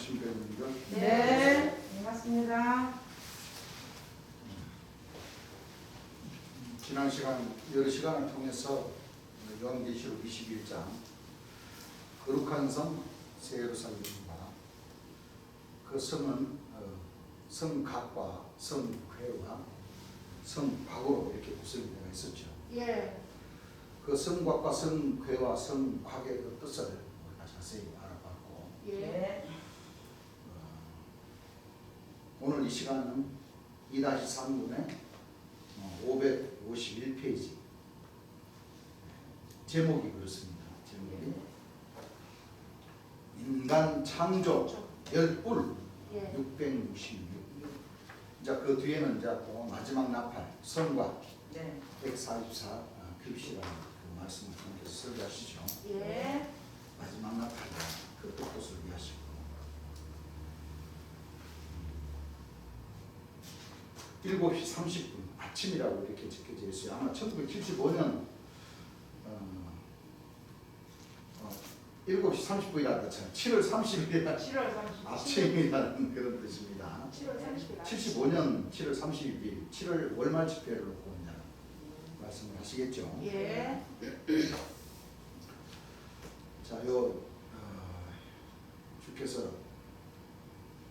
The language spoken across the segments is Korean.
준비했는가? 네, 고맙습니다. 지난 시간 여러 시간을 통해서 요한계시록 21장 거룩한 성 새 예루살렘입니다. 그 성은 성곽과 성회와 성곽으로 이렇게 구성이 되어 있었죠. 예. 그 성곽과 성회와 성곽의 그 뜻을 우리가 자세히 알아봤고, 예. 오늘 이 시간은 2-3분의 551페이지 제목이 그렇습니다. 제목이 인간 창조 열불 예. 666. 이제 그 뒤에는 이제 또 마지막 나팔 성곽 네. 144 깁시라는 그 말씀을 통해서 설교하시죠. 예. 마지막 나팔 그 뜻도 설교하시고, 7시 30분 아침이라고 이렇게 적혀져 있어요. 아마 1975년 7시 30분이라는 것처럼 7월 30일이라 7월 30일. 아침이라는 그런 뜻입니다. 7월 30일. 75년 7월 30일 7월 월말 집회를 놓고 이제 말씀을 하시겠죠. 예. 자, 주께서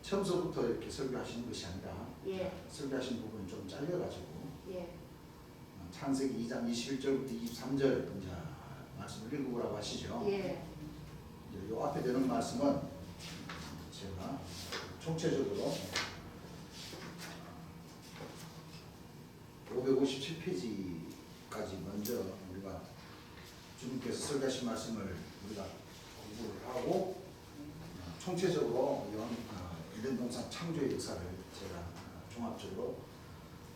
처음서부터 이렇게 설교하시는 것이 아니라 예. 설교하신 부분이 좀 잘려가지고 예. 창세기 2장 21절부터 23절 이제 말씀을 읽어보라고 하시죠. 예. 이제 요 앞에 되는 말씀은 제가 총체적으로 557페이지까지 먼저 우리가 주님께서 설교하신 말씀을 우리가 공부를 하고 총체적으로 에덴 동산 창조의 역사를 제가 종합적으로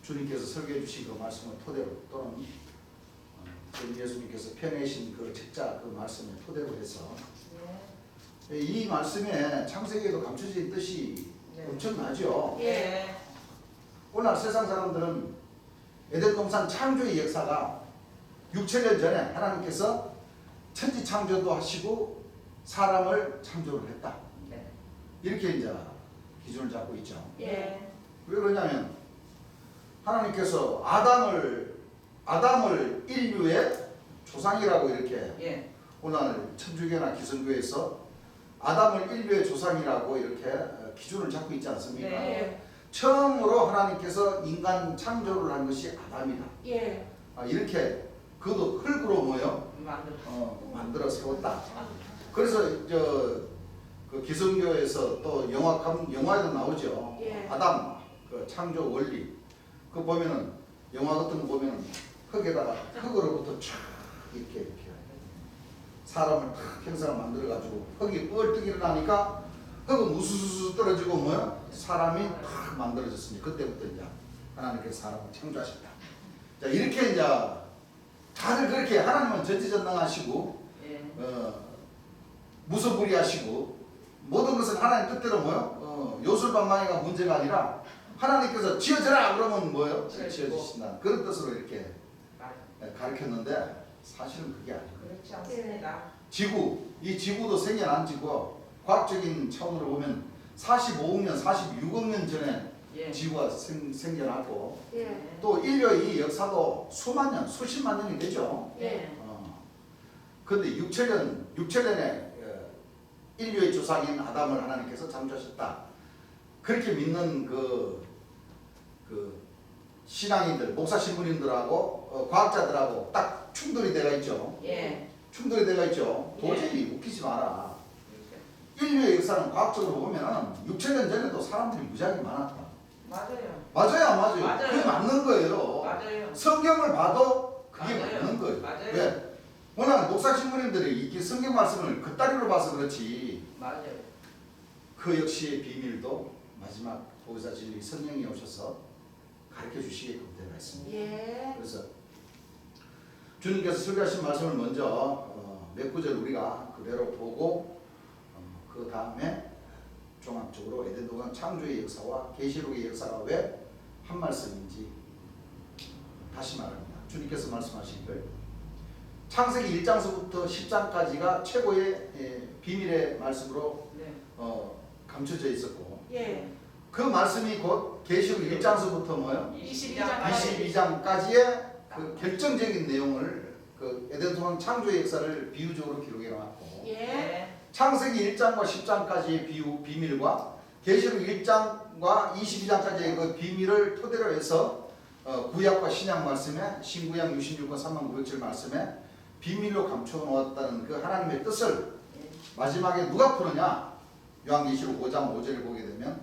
주님께서 설교해 주신 그 말씀을 토대로 또는 주님 예수님께서 펴내신 그 책자 그 말씀을 토대로 해서 이 말씀에 창세기에도 감춰져 있는 뜻이 엄청나죠. 예. 오늘 세상 사람들은 에덴 동산 창조의 역사가 6천년 전에 하나님께서 천지 창조도 하시고 사람을 창조를 했다. 네. 이렇게 이제 기준을 잡고 있죠. 예. 왜 그러냐면 하나님께서 아담을 인류의 조상이라고 이렇게 예. 오늘 천주교나 기성교에서 아담을 인류의 조상이라고 이렇게 기준을 잡고 있지 않습니까? 네. 처음으로 하나님께서 인간 창조를 한 것이 아담이다. 예. 이렇게 그도 흙으로 만들어 세웠다. 그래서 그 기성교에서 또 영화에도 나오죠. 예. 아담 그 창조 원리. 그 보면은 영화 같은 거 보면은 흙에다가 흙으로부터 쫙 이렇게 사람을 탁 형상을 만들어 가지고 흙이 뻘떡 일어나니까 흙은 우수수수 떨어지고 사람이 탁 만들어졌습니다. 그때부터 이제 하나님께서 사람을 창조하셨다. 자, 이렇게 이제 다들 그렇게 하나님은 전지전능하시고 무소불위하시고 모든 것은 하나님 뜻대로 요술방망이가 문제가 아니라 하나님께서 지어져라 그러면 지어지신다. 그런 뜻으로 이렇게 가르쳤는데 사실은 그게 아니에요. 그렇지 않습니다. 이 지구도 생겨난 지구가 과학적인 차원으로 보면 45억 년, 46억 년 전에 지구가 생겨났고 예. 또 인류의 이 역사도 수만 년, 수십만 년이 되죠. 예. 그런데 6천년에 인류의 조상인 아담을 하나님께서 창조하셨다. 그렇게 믿는 그 신앙인들, 목사 신부님들하고 과학자들하고 딱 충돌이 되어 있죠. 예. 충돌이 되어 있죠. 도저히 웃기지 마라. 인류의 역사는 과학적으로 보면 6천년 전에도 사람들이 무지하게 많았다. 맞아요. 맞아요. 그게 맞는 거예요. 맞아요. 성경을 봐도 그게 맞아요. 맞는 거예요. 맞아요. 왜? 워낙 목사 신부님들이 이 성경 말씀을 겉다리로 봐서 그렇지 맞아요. 그 역시의 비밀도 마지막 보혜사 진리 성령이 오셔서 가르쳐 주시게끔 되어 있습니다. 예. 그래서 주님께서 설교하신 말씀을 먼저 몇 구절 우리가 그대로 보고 그 다음에 종합적으로 에덴 동산 창조의 역사와 계시록의 역사가 왜 한 말씀인지 다시 말합니다. 주님께서 말씀하신 걸 창세기 1장서부터 10장까지가 최고의 비밀의 말씀으로 감춰져 있었고 예. 그 말씀이 곧 계시록 1장서부터 뭐요? 22장까지. 22장까지의 그 결정적인 내용을 그 에덴 동산 창조의 역사를 비유적으로 기록해 놨고 예. 창세기 1장과 10장까지의 비밀과 계시록 1장과 22장까지의 그 비밀을 토대로 해서 구약과 신약 말씀에 신구약 66권 3만 900절 말씀에 비밀로 감춰 놓았다는 그 하나님의 뜻을 마지막에 누가 푸느냐? 요한계시록 5장 5절을 보게 되면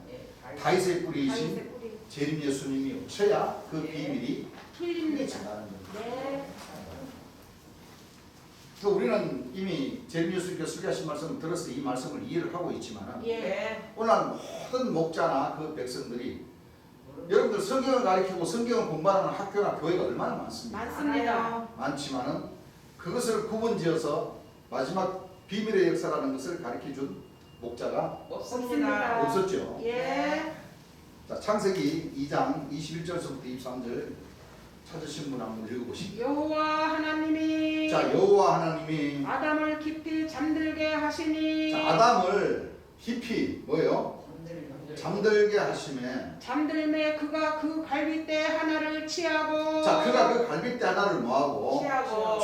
다윗의 뿌리이신 재림 예수님이 오셔야 그 비밀이 풀려진다는 겁니다. 네. 우리는 이미 재림 예수님께 설교하신 말씀을 들어서 이 말씀을 이해를 하고 있지만 예. 오늘 모든 목자나 그 백성들이 여러분들 성경을 가르치고 성경을 공부하는 학교나 교회가 얼마나 많습니까? 많습니다. 많지만은 그것을 구분지어서 마지막 비밀의 역사라는 것을 가르쳐준 목자가 없습니다. 없었죠. 예. 자, 창세기 2장 21절부터 23절 찾으신 분 한번 읽어보시죠. 여호와 하나님이 자, 여호와 하나님이 아담을 깊이 잠들게 하시니 자, 아담을 깊이 뭐예요? 잠들게 하심에 잠들매 그가 그 갈빗대 하나를 취하고 자, 그가 그 갈빗대 하나를 뭐하고?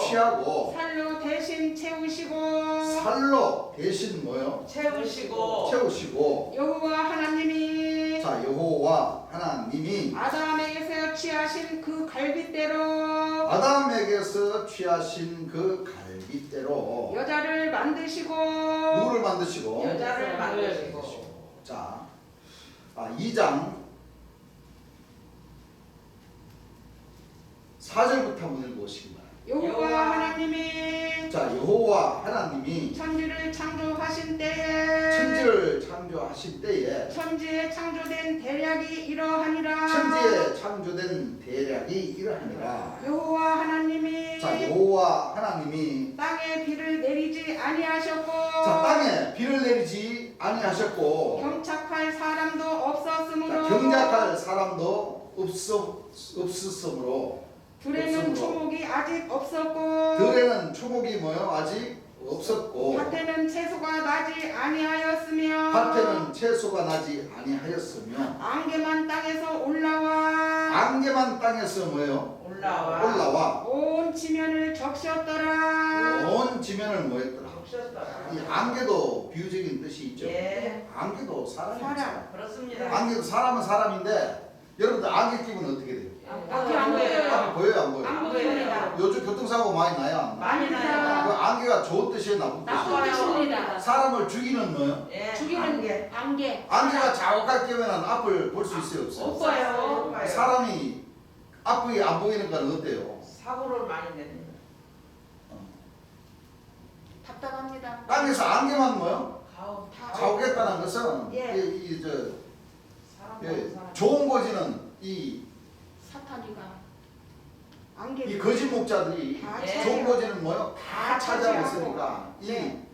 취하고 살로 대신 채우시고 살로 대신 뭐요? 채우시고 여호와 하나님이 자, 여호와 하나님이 아담에게서 취하신 그 갈빗대로 아담에게서 취하신 그 갈빗대로 여자를 만드시고 누구를 만드시고? 여자를 만드시고 자, 2장 4절부터 한번 읽어보시기 바랍니다. 여호와 하나님이 자, 여호와 하나님이 천지를 창조하신 때에 천지를 창조하신 때에 천지에 창조된 대략이 이러하니라. 천지에 창조된 대략이 이러하니라. 여호와 하나님이 자, 여호와 하나님이 땅에 비를 내리지 아니하셨고 자, 땅에 비를 내리지 아니하셨고 경작할 사람도 자, 없었으므로 경작할 사람도 없었으므로 들에는 초목이 아직 없었고 들에는 초목이 뭐요? 아직 없었고 밭에는 채소가 나지 아니하였으며 밭에는 채소가 나지 아니하였으며 안개만 땅에서 올라와 안개만 땅에서 뭐요? 올라와 온 지면을 적셨더라. 온 지면을 뭐했더라? 이 안개도 비유적인 뜻이 있죠. 예. 안개도 사람이죠. 사람. 그렇습니다. 안개도 사람은 사람인데 여러분들 안개 끼면 어떻게 돼요? 앞이 안 보여요. 앞이 보여요, 안 보여요? 안 보입니다. 요즘 교통사고 많이 나요, 안 나요? 많이 그 나요. 안개가 좋은 뜻이에요, 나쁜 뜻이에요? 나빠요. 뜻입니다. 사람을 죽이는 뭐요? 예. 죽이는 안개. 안개가 자욱하게 끼면 앞을 볼 수 있어요, 없어요? 없어요. 사람이 앞이 안 보이는 건 어때요? 사고를 많이 냅니다. 답답합니다. 땅에서 안개만 뭐요? 가오. 자욱했다는 것은 예. 좋은 거지는 이 사탄이가 안개. 이 거짓 목자들이 다 예. 좋은 거지는 뭐요? 다 차지하고 있으니까 네.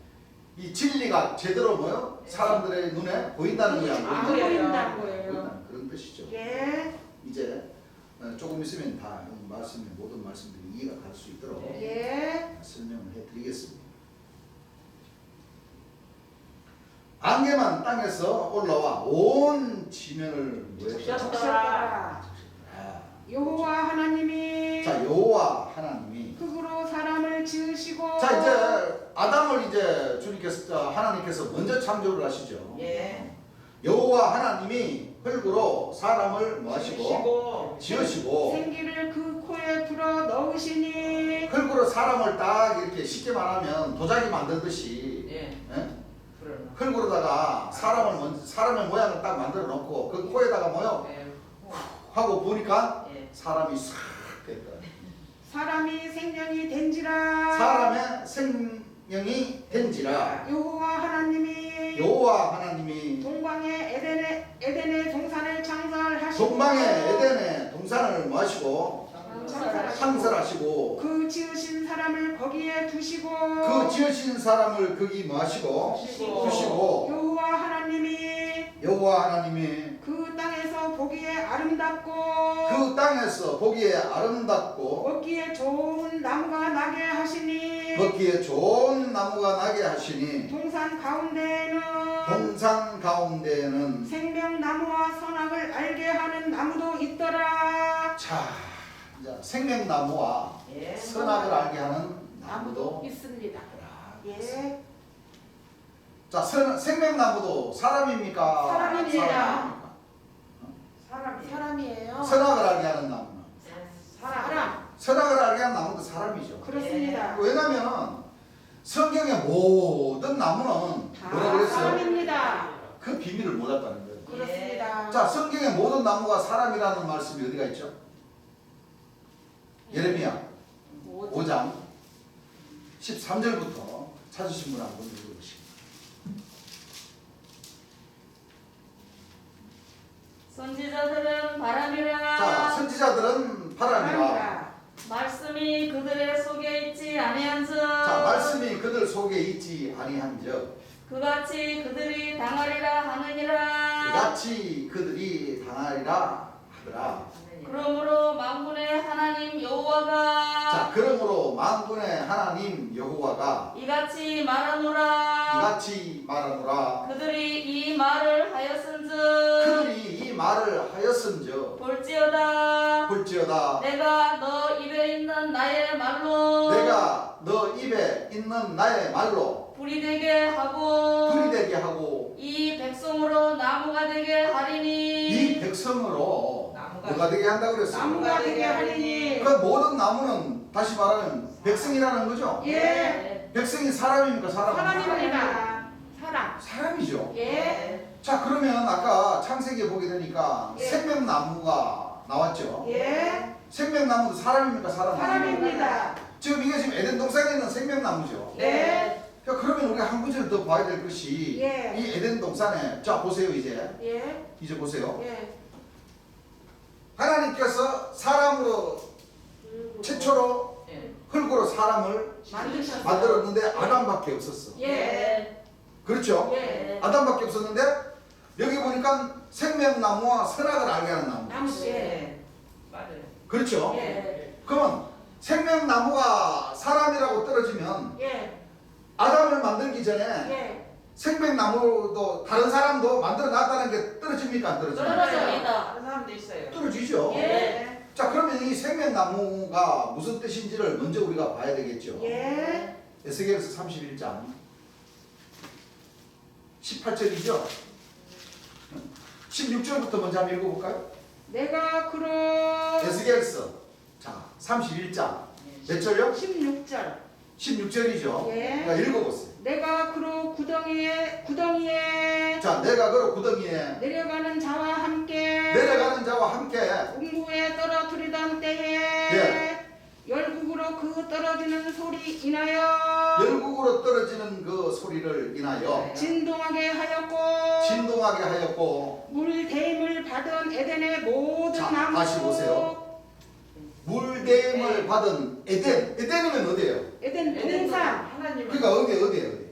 이 진리가 제대로 뭐요? 사람들의 눈에 보인다는 거야. 안 보여요. 보인다는 거예요. 보인다는 그런 뜻이죠. 예. 이제 조금 있으면 다 말씀이 모든 말씀들이 이해가 갈 수 있도록 예. 설명을 해드리겠습니다. 안개만 땅에서 올라와 온 지면을 뭐했다? 적셨더라. 여호와 하나님이 자, 여호와 하나님이 흙으로 사람을 지으시고 자, 이제 아담을 이제 주님께서 하나님께서 먼저 창조를 하시죠. 예. 여호와 하나님이 흙으로 사람을 뭐 하시고 지으시고 생기를 그 코에 불어 넣으시니 흙으로 사람을 딱 이렇게 쉽게 말하면 도자기 만들듯이 예. 예? 그러나. 흙으로다가 사람을 먼저 사람의 모양을 딱 만들어 놓고 그 코에다가 뭐요? 예. 하고 보니까 예. 사람이 싹 됐다. 사람이 생명이 된지라. 사람의 생명이 된지라. 여호와 하나님이 여호와 하나님이 동방의 에덴의 동산을 창설하시고 동방의 에덴의 동산을 뭐 하시고 창설하시고 그 지으신 사람을 거기에 두시고 그 지으신 사람을 거기 뭐 하시고 두시고 여호와 하나님이 여호와 하나님이 그 땅에서 보기에 아름답고 그 땅에서 보기에 아름답고 먹기에 좋은 나무가 나게 하시니 먹기에 좋은 나무가 나게 하시니 동산 가운데에는 동산 가운데에는 생명나무와 선악을 알게 하는 나무도 있더라. 자, 이제 생명나무와 예. 선악을 알게 하는 나무도 있습니다. 있더라. 예. 자, 생명나무도 사람입니까? 사람입니다. 사람이. 사람이에요. 선악을 알게 하는 나무는 사람. 선악을 알게 하는 나무도 사람이죠. 그렇습니다. 왜냐하면 성경의 모든 나무는 뭐라고 그랬어요? 사람입니다. 그 비밀을 못 알다는 거예요. 그렇습니다. 자, 성경의 모든 나무가 사람이라는 말씀이 어디가 있죠? 예레미야 5장 13절부터 찾으신 분 한번 읽어보시죠. 선지자들은 바람이라. 자, 선지자들은 바람이라. 말씀이 그들의 속에 있지 아니한즉. 자, 말씀이 그들 속에 있지 아니한즉 그같이 그들이 당하리라 하느니라. 같이 그들이 당하리라 하더라. 그러므로 만군의 하나님 여호와가 자, 그러므로 만군의 하나님 여호와가 이같이 말하노라. 이같이 말하노라. 그들이 이 말을 하였은즉 그들이 이 말을 하였은즉 볼지어다. 볼지어다. 내가 너 입에 있는 나의 말로 내가 너 입에 있는 나의 말로 불이 되게 하고 불이 되게 하고 이 백성으로 나무가 되게 하리니. 이 백성으로 뭐가 되게 한다고 그랬어요? 나무가 되게 하리니. 그 모든 나무는 다시 말하면 백성이라는 거죠? 예. 백성이 사람입니까? 사람입니다. 사람. 사람이죠. 예. 자, 그러면 아까 창세기에 보게 되니까 예. 생명나무가 나왔죠? 예. 생명나무도 사람입니까? 사람입니다. 지금 이게 지금 에덴 동산에 있는 생명나무죠? 네. 자, 그러면 우리가 한 구절 더 봐야 될 것이 예. 이 에덴 동산에 자 보세요. 예. 이제 보세요. 예. 하나님께서 사람으로 최초로 흙으로 사람을 만드셨어요. 만들었는데 아담밖에 없었어. 예. 그렇죠? 예. 아담밖에 없었는데 여기 보니까 생명나무와 선악을 알게 하는 나무. 나무. 예. 맞아요. 그렇죠? 예. 그러면 생명나무가 사람이라고 떨어지면 예. 아담을 만들기 전에 예. 생명나무도 다른 사람도 만들어 놨다는 게 떨어집니까? 안 떨어집니까? 떨어집니다. 다른 사람도 있어요. 떨어지죠? 예. 자, 그러면 이 생명나무가 무슨 뜻인지를 먼저 우리가 봐야 되겠죠. 예. 에스겔서 31장 18절이죠. 16절부터 먼저 한번 읽어볼까요? 내가 그로 에스겔서 자 31장 몇 절요? 16절. 16절이죠. 예. 자, 읽어보세요. 내가 그로 구덩이에 자, 내가 그로 구덩이에 내려가는 자와 함께 내려가는 자와 함께 웅부에 떨어뜨리던 때에 예. 열국으로 그 떨어지는 소리 인하여 열국으로 떨어지는 그 소리를 인하여 진동하게 하였고 진동하게 하였고 물대임을 받은 에덴의 모든 자, 나무 다시 보세요. 물대임을 받은 에덴이면 어디예요? 에덴 동산 하나님은 그러니까 어디예요? 예.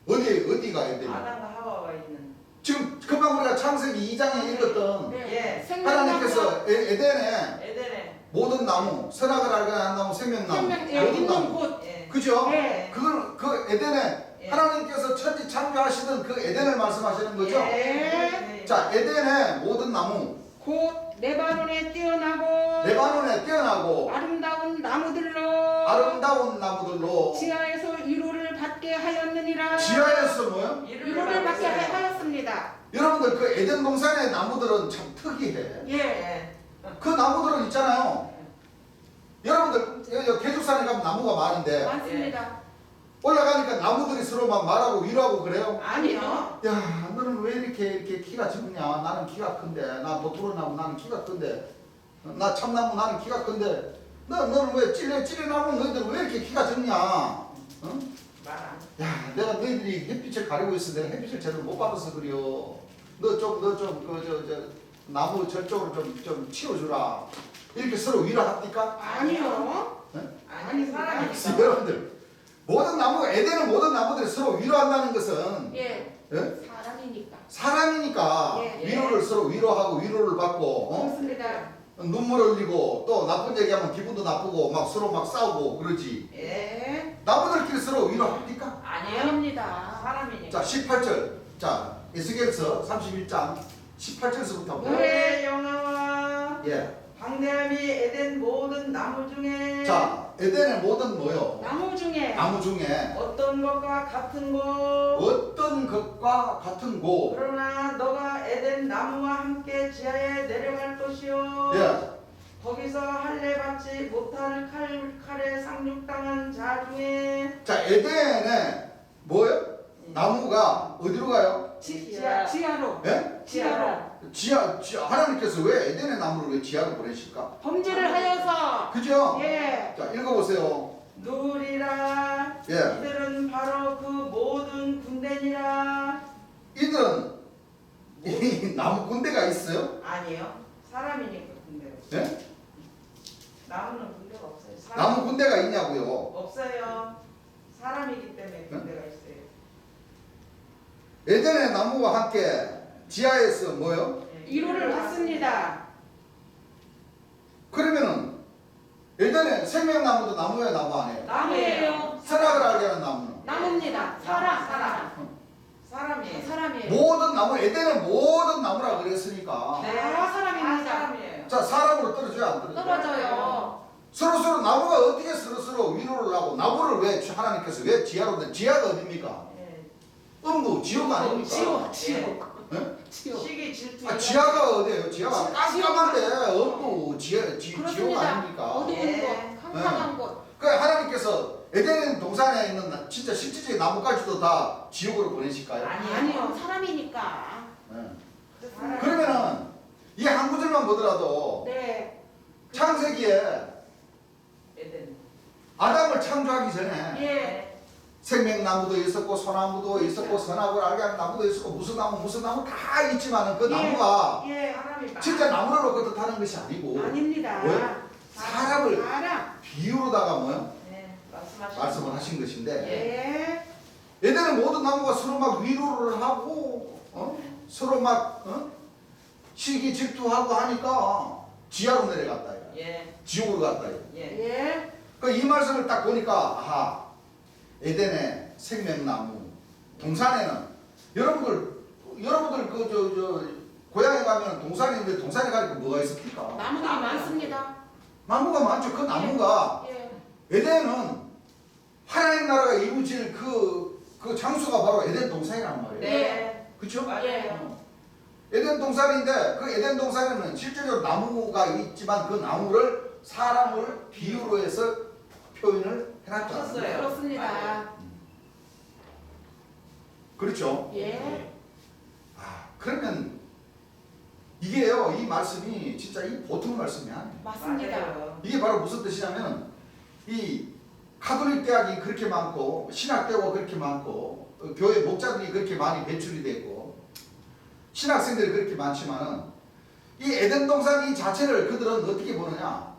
어디가 에덴이에요? 아담과 하와가 있는. 지금 금방 우리가 창세기 2장에 읽었던 예. 하나님께서 에덴에 에덴에. 모든 나무, 선악을 알게 하는 나무, 생명나무, 생명 모든 있는 나무, 곳 예. 그죠? 예. 그걸 그 에덴에 예. 하나님께서 천지 창조하시던 그 에덴을 말씀하시는 거죠? 예. 자, 에덴의 모든 나무, 곧 레바논에 뛰어나고 레바논에 뛰어나고 아름다운 나무들로 아름다운 나무들로 지하에서 위로를 받게 하였느니라. 지하에서 뭐요? 위로를 받게 하였습니다. 여러분들 그 에덴 동산의 나무들은 참 특이해. 예. 예. 그 나무들은 있잖아요. 여러분들 여기 계죽산에 가면 나무가 많은데 맞습니다. 올라가니까 나무들이 서로 막 말하고 위로하고 그래요. 아니요. 야, 너는 왜 이렇게 키가 작냐? 나는 키가 큰데. 나 도토로나무 나는 키가 큰데. 나 참나무 나는 키가 큰데. 너는 왜 찔레나무 너희들 왜 이렇게 키가 작냐? 어? 말 안. 야, 내가 너희들이 햇빛을 가리고 있어. 내가 햇빛을 제대로 못 받아서 그래요. 너 좀 나무 저쪽으로 좀 치워주라. 이렇게 서로 위로합니까? 아니요. 아니 사람이니까. 여러분들 모든 나무 에덴의 모든 나무들이 서로 위로한다는 것은 예. 예? 사람이니까. 사람이니까 예. 위로를 서로 위로하고 위로를 받고 그렇습니다. 눈물 흘리고 또 나쁜 얘기하면 기분도 나쁘고 막 서로 막 싸우고 그러지. 예. 나무들끼리 서로 위로합니까? 아니에요. 아닙니다. 사람이니까. 자 18절 자 에스겔서 31장 18절서부터 노래 영화와 예. 방대함이 에덴 모든 나무 중에 자 에덴의 모든 뭐요? 나무 중에 나무 중에 어떤 것과 같은 곳 어떤 것과 같은 곳 그러나 너가 에덴 나무와 함께 지하에 내려갈 것이요 예. 거기서 할례 받지 못할 칼에 상륙당한 자 중에 자 에덴에 뭐요? 나무가 어디로 가요? 지하로. 예? 지하로. 지하 하나님께서 왜 에덴의 나무를 왜 지하로 보내실까? 범죄를 하여서. 그죠? 예. 자 읽어보세요. 누리라 예. 이들은 바로 그 모든 군대니라 이들은 이 나무 군대가 있어요? 아니에요 사람이니까 군대가 예? 나무는 군대가 없어요 사람. 나무 군대가 있냐고요? 없어요 사람이기 때문에 군대가 있어요 에덴의 나무와 함께 지하에서 뭐요? 예, 위로를 받습니다. 그러면은 에덴의 생명나무도 나무예요, 나무 아니에요? 나무예요. 선악을 알게 하는 나무는 나무입니다. 사람. 사람이에요 사람이에요. 모든 나무 에덴의 모든 나무라 그랬으니까 네. 다 사람입니다. 다 사람이에요 자 사람으로 떨어져요 안 떨어져요? 떨어져요. 서로서로 나무가 어떻게 서로서로 위로를 하고 나무를 왜 하나님께서 왜 지하로 지하가 어딥니까? 예. 음부 지옥 아닙니까? 지옥. 예? 지옥. 시기 질투 아, 지하가 어디예요? 지하가 지옥. 깜깜한데 음부 지옥 그렇습니다. 아닙니까? 어두운 예. 곳, 캄캄한 곳. 그 하나님께서 에덴 동산에 있는 진짜 실질적인 나무까지도 다 지옥으로 보내실까요? 아니요. 사람이니까. 예. 사람. 그러면은 이 한 구절만 보더라도 네. 창세기에 에덴 아담을 창조하기 전에 예. 생명나무도 있었고 소나무도 있었고 선악을 알게 하는 나무도 있었고 무슨 나무 다 있지만은 그 예. 나무가 예. 사람이 진짜 나무를 놓고 뜻하는 것이 아니고 아닙니다. 왜? 사람을 사람. 비유로다가 뭐요? 네, 말씀하신 말씀을 하신 것인데 예. 얘들은 모든 나무가 서로 막 위로를 하고 서로 막 시기 질투하고 하니까 지하로 내려갔다 이거. 예, 지옥으로 갔다 이거. 예, 예. 그 이 말씀을 딱 보니까 아하 에덴의 생명나무 동산에는 여러분들 그 고향에 가면 동산에 있는데 동산에 가니까 뭐가 있습니까? 나무들이 많습니다. 나무가 많죠. 그 나무가 예. 에덴은 하나님 나라가 이루어질 그 장소가 바로 에덴 동산이란 말이에요. 네, 그렇죠? 맞아요. 에덴 동산인데 그 에덴 동산에는 실제로 나무가 있지만 그 나무를 사람을 비유로 해서 표현을 해놨잖아요. 하셨어요. 그렇습니다. 그렇죠? 예. 아, 그러면 이게요, 이 말씀이 진짜 이 보통 말씀이 아니에요. 맞습니다. 맞아요. 이게 바로 무슨 뜻이냐면 이 카톨릭 대학이 그렇게 많고 신학대가 그렇게 많고 교회 목자들이 그렇게 많이 배출이 됐고 신학생들이 그렇게 많지만은 이 에덴 동산 이 자체를 그들은 어떻게 보느냐?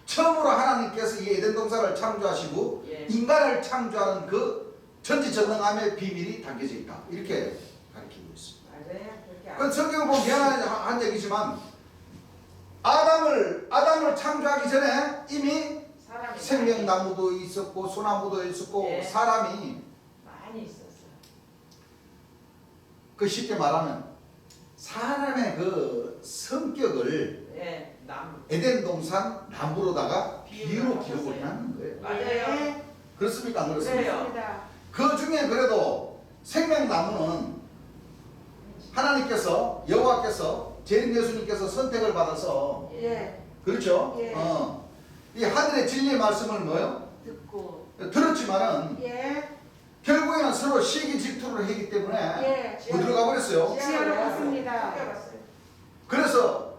처음으로 하나님께서 이 에덴 동산을 창조하시고 예. 인간을 창조하는 그 전지전능함의 비밀이 담겨져 있다. 이렇게 가르치고 있습니다. 맞아요. 그렇게 그 성경을 보면 미안한 한 얘기지만 아담을 창조하기 전에 이미 사람이 생명나무도 있었고 소나무도 있었고 예. 사람이 많이 있었어요. 그 쉽게 말하면 사람의 그 성격을 예, 나무. 에덴 동산 나무로다가 비유로 비유를 기록을 하셨어요. 해놨는 거예요. 맞아요. 예. 그렇습니까? 안 그렇습니까? 그래요. 그렇습니다. 그 중에 그래도 생명나무는 하나님께서 여호와께서 재림 예수님께서 선택을 받아서 예. 그렇죠? 예. 이 하늘의 진리의 말씀을 뭐요? 듣고. 들었지만은 예. 결국에는 서로 시기 질투를 했기 때문에 예. 어디로 가버렸어요? 지하로 갔습니다. 갔어요. 그래서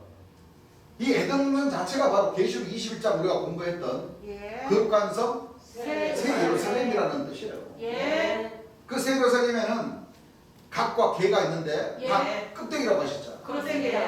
이 에덴 자체가 바로 계시록 21장 우리가 공부했던 예. 거룩한 성 새 새 예루살렘이라는 뜻이에요. 예. 그 새 예루살렘에는 각과 개가 있는데 예. 각 껍데기라고 하셨죠. 그렇습니다.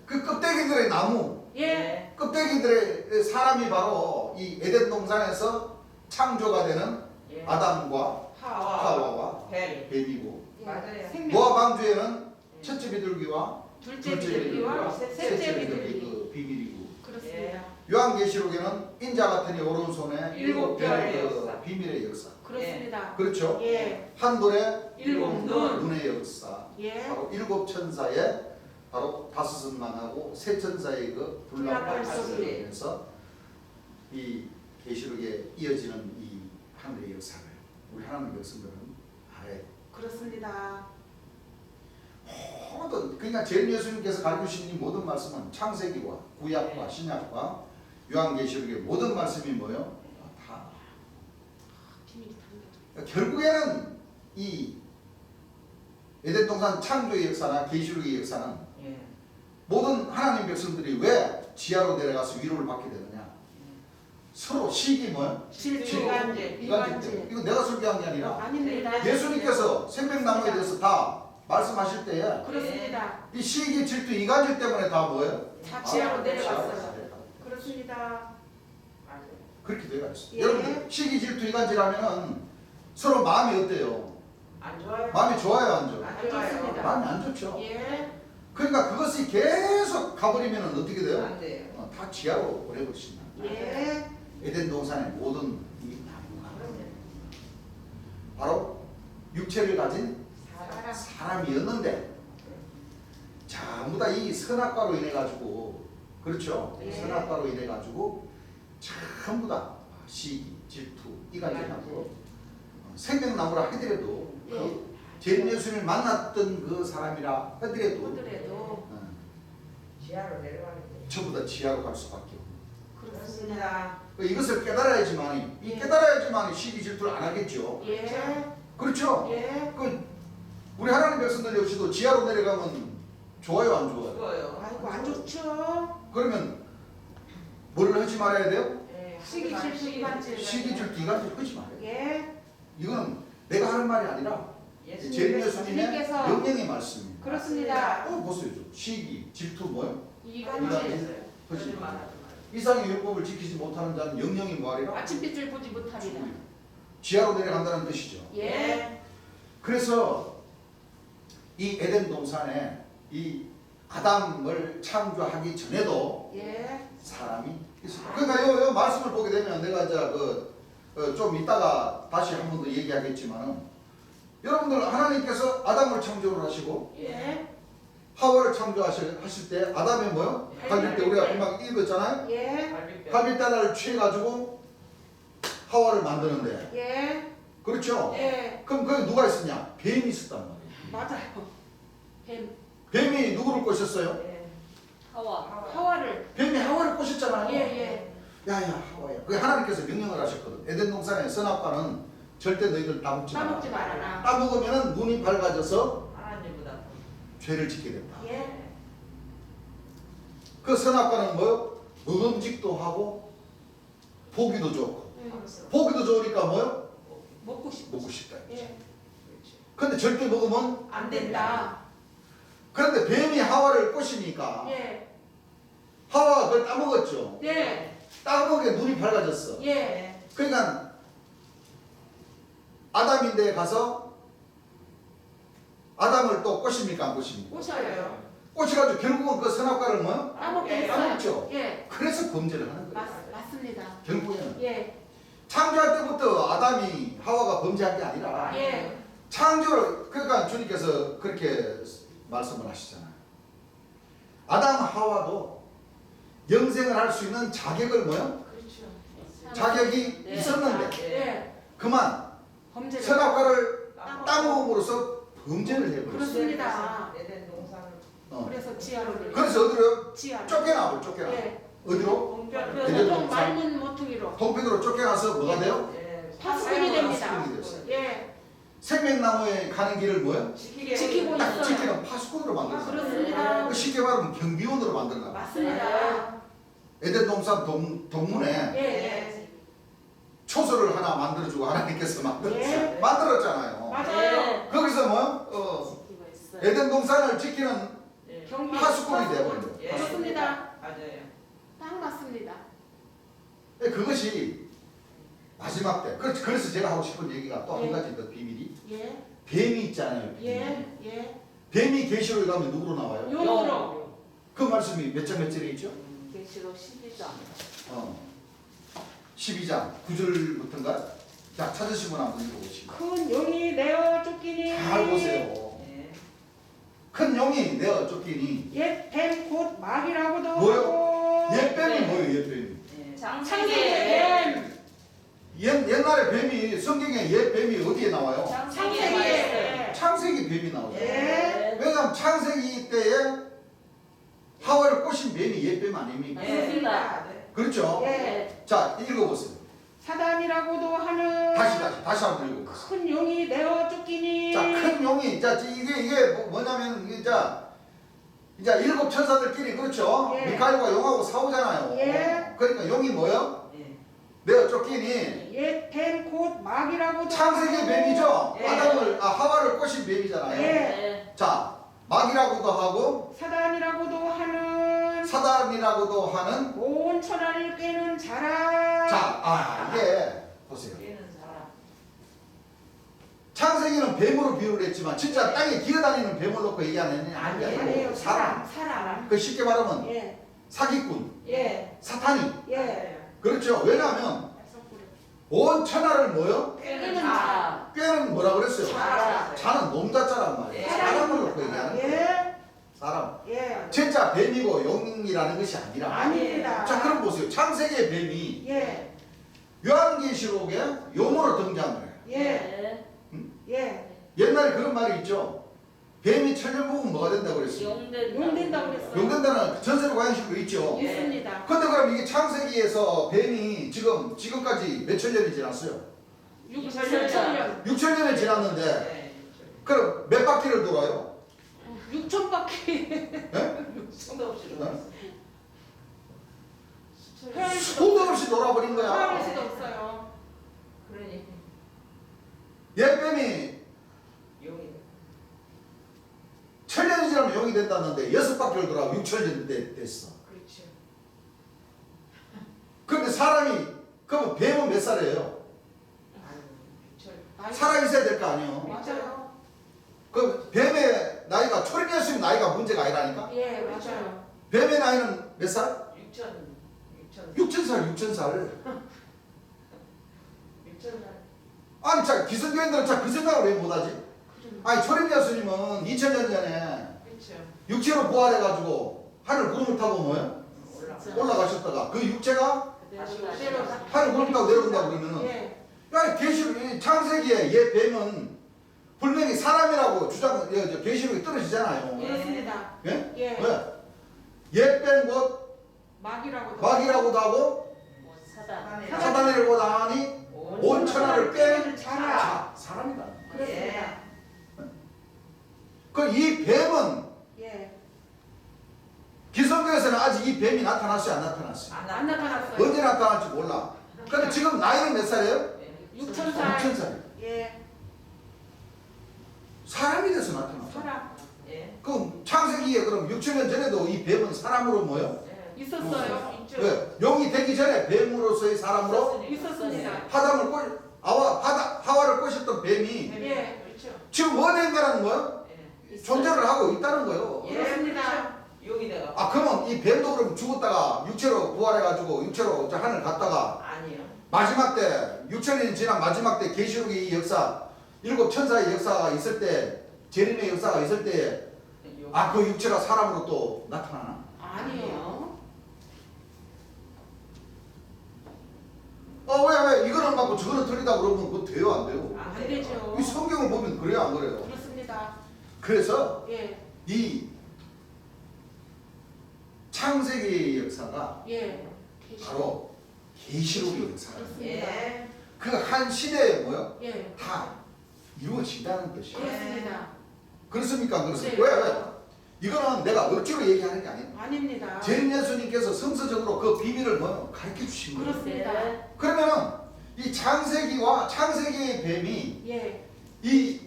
그 껍데기들의 나무, 예. 껍데기들의 사람이 바로 이 에덴 동산에서 창조가 되는 예. 아담과 하와. 하와와 벨. 뱀이고 예. 맞아요. 생명. 모압 왕조에는 첫째 비둘기와 둘째 비둘기와 셋째 비둘기. 그 비밀이고 그렇습니다. 요한계시록에는 인자 같으니 오른손에 일곱 별의 별의 그 역사. 비밀의 역사. 그렇습니다. 그렇죠? 예. 한 돌에 일곱 눈. 눈의 역사. 예. 바로 일곱 천사의 바로 다섯은 망하고 세 천사의 그 불락발 불락발 소리. 소리에서 이 계시록에 이어지는 이 하늘의 역사를 우리 하나님의 백성들은 알아야 돼. 그렇습니다. 모든 그러니까 제일 예수님께서 가르치신 이 모든 말씀은 창세기와 구약과 신약과 요한계시록의 모든 말씀이 뭐요? 다 비밀이 담겨. 결국에는 이 에덴 동산 창조의 역사나 계시록의 역사는 예. 모든 하나님 백성들이 왜 지하로 내려가서 위로를 받게 되느냐? 서로 시기 뭐요? 질투, 이간질. 이간질 때문에. 이거 내가 설교한 게 아니라 아닙니다. 예수님께서 생명나무에 대해서 다 말씀하실 때에 그렇습니다. 이 시기, 질투, 이간질 때문에 다 뭐예요? 다 지하로 내려갔어요. 내려가요. 그렇습니다. 맞아요. 그렇게 되어 있어요. 예. 여러분 시기, 질투, 이간질 하면은 서로 마음이 어때요? 안 좋아요. 마음이 좋아요, 안 좋아요? 안 안 좋아요. 좋습니다. 마음이 안 좋죠. 예. 그러니까 그것이 계속 가버리면 어떻게 돼요? 안 돼요. 다 지하로 보내버리신다. 예. 에덴 동산의 모든 이 나무가 그럼요. 바로 육체를 가진 사람. 사람이었는데 전부 다 이 선악과로 인해 가지고 그렇죠? 예. 선악과로 인해 가지고 전부 다 시기, 질투, 이간질하고 생명나무라 하더라도 그 제일 예수님을 만났던 그 사람이라 하더라도 오늘에도 어, 지하로 내려가는 거. 전부 다 지하로 갈 수밖에 없는. 그렇습니다. 이것을 깨달아야지만이 이 깨달아야지만이 시기 질투를 안 하겠죠. 예. 그렇죠? 예. 그 우리 하나님 백성들 역시도 지하로 내려가면 좋아요, 안 좋아요? 좋아요. 아이고 안 좋죠. 그러면 뭐를 하지 말아야 돼요? 예. 시기, 질투, 이간질. 시기 질투 이간질 하지 말아요. 예. 이거는 내가 하는 말이 아니라 예수님. 제일 예수님의 예수님께서 명령의 말씀입니다. 그렇습니다. 보세요. 시기, 질투 뭐요? 이간질. 그렇지. 거짓말 하지 마요. 이상의 율법을 지키지 못하는 자는 영영이 뭐하리라? 아침빛을 보지 못하리라. 지하로 내려간다는 뜻이죠. 예. 그래서 이 에덴 동산에 이 아담을 창조하기 전에도 예. 사람이 있었다. 그러니까 요 말씀을 보게 되면 내가 이제 좀 이따가 다시 한 번 더 얘기하겠지만은 여러분들 하나님께서 아담을 창조를 하시고 예. 하와를 창조하실 때 아담이 뭐요? 갈빗대 우리가 금방 읽었잖아요. 예. 갈비뼈. 갈빗대 하나를 취해가지고 하와를 만드는데 예. 그렇죠? 예. 그럼 거기 누가 있었냐? 뱀이 있었단 말이에요. 맞아요. 뱀. 뱀이 누구를 꼬셨어요? 예. 하와. 하와를. 뱀이 하와를 꼬셨잖아요. 예. 예. 야야 하와야. 그 하나님께서 명령을 하셨거든. 에덴 동산의 선악과는 절대 너희들 따먹지 마라. 따먹지 말아라. 따먹으면은 눈이 밝아져서 하나님보다. 죄를 짓게 된다. 예. 그 선악과는 뭐요? 먹음직도 하고 보기도 좋고 보기도 좋으니까 뭐요? 먹고 싶어. 먹고 싶다. 예. 그렇지. 근데 절대 먹으면 안 된다. 그런데 뱀이 하와를 꼬시니까 예. 하와가 그걸 따먹었죠. 예. 따먹게 눈이 밝아졌어. 예. 그러니까 아담인데 가서 아담을 또 꼬십니까 안 꼬십니까? 꼬셔요. 꼬셔가지고 결국은 그 선악과를 뭐요? 따먹게 했어요. 따먹죠. 예. 그래서 범죄를 하는 거예요. 맞습니다. 결국에는 예. 창조할 때부터 아담이 하와가 범죄한 게 아니라 예. 창조를 그러니까 주님께서 그렇게 말씀을 하시잖아요. 아담 하와도 영생을 할 수 있는 자격을 뭐요? 그렇죠. 자격이 네. 있었는데 예. 그만 범죄를. 선악과를 따먹- 따먹음으로써 범죄를 해버렸어요. 그렇습니다. 에덴 동산을. 그래서 지하로. 그래서 어디로? 지하로. 쫓겨나고 쫓겨나. 예. 어디로? 그래서 좀 맑은 모퉁이로. 동편으로 쫓겨나서 뭐가 돼요? 예. 파수꾼이 됩니다. 파수꾼이 됐어요. 예. 생명나무에 가는 길을 뭐야? 지키고 딱 있어요. 지키는 파수꾼으로 아, 만들었어요. 그렇습니다. 그 쉽게 말하면 경비원으로 만들어놔. 맞습니다. 에덴 동산 동문에 예. 예. 초소를 하나 만들어주고 하나님께서 예. 만들었잖아요. 맞아요. 거기서 뭐 지키고 있어요. 에덴 동산을 지키는 예. 경비. 파수꾼이 되어버린 거예요. 예. 그렇습니다. 맞아요. 딱 맞습니다. 그것이 마지막 때. 그래서 제가 하고 싶은 얘기가 또 한 예. 가지 더 비밀이 예. 뱀이 있잖아요. 뱀이. 예. 예. 뱀이 계시록에 가면 누구로 나와요? 용으로. 그 말씀이 몇 장 몇 절에 있죠? 계시록 12장. 12장 9절부터인가? 자, 찾으시면 한번 읽어보시고. 큰 용이 내어 쫓기니. 잘 보세요. 예. 큰 용이 내어 쫓기니. 옛뱀 곧 마귀라고도 뭐요? 하고. 옛뱀이 뭐예요? 옛뱀이. 예. 창세기의 창세기의 뱀. 옛날에 뱀이 성경에 옛뱀이 어디에 나와요? 창세기의 창세기의 창세기 뱀이 나오죠. 예. 왜냐하면 창세기 때에 하와를 꼬신 뱀이 옛뱀 아닙니까? 그렇습니다. 네. 그렇죠? 예. 자, 읽어보세요. 사단이라고도 하는 다시 한번 읽어보세요. 큰 용이 내어 쫓기니. 자, 큰 용이, 자, 이게 뭐냐면, 이제 일곱 천사들끼리, 그렇죠? 예. 미카엘과 용하고 싸우잖아요. 예. 그러니까 용이 뭐요? 예. 내어 쫓기니. 옛뱀 곧 마귀라고도 창세기 하고. 뱀이죠? 예. 하와를 꼬신 뱀이잖아요. 예. 자, 마귀라고도 하고, 사단이라고도 하는 사단이라고도 하는, 온 천하를 깨는 자라. 자, 이게, 보세요. 얘는 사람. 창세기는 뱀으로 비유를 했지만, 진짜 땅에 기어다니는 뱀을 놓고 얘기하는 아니에요. 아니에요. 사람. 사람. 그 쉽게 말하면, 예. 사기꾼, 예. 사탄이. 예. 그렇죠. 왜냐하면, 온 천하를 뭐요? 깨는 자. 꾀는 뭐라 그랬어요? 자라. 자는 놈자자란 말이에요. 예. 사람을 놓고 얘기하는 거예요. 예. 사람. 예. 진짜 뱀이고 용이라는 것이 아니라. 아닙니다. 자, 그럼 보세요. 창세기의 뱀이 예. 요한계시록에 용으로 등장을 해요. 예. 예. 옛날에 그런 말이 있죠. 뱀이 천년 먹으면 뭐가 된다고 그랬어요? 용된다고 그랬어요. 용된다는 전세로 관식으로 있죠. 있습니다. 근데 그럼 이게 창세기에서 뱀이 지금까지 몇천 년이 지났어요? 6천년. 6천 년이 지났는데 예. 그럼 몇 바퀴를 돌아요? 6천바퀴. 수도 없이 들어갔어. 헤아릴 수도 없이 돌아버린 거야. 헤아릴 수도 없어요. 그러니 옛뱀이 용이 천년이 지나면 용이 된다는데 6바퀴를 돌아 6천년 됐어. 그렇죠. 그런데 사람이 그럼 뱀은 몇 살이에요? 아유, 살아 있어야 될 거 아니에요. 맞아요. 그 뱀의 나이가 초림이었으면 나이가 문제가 아니라니까. 예, 맞아요. 뱀의 나이는 몇 살? 6천 6,000살. 6천 아니 자 기성교인들은 자 그 생각을 왜 못하지? 아니 초림 예수님은 2000년 전에 그렇죠. 육체로 부활해가지고 하늘 구름을 타고 뭐요? 올라가셨다가 그 육체가 다시 그대로 오시면 하늘 구름 타고 내려온다고 그러면은 예. 야 계시록 창세기에 옛 뱀은 분명히 사람이라고 계시록에 떨어지잖아요. 그렇습니다. 예? 예. 왜? 옛 뱀 곧 마귀라고도. 마귀라고도 하고 사단. 사단이라고 하니 온 천하를 빼는 자라. 자 사람이다. 그렇습니다. 그 이 뱀은 예. 기성교에서는 아직 이 뱀이 나타났어요, 안 나타났어요? 안 나타났어요. 언제 나타날지 몰라. 근데 지금 나이는 몇 살이에요? 6천살. 6,000살. 예. 사람이 돼서 나타났어. 사람 예. 그럼 창세기에 그럼 6,000년 전에도 이 뱀은 사람으로 뭐요? 예. 있었어요. 있죠. 왜? 용이 되기 전에 뱀으로서의 사람으로 있었습니다. 하담을 하와를 꼬셨던 뱀이 예. 그렇죠. 지금 어딘가라는 거예요? 예. 존재를 하고 있다는 거예요. 예. 그렇습니다. 용이 내가 아 그러면 이 뱀도 그럼 죽었다가 육체로 부활해가지고 육체로 저 하늘 갔다가 아니요. 마지막 때 6천년이 지난 마지막 때 계시록의 이 역사 일곱 천사의 역사가 있을 때 재림의 역사가 있을 때 아 그 육체가 사람으로 또 나타나나? 아니요. 왜 이거는 맞고 저거는 틀리다 그러면 그거 돼요 안 돼요? 안 되죠. 이 성경을 보면 그래요 안 그래요? 그렇습니다. 그래서 예. 이 창세기의 역사가 예. 바로 계시록의 역사예요. 그렇습니다. 예. 그 한 시대에 뭐요? 예. 다 이루어진다는 것이에요. 그렇습니다. 그렇습니까? 안 그렇습니까? 네. 왜? 이거는 내가 억지로 얘기하는 게 아니에요. 아닙니다. 재림 예수님께서 성서적으로 그 비밀을 뭐요? 가르쳐 주신 거예요. 그렇습니다. 그러면은 이 창세기와 창세기의 뱀이 예. 이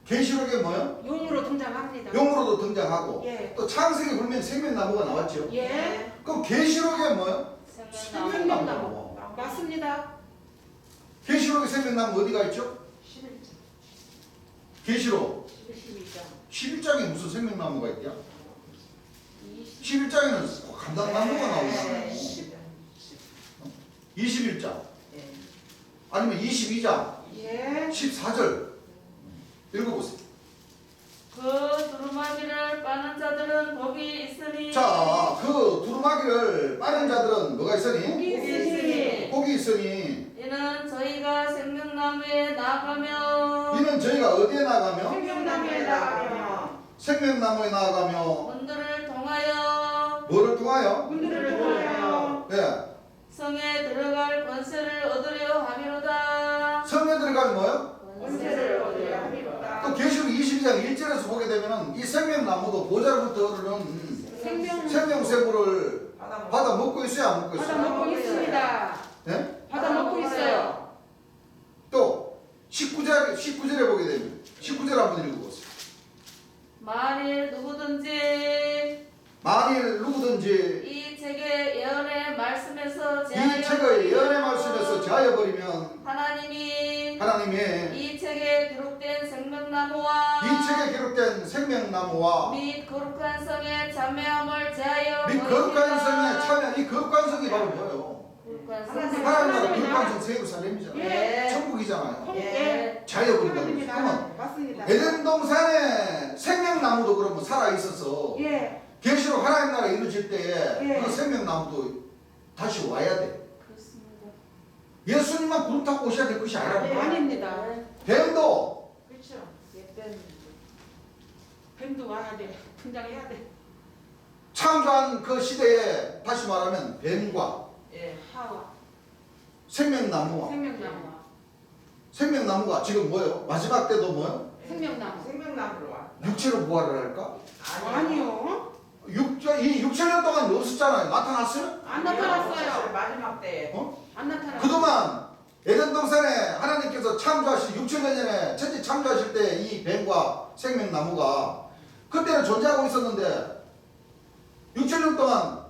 계시록에 뭐요? 용으로 등장합니다. 용으로도 등장하고 예. 또 창세기 보면 생명나무가 나왔죠. 예. 그럼 계시록에 뭐요? 생명나무. 생명나무. 맞습니다. 계시록에 생명나무 어디가 있죠? 11절. 계시록 12장. 11장에 무슨 생명나무가 있냐? 11장에는 감당나무가 나오잖아요. 21장 아니면 22장 예. 14절 읽어보세요. 그 두루마기를 빠는 자들은 복이 있으니. 자, 그 두루마기를 빠는 자들은 뭐가 있으니? 복이 있으니. 복이 있으니 이는 저희가 생명나무에 나아가며 이는 저희가 어디에 나가며? 생명나무에 나가며 생명나무에 나아가며 문들을 통하여 뭐를 통하여? 문들을 통하여 예, 성에 들어갈 권세를 얻으려 함이로다. 성에 들어가면 뭐요? 권세를 얻으려 함이로다. 또 계시록 22장 1절에서 보게 되면은 이 생명나무도 보좌로부터 흐르는 생명샘물을 받아 먹고 있어요, 안 먹고 받아 있어요? 먹고 있습니다. 예? 받아 먹고 있어요. 또 19절에 보게 되면 19절 한번 읽어보세요. 만일 누구든지 이 이 책의 예언의 말씀에서 책의 예언의 말씀에서 제하여버리면 하나님이 하나님의 이 책에 기록된 생명나무와 이 책에 기록된 생명나무와 및 거룩한 성의 참여함을 제하여 및 거룩한 성에 참여, 이 거룩한 성이 바로 뭐예요? 거룩한 하나님. 하나님 나라 하나님이나. 거룩한 성 새 예루살렘이잖아요. 예. 천국이잖아요. 예. 자유버린다고 그러죠. 그러면 맞습니다. 에덴 동산에 생명나무도 그러면 살아 있어서 예. 계시록 하나님 나라 이루어질 때에 예. 그 생명나무도 다시 와야 돼. 그렇습니다. 예수님만 구름 타고 오셔야 될 것이 아니라 아닙니다. 뱀도 그렇죠. 뱀도 와야 돼. 등장해야 돼. 창조한 그 시대에 다시 말하면 뱀과 예. 하와. 생명나무와 생명나무가 지금 뭐예요? 마지막 때도 뭐예요? 생명나무. 생명나무로 와. 육체로 부활을 할까? 아니요. 이 6천년 동안 없었잖아요. 나타났어요? 안 나타났어요. 마지막 때에. 안 나타났어요. 그동안 에덴 동산에 하나님께서 창조하실 6천년 전에 천지 창조하실 때 이 뱀과 생명나무가 그때는 존재하고 있었는데 6천년 동안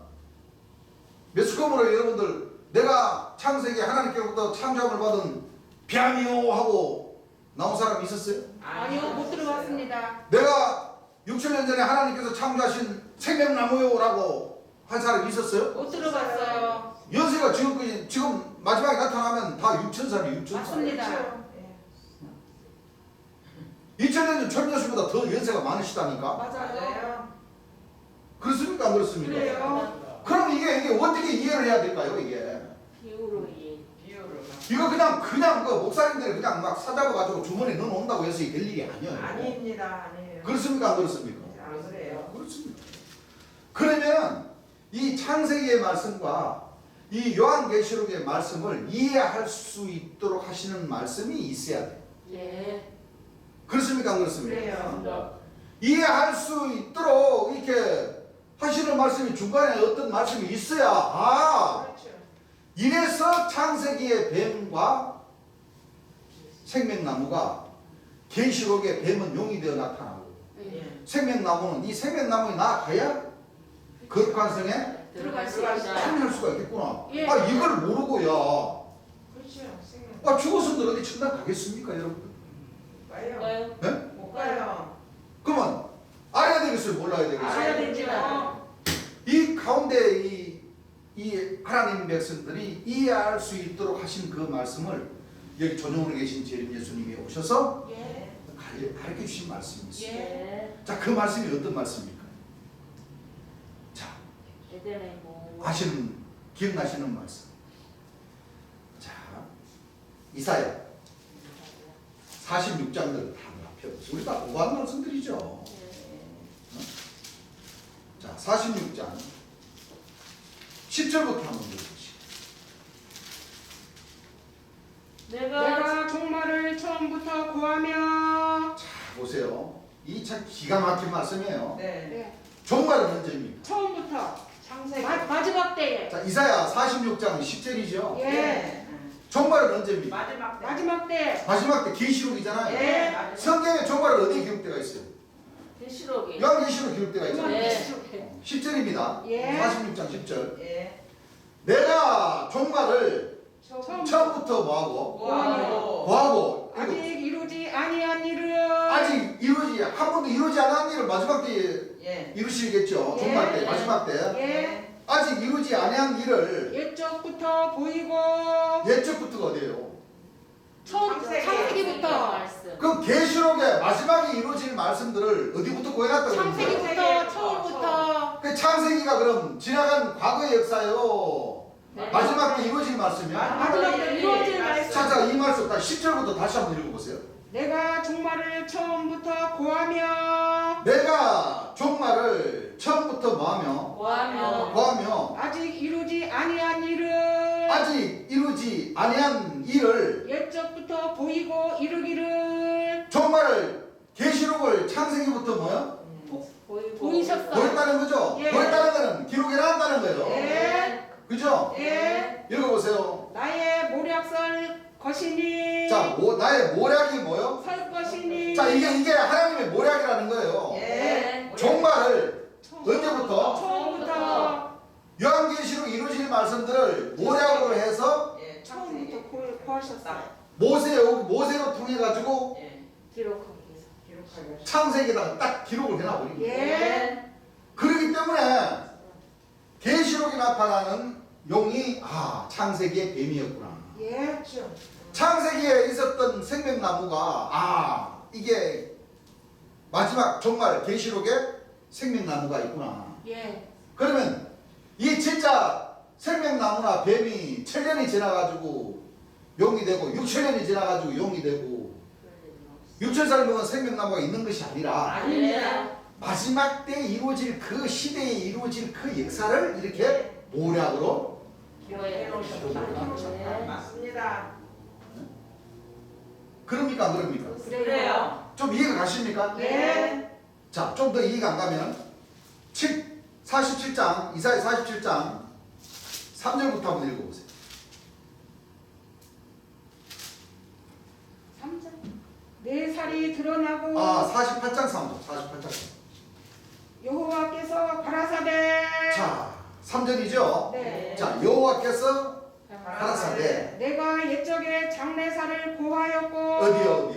매스컴으로 여러분들 내가 창세기 하나님께로부터 창조함을 받은 뱀이요 하고 나온 사람 있었어요? 아니요, 못 들어봤습니다. 내가 6천년 전에 하나님께서 창조하신 생명나무요라고 한 사람이 있었어요? 못 들어봤어요. 연세가 지금 마지막에 나타나면 다 6천살이 6천살. 맞습니다. 예. 2000년 전 천녀수보다 더 연세가 많으시다니까. 맞아요. 그렇습니까? 안 그렇습니까? 그래요. 그럼 이게 어떻게 이해를 해야 될까요? 이게 비유로 이해. 비유로. 이거 그냥 그 목사님들이 그냥 막 사잡아가지고 주머니에 넣어놓는다고 해서 이게 될 일이 아니에요. 아닙니다. 아니에요. 그렇습니까? 안 그렇습니까? 안 그래요. 그렇습니다. 그러면 이 창세기의 말씀과 이 요한계시록의 말씀을 이해할 수 있도록 하시는 말씀이 있어야 돼요. 예. 그렇습니까? 안 그렇습니까? 그래요. 이해할 수 있도록 이렇게 하시는 말씀이 중간에 어떤 말씀이 있어야 그렇죠. 이래서 창세기의 뱀과 생명나무가 계시록의 뱀은 용이 되어 나타나고 예. 생명나무는 이 생명나무에 나아가야 거룩한 성에 들어갈 수 들어갈 있다. 참여할 수가 있겠구나. 예. 이걸 모르고야 그렇죠. 생명. 죽었는데 어디 천당 가겠습니까 여러분? 가요. 가요. 네? 못 가요. 그러면 알아야 되겠어요? 몰라야 되겠어요? 알아야 되죠. 이 가운데 이 하나님 백성들이 이해할 수 있도록 하신 그 말씀을 여기 전용으로 계신 재림 예수님이 오셔서 예. 가르쳐 주신 말씀이 있어요. 예. 자, 그 말씀이 어떤 말씀입니까? 자, 에덴의 뭐. 기억나시는 말씀. 자, 이사야 46장들 다 합해보세요. 우리 다 공부한 말씀들이죠. 자, 46장 10절부터 한번 읽으시죠. 내가 종말을 처음부터 구하며. 자, 보세요. 이 참 기가 막힌 말씀이에요. 네. 네. 종말은 언제입니까? 처음부터. 창세기. 마지막 때에. 자, 이사야 46장 10절이죠. 예. 종말은 언제입니까? 마지막 때. 마지막 때. 마지막 때 계시록이잖아요. 예. 마지막. 성경의 종말은 어디에 기록되어 있어요? 계시록이. 요한계시록 기록되어 있잖아요. 네. 10절입니다. 예. 46장 10절. 예. 내가 종말을 처음부터 뭐하고? 고하고. 아직 이루지 아니한 일을 아직 이루지 한 번도 이루지 않은 일을 마지막 때 예. 이루시겠죠. 종말 때, 마지막 때. 예, 아직 이루지 아니한 일을 옛적부터 보이고 옛적부터가 어디예요? 창세기부터 그 계시록의 마지막에 이루어질 말씀들을 어디부터 구해놨다고 그러는 거예요? 창세기부터 처음부터 그 창세기가 그럼 지나간 과거의 역사예요. 마지막 때 이루어질 말씀이요. 마지막 때 이루어질 말씀. 자, 이 말씀 딱 10절부터 다시 한번 읽어보세요. 내가 종말을 처음부터 고하며 내가 종말을 처음부터 뭐하며 고하며 구하며 아직 이루지 아니한 일을 아직 이루지 아니한 일을 옛적부터 보이고 이루기를 종말을 계시록을 창세기부터 뭐요? 보이셨어요. 보였다는 거죠? 예. 보였다는 거는 기록에 나왔다는 거예요. 예. 그죠? 예, 읽어보세요. 나의 모략설 것이니 자, 나의 모략이 뭐요? 설 것이니 자, 이게 하나님의 모략이라는 거예요. 예. 종말을 언제부터? 처음부터 요한계시록 이루어질 말씀들을 모략으로 해서 예. 처음부터 구하셨어요. 모세로 통해 가지고 예. 기록하기 위해서. 기록하기 위해서. 창세기에다가 딱 기록을 해놔버린 거예요. 예. 그렇기 때문에 계시록에 나타나는 용이 창세기의 뱀이었구나. 예. 창세기에 있었던 생명나무가 이게 마지막 종말 계시록에 생명나무가 있구나. 예. 그러면 이 진짜 생명나무나 뱀이 7년이 지나가지고 용이 되고 6천년이 지나가지고 용이 되고 6천살 먹은 생명나무가 있는 것이 아니라 아닙니다. 마지막 때 이루어질 그 시대에 이루어질 그 역사를 이렇게 모략으로 맞습니다. 그럽니까 안 그럽니까? 그래요. 좀 이해가 가십니까? 네. 자, 좀 더 이해가 안 가면 47장 이사야 47장 3절부터 한번 읽어보세요. 3절. 내 살이 드러나고 48장 3절 48장 3절. 여호와께서 가라사대 자, 3절이죠? 네. 자, 여호와께서 가라사대 내가 옛적에 장래사를 고하였고 어디요?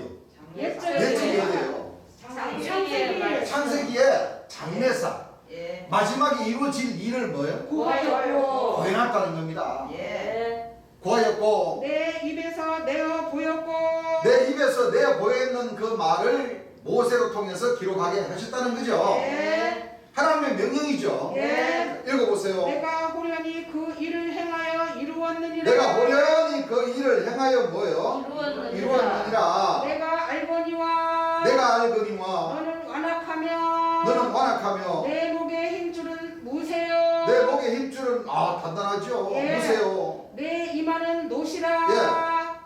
옛적에 옛적이 어디예요? 창세기 창세기에 장래사 예. 마지막에 이루어질 일을 뭐예요? 고하였고 고해놨다는 겁니다. 예. 고하였고 내 입에서 내어 보였고 내 입에서 내어 보였는 그 말을 모세로 통해서 기록하게 하셨다는 거죠. 예. 하나님의 명령이죠. 예. 읽어보세요. 내가 호련히 그 일을 행하여 이루었느니라 내가 호련히 그 일을 행하여 뭐예요? 이루었느니라. 내가 알거니와 내가 알거니와 너는 완악하며 너는 완악하며 내 목의 힘줄은 무세요 내 목의 힘줄은 단단하죠. 예. 보세요. 내 이마는 노시라 예.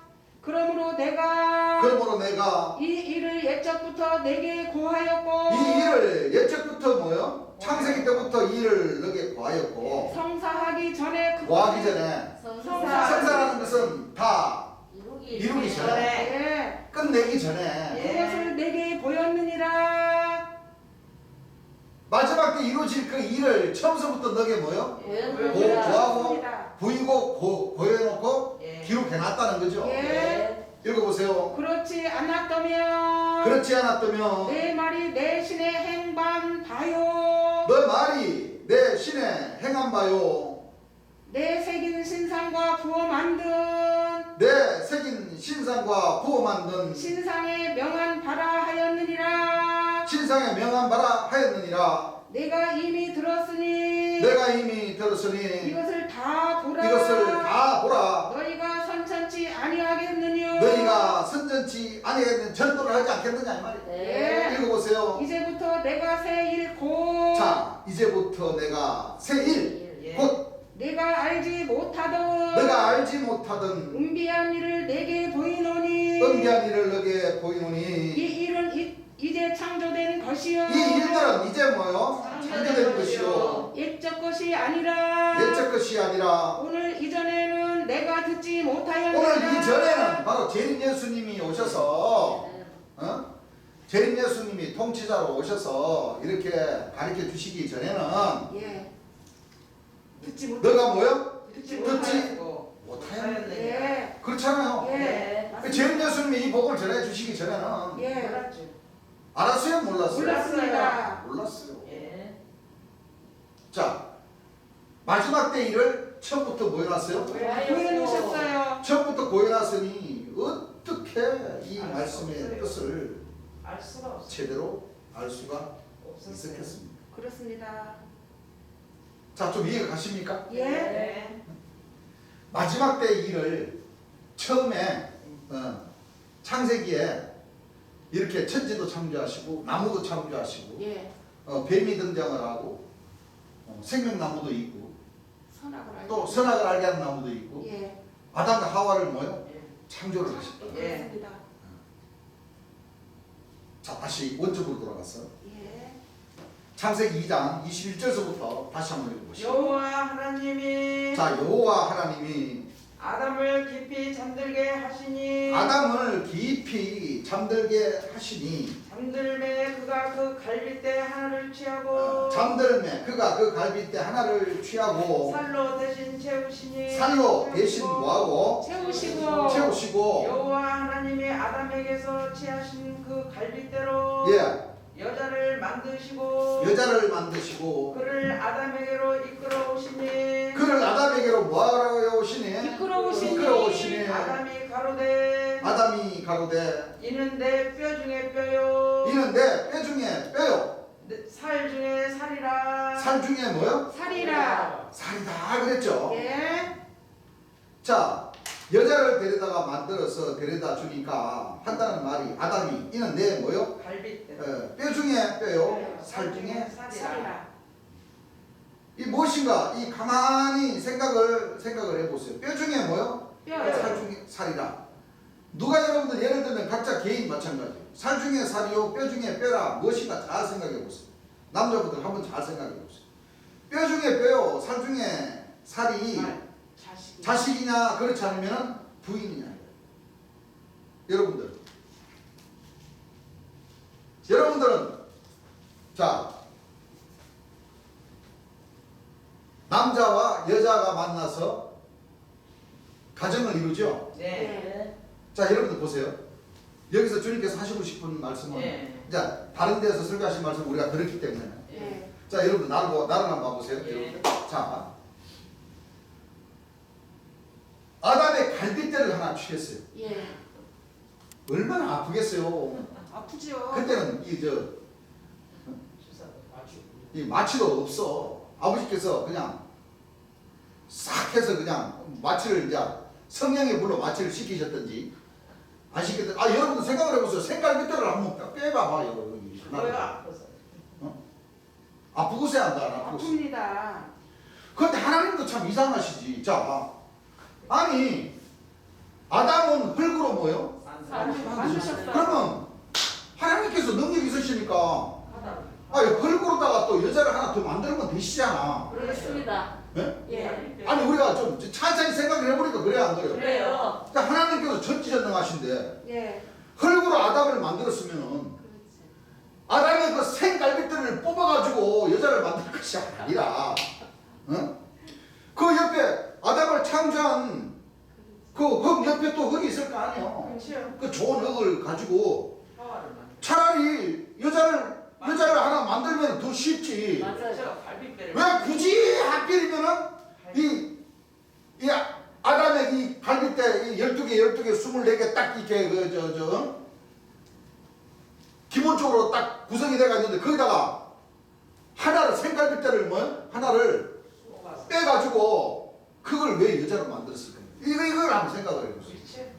그러므로 내가 이 일을 옛적부터 내게 고하였고 일을 옛적부터 뭐요? 창세기 때부터 이 일을 너게 고하였고 성사하기 전에 고하기 전에 성사. 생산하는 것은 다 이루기 전에 예. 끝내기 전에 예. 그것을 내게 보였느니라 마지막 때 이루어질 그 일을 처음서부터 너게 뭐요? 고하고 맞습니다. 보이고 고해놓고 예. 기록해놨다는 거죠. 예. 읽어보세요. 그렇지 않았다면 그렇지 않았다면 내 말이 내 신의 행반 바요 너 말이 내 신에 행한 바요 내 새긴 신상과 부어 만든 내 새긴 신상과 부어 만든 신상에 명한 바라 하였느니라 신상에 명한 바라 하였느니라. 내가 이미 들었으니 내가 이미 들었으니 이것을 다 보라 이것을 다 보라. 너희가 선천치 아니하겠느냐 너희가 선전치 아니겠는 전도를 하지 않겠느냐 이 말이에요. 예. 읽어보세요. 이제부터 내가 새일곧 자, 이제부터 내가 새일 예. 곧 내가 알지 못하던 내가 알지 못하던 은비한 일을 내게 보이노니 은비한 일을 너게 이 보이노니 일은 이제 창조된 것이요 이 일들은 이제 뭐요? 창조된 것이요 옛적 것이 아니라 옛적 것이 아니라 오늘 이전에는 내가 듣지 못하였느니라 오늘 이전에는 바로 재림 예수님이 오셔서 재림 예수님이 통치자로 오셔서 이렇게 가르쳐 주시기 전에는 예 듣지 못 너가 뭐요? 듣지 듣지 못하고 못하였 저였느니라. 예. 그렇잖아요. 예. 네. 그 재림 예수님이 이 복음을 전해 주시기 전에는 예. 몰랐죠. 알았어요? 몰랐어요? 몰랐습니다. 몰랐어요. 예. 자, 마지막 때 일을 처음부터 뭐 해놨어요? 보여놓으셨어요. 처음부터 고해놨으니 어떻게 이 알 수 말씀의 없어요. 뜻을 알 수가 없어. 제대로 알 수가 없었어요. 있었겠습니까? 그렇습니다. 자, 좀 이해가 가십니까? 예. 네. 마지막 때 일을 처음에 창세기에 이렇게 천지도 창조하시고 나무도 창조하시고 예. 뱀이 등장을 하고 생명나무도 있고 선악을 알고. 또 선악을 알게 하는 나무도 있고 예. 아담과 하와를 뭐요? 예. 창조를 하셨다. 예. 그렇습니다. 자, 다시 원점으로 돌아가서 예. 창세기 2장 21절서부터 다시 한번 읽어보시죠. 여호와 하나님이 자, 여호와 하나님이 아담을 깊이 잠들게 하시니 아담을 깊이 잠들게 하시니 잠들매 그가 그 갈빗대 하나를 취하고 잠들매 그가 그 갈빗대 하나를 취하고 살로 대신 채우시니 살로 대신 뭐하고 채우시고. 채우시고 여호와 하나님이 아담에게서 취하신 그 갈빗대로 예 여자를 만드시고 여자를 만드시고 그를 아담에게로 이끌어 오시니 그를 아담에게로 뭐하러 오시니 이끌어오시니. 아담이 가로되 아담이 가로되 이는 내 뼈 중에 뼈요 이는 내 뼈 중에 뼈요 살 중에 살이라 살 중에 뭐요? 살이라. 살이다 그랬죠. 예. 자, 여자를 데려다가 만들어서 데려다 주니까 한다는 말이 아담이 이는 내 뭐요? 갈빗대 뼈 중에 뼈요, 살 중에 살이라. 이 무엇인가 이 가만히 생각을 해보세요. 뼈 중에 뭐요? 뼈요. 살 중에 살이라. 누가 여러분들 예를 들면 각자 개인 마찬가지. 살 중에 살이요, 뼈 중에 뼈라 무엇인가 잘 생각해 보세요. 남자분들 한번 잘 생각해 보세요. 뼈 중에 뼈요, 살 중에 살이 자식이냐 그렇지 않으면 부인이냐. 여러분들은 자 남자와 여자가 만나서 가정을 이루죠. 네. 예. 자 여러분들 보세요. 여기서 주님께서 하시고 싶은 말씀은 예. 자 다른 데서 설교하신 말씀 우리가 들었기 때문에 예. 자 여러분들 나를 한번 봐보세요. 예. 여러분들. 자 아담의 갈빗대를 하나 취했어요. 예. 얼마나 아프겠어요. 아프죠. 그때는 이 마취도 없어. 아버지께서 그냥 싹 해서 그냥 마취를 이제 성령의 물로 마취를 시키셨던지 안 시켰던지 여러분들 생각을 해보세요. 생갈빗대를 한번 빼봐봐요. 여기. 뭐요 아파서 아프고서야 한다. 안 아프고서. 아픕니다. 그런데 하나님도 참 이상하시지. 자 아니 아담은 흙으로 뭐요? 만드셨어요. 그러면 하나님께서 능력이 있으시니까 하다 흙으로다가 또 여자를 하나 더 만들면 되시잖아. 그렇습니다. 네? 예. 아니 우리가 좀 찬찬히 생각을 해보니까 그래야 안 그래요? 그래요. 자, 하나님께서 전지전능하신데 예. 흙으로 아담을 만들었으면은 아담의 그 생갈빗들을 뽑아가지고 여자를 만들 것이 아니라 그 옆에 아담을 창조한 그 흙 옆에 또 흙이 있을 거 아니에요. 그렇죠 그 좋은 흙을 가지고 하와를 만들 차라리 여자를 하나 만들면 더 쉽지. 맞아요. 그렇죠 갈빗대를 왜 굳이 하필이면은 이 아담의 이 갈빗대 이 12개 24개 딱 이렇게 기본적으로 딱 구성이 돼가 있는데 거기다가 하나를 생갈빗대를 하나를 쏘가서 빼가지고 그걸 왜 여자로 만들었을까요? 이걸 한번 생각을 해보세요. 그렇지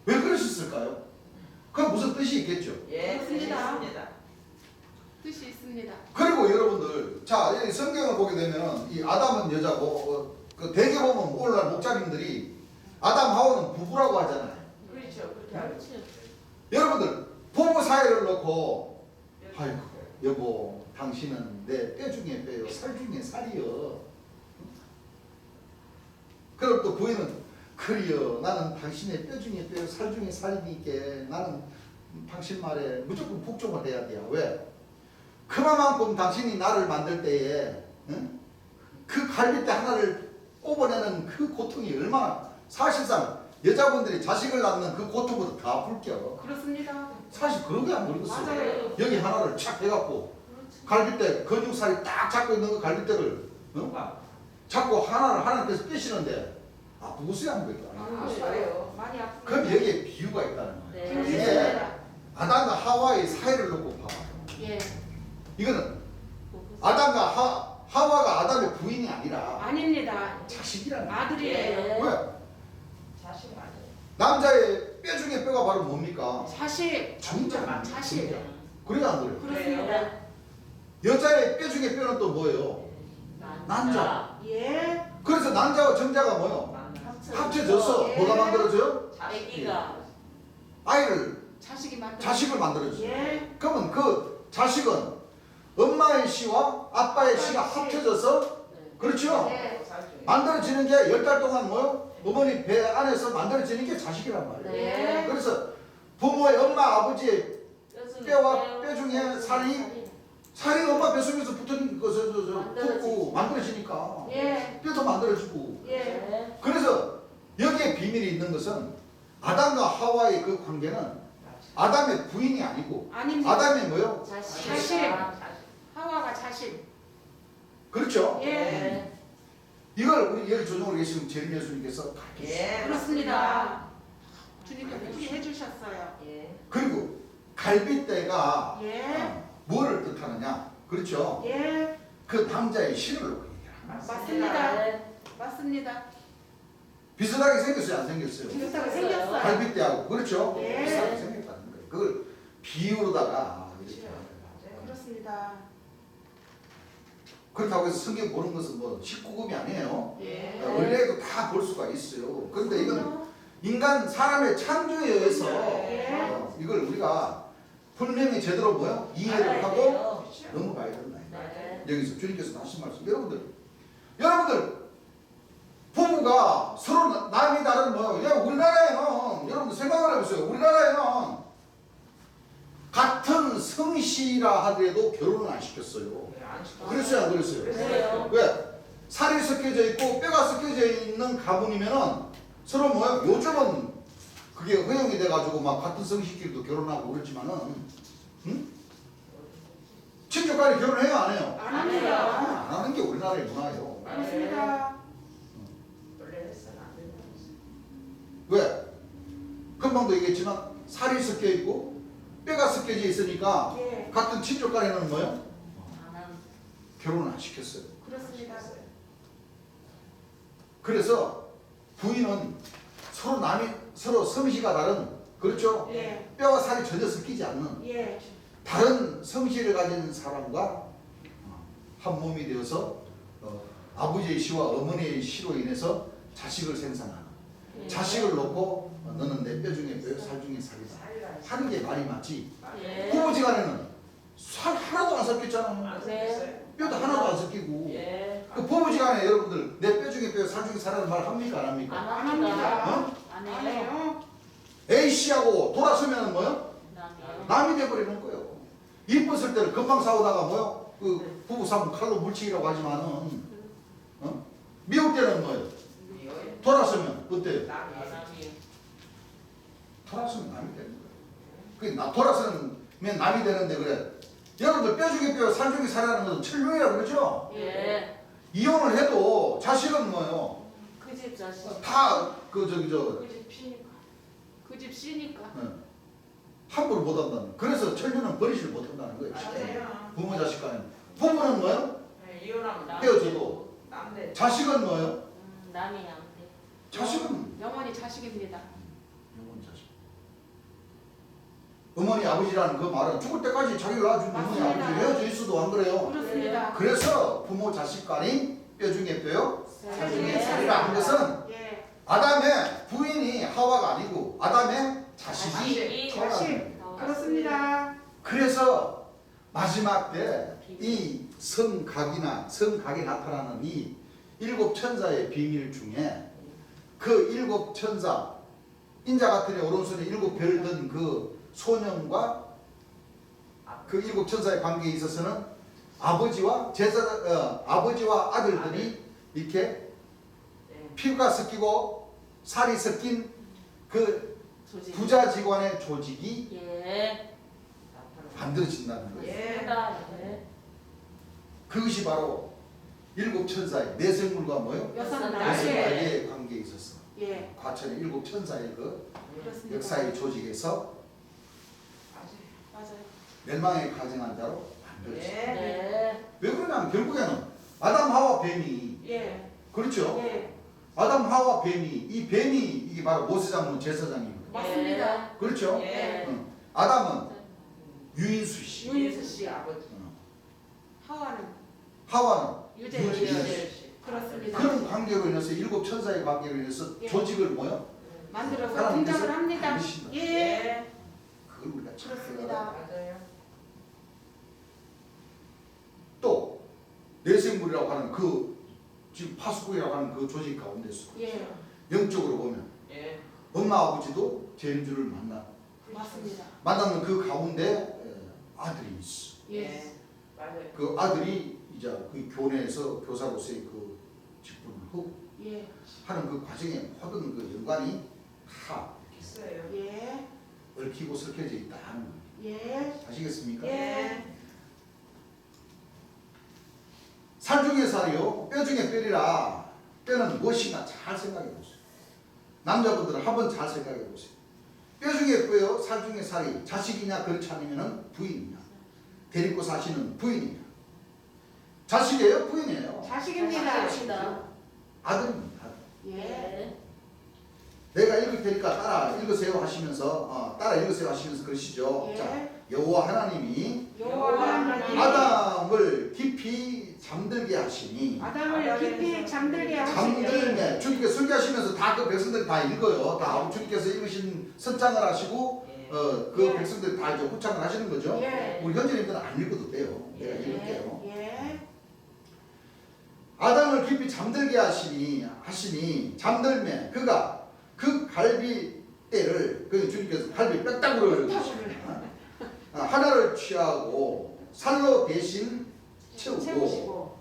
왜 그러셨을까요? 그 무슨 뜻이 있겠죠. 예 그렇습니다. 있습니다 뜻이 있습니다. 그리고 여러분들 자 이 성경을 보게 되면 이 아담은 여자고 그 대개 보면 오늘날 목자님들이 아담 하와는 부부라고 하잖아요. 그렇죠 그렇게 알고 여러분들 부부 사이를 놓고 아이고 여보 당신은 내 뼈 중에 뼈요 살 중에 살이요. 그럼 또 부인은 그리요 나는 당신의 뼈 중에 뼈요 살 중에 살이니까 나는 당신 말에 무조건 복종을 해야 돼요. 왜? 그만큼 당신이 나를 만들 때에 그 갈빗대 하나를 뽑아내는 그 고통이 얼마나 사실상 여자분들이 자식을 낳는 그 고통보다 더 아플게요. 그렇습니다. 사실 그러게 안 모르겠어요. 맞아요. 여기 하나를 착 해갖고 갈비뼈 근육살이 딱 잡고 있는 그 갈비뼈를 잡고 하나님께서 빼시는데 아프고서야 안 거예요. 아파요. 많이 아픕니다. 그럼 여기에 비유가 있다는 거예요. 네. 비유가 이게 있습니다. 아담과 하와의 사이를 놓고 봐봐요. 예. 이거는 아담과 하와가 아담의 부인이 아니라 아닙니다. 자식이라는 거예요. 아들이에요. 예. 왜? 자식 맞아요. 남자의 뼈 중에 뼈가 바로 뭡니까? 자식. 정자. 자식. 그래요 안 그래요? 그렇습니다. 여자의 뼈 중에 뼈는 또 뭐예요? 난자. 예. 그래서 난자와 정자가 뭐예요? 합쳐져서 예. 뭐가 만들어져요? 아기가 아이를 자식이 만들. 자식을 만들어줘요. 예. 그러면 그 자식은 엄마의 씨와 아빠의 씨가 합쳐져서 그렇죠? 네. 만들어지는 게 10달 동안 뭐요? 어머니 배 안에서 만들어지는 게 자식이란 말이에요. 네. 그래서 부모의 엄마 아버지의 뼈와 뼈 중에 살이 엄마 뱃속에서 붙은 것을 붙고 만들어지니까 예. 뼈도 만들어지고. 예. 그래서 여기에 비밀이 있는 것은 아담과 하와의 그 관계는 아담의 부인이 아니고 아닙니다. 아담의 뭐요? 자식. 하와가 자식. 그렇죠? 예. 이걸 우리 여기 조정으로 계시는 재림 예수님께서 가르치셨어요. 예. 그렇습니다. 주님께서 이렇게 해주셨어요. 예. 그리고 갈빗대가 예. 뭐를 뜻하느냐? 그렇죠? 예. 그 남자의 신을 놓고 얘기합니다. 맞습니다. 맞습니다. 비슷하게 생겼어요? 안 생겼어요? 비슷하게 생겼어요. 갈빗대하고 그렇죠? 예. 비슷하게 생겼다는 거예요. 그걸 비유로다가 이렇게 그렇습니다. 그렇다고 해서 성경 보는 것은 뭐 19금이 아니에요. 예. 원래도 다 볼 수가 있어요. 그런데 이건 인간 사람의 창조에 의해서 예. 이걸 우리가 분명히 제대로 뭐요? 이해를 하고 넘어가야 된다. 네. 여기서 주님께서 하신 말씀. 여러분들 부부가 서로 남이 다른 뭐요? 야, 우리나라에는 여러분들 생각을 해보세요. 우리나라에는 같은 성씨라 하더라도 결혼을 안 시켰어요. 그랬어요, 안 그랬어요? 그래요. 왜? 살이 섞여져 있고 뼈가 섞여져 있는 가문이면은 서로 뭐요? 요즘은 그게 허용이 돼가지고 막 같은 성씨끼리도 결혼하고 그렇지만은, 응? 친족간에 결혼해요, 안 해요? 안 합니다. 안 하는 게 우리나라의 문화예요. 그렇습니다. 원래 했어는 안 된다. 왜? 금방도 얘기했지만 살이 섞여 있고 뼈가 섞여져 있으니까 예. 같은 친족간에는 뭐요? 안 하는 결혼을 안 시켰어요. 그렇습니다. 그래서 부인은 서로 성씨가 다른, 그렇죠? 예. 뼈와 살이 전혀 섞이지 않는 예. 다른 성씨를 가진 사람과 한 몸이 되어서 아버지의 씨와 어머니의 씨로 인해서 자식을 생산하는, 자식을 놓고 너는 내 뼈 중에 뼈, 살 중에 살이다 하는 게 말이 맞지. 예. 부부지간에는 살 하나도 안 섞였잖아요. 안 네. 됐어요. 뼈도 하나도 안 섞이고. 예. 그 부부지간에 여러분들 내 뼈 중에 뼈, 살 중에 살이라는 말 합니까, 안 합니까? 안 안 합니다. 합니다. 안 안 해요. 해요. A씨하고 돌아서면 뭐요? 남이요. 남이 돼버리는 거예요. 이뻤을 때는 금방 싸우다가 뭐요? 그 부부 싸움 칼로 물치기라고 하지만은 미울 때는 뭐예요? 돌아서면 어때요? 남이요. 돌아서면 남이 되는 거예요. 그 돌아서면 남이 되는데 그래. 여러분들 뼈 중에 뼈, 살 중에 살이라는 것은 천류예요, 그렇죠? 예. 이혼을 해도 자식은 뭐예요? 그 집 자식. 다 그 그집 피니까. 그 집 씨니까. 함부로 못 한다는. 그래서 천류는 버리지를 못한다는 거예요. 맞아요. 부모 자식 간에. 부모는 뭐예요? 네, 이혼하면 남. 헤어져도. 남대. 자식은 뭐예요? 남이 안 돼. 자식은 영원히 자식입니다. 영혼 자식. 어머니 아버지라는 그 말은 죽을 때까지 자기를 낳아준 어머니 맞습니다. 아버지 헤어져 있어도 안 그래요. 그렇습니다. 그래서 부모 자식 간이 뼈 중에 뼈요, 살 중에 네. 살이라 하는 것은 예. 아담의 부인이 하와가 아니고 아담의 자식이 자식이. 하와라는 자식. 거예요. 그렇습니다. 그래서 마지막 때 이 성각이 나타나는 이 7 천사의 비밀 중에 그 7 천사, 인자 같은 애 오른손에 7 별 든 그 소년과 그 7 천사의 관계에 있어서는 아버지와 아버지와 아들들이 이렇게 피가 섞이고 살이 섞인 그 조직. 부자지관의 조직이 예. 만들어진다는 거예요. 예. 예. 그것이 바로 일곱 천사의 내생물과 뭐요? 여섯 날개. 여섯 날개. 날개의 관계에 있어서 예. 과천의 일곱 천사의 그 그렇습니다. 역사의 조직에서 맞아요. 멸망의 가정한 자로 만들어졌어요. 예. 네. 왜 그러냐면 결국에는 아담 하와 뱀이 예. 그렇죠? 예. 아담 하와 뱀이 이 뱀이 이게 바로 모세장군 제사장이거든요. 맞습니다. 그렇죠? 예. 응. 아담은 유인수 씨, 유인수 씨 아버지. 하와는 하와는 유재 유재 씨. 씨. 그렇습니다. 그런 관계로 인해서 일곱 천사의 관계로 인해서 예. 조직을 뭐요? 만들어서 하나님께서 등장을 합니다. 만드신다. 예. 예. 그걸 우리가 잘 그렇습니다. 맞아요. 또 내생물이라고 하는 그 지금 파수꾼이라고 하는 그 조직 가운데서 예. 영적으로 보면 예. 엄마 아버지도 죄인들을 맞습니다. 만나면 그 가운데 아들이 있어. 예. 맞아요. 그 아들이 이제 그 교내에서 교사로서의 그 직분을 하고 예. 하는 그 과정에 모든 그 연관이 다 있어요. 예. 얽히고 설켜져 있다 하는 거예요. 예. 아시겠습니까? 예. 살 중에 살이요, 뼈 중에 뼈리라. 뼈는 무엇인가 잘 생각해 보세요. 남자분들은 한번 잘 생각해 보세요. 뼈 중에 뼈요, 살 중에 살이 자식이냐 그렇지 않으면 부인이냐, 데리고 사시는 부인이냐. 자식이에요, 부인이에요? 자식입니다. 자식입니다. 아들입니다. 예. 예. 내가 읽을 테니까 따라 읽으세요 하시면서 따라 읽으세요 하시면서 그러시죠. 예. 자, 여호와 하나님이 여호와 하나님이 아담을 깊이 잠들게 하시니 아담을 깊이 잠들게 하시니 잠들매 주님께서 설교하시면서 다 그 백성들이 다 읽어요. 다 주님께서 읽으신 선창을 하시고 예. 그 예. 백성들이 다 이제 후창을 하시는 거죠. 예. 우리 현재님들은 안 읽어도 돼요. 내가 예. 읽을게요. 예. 아담을 깊이 잠들게 하시니 잠들매 그가 그 갈비대를 그 주님께서 갈비 뼈다구를 하나를 취하고 살로 대신 채우고 채우시고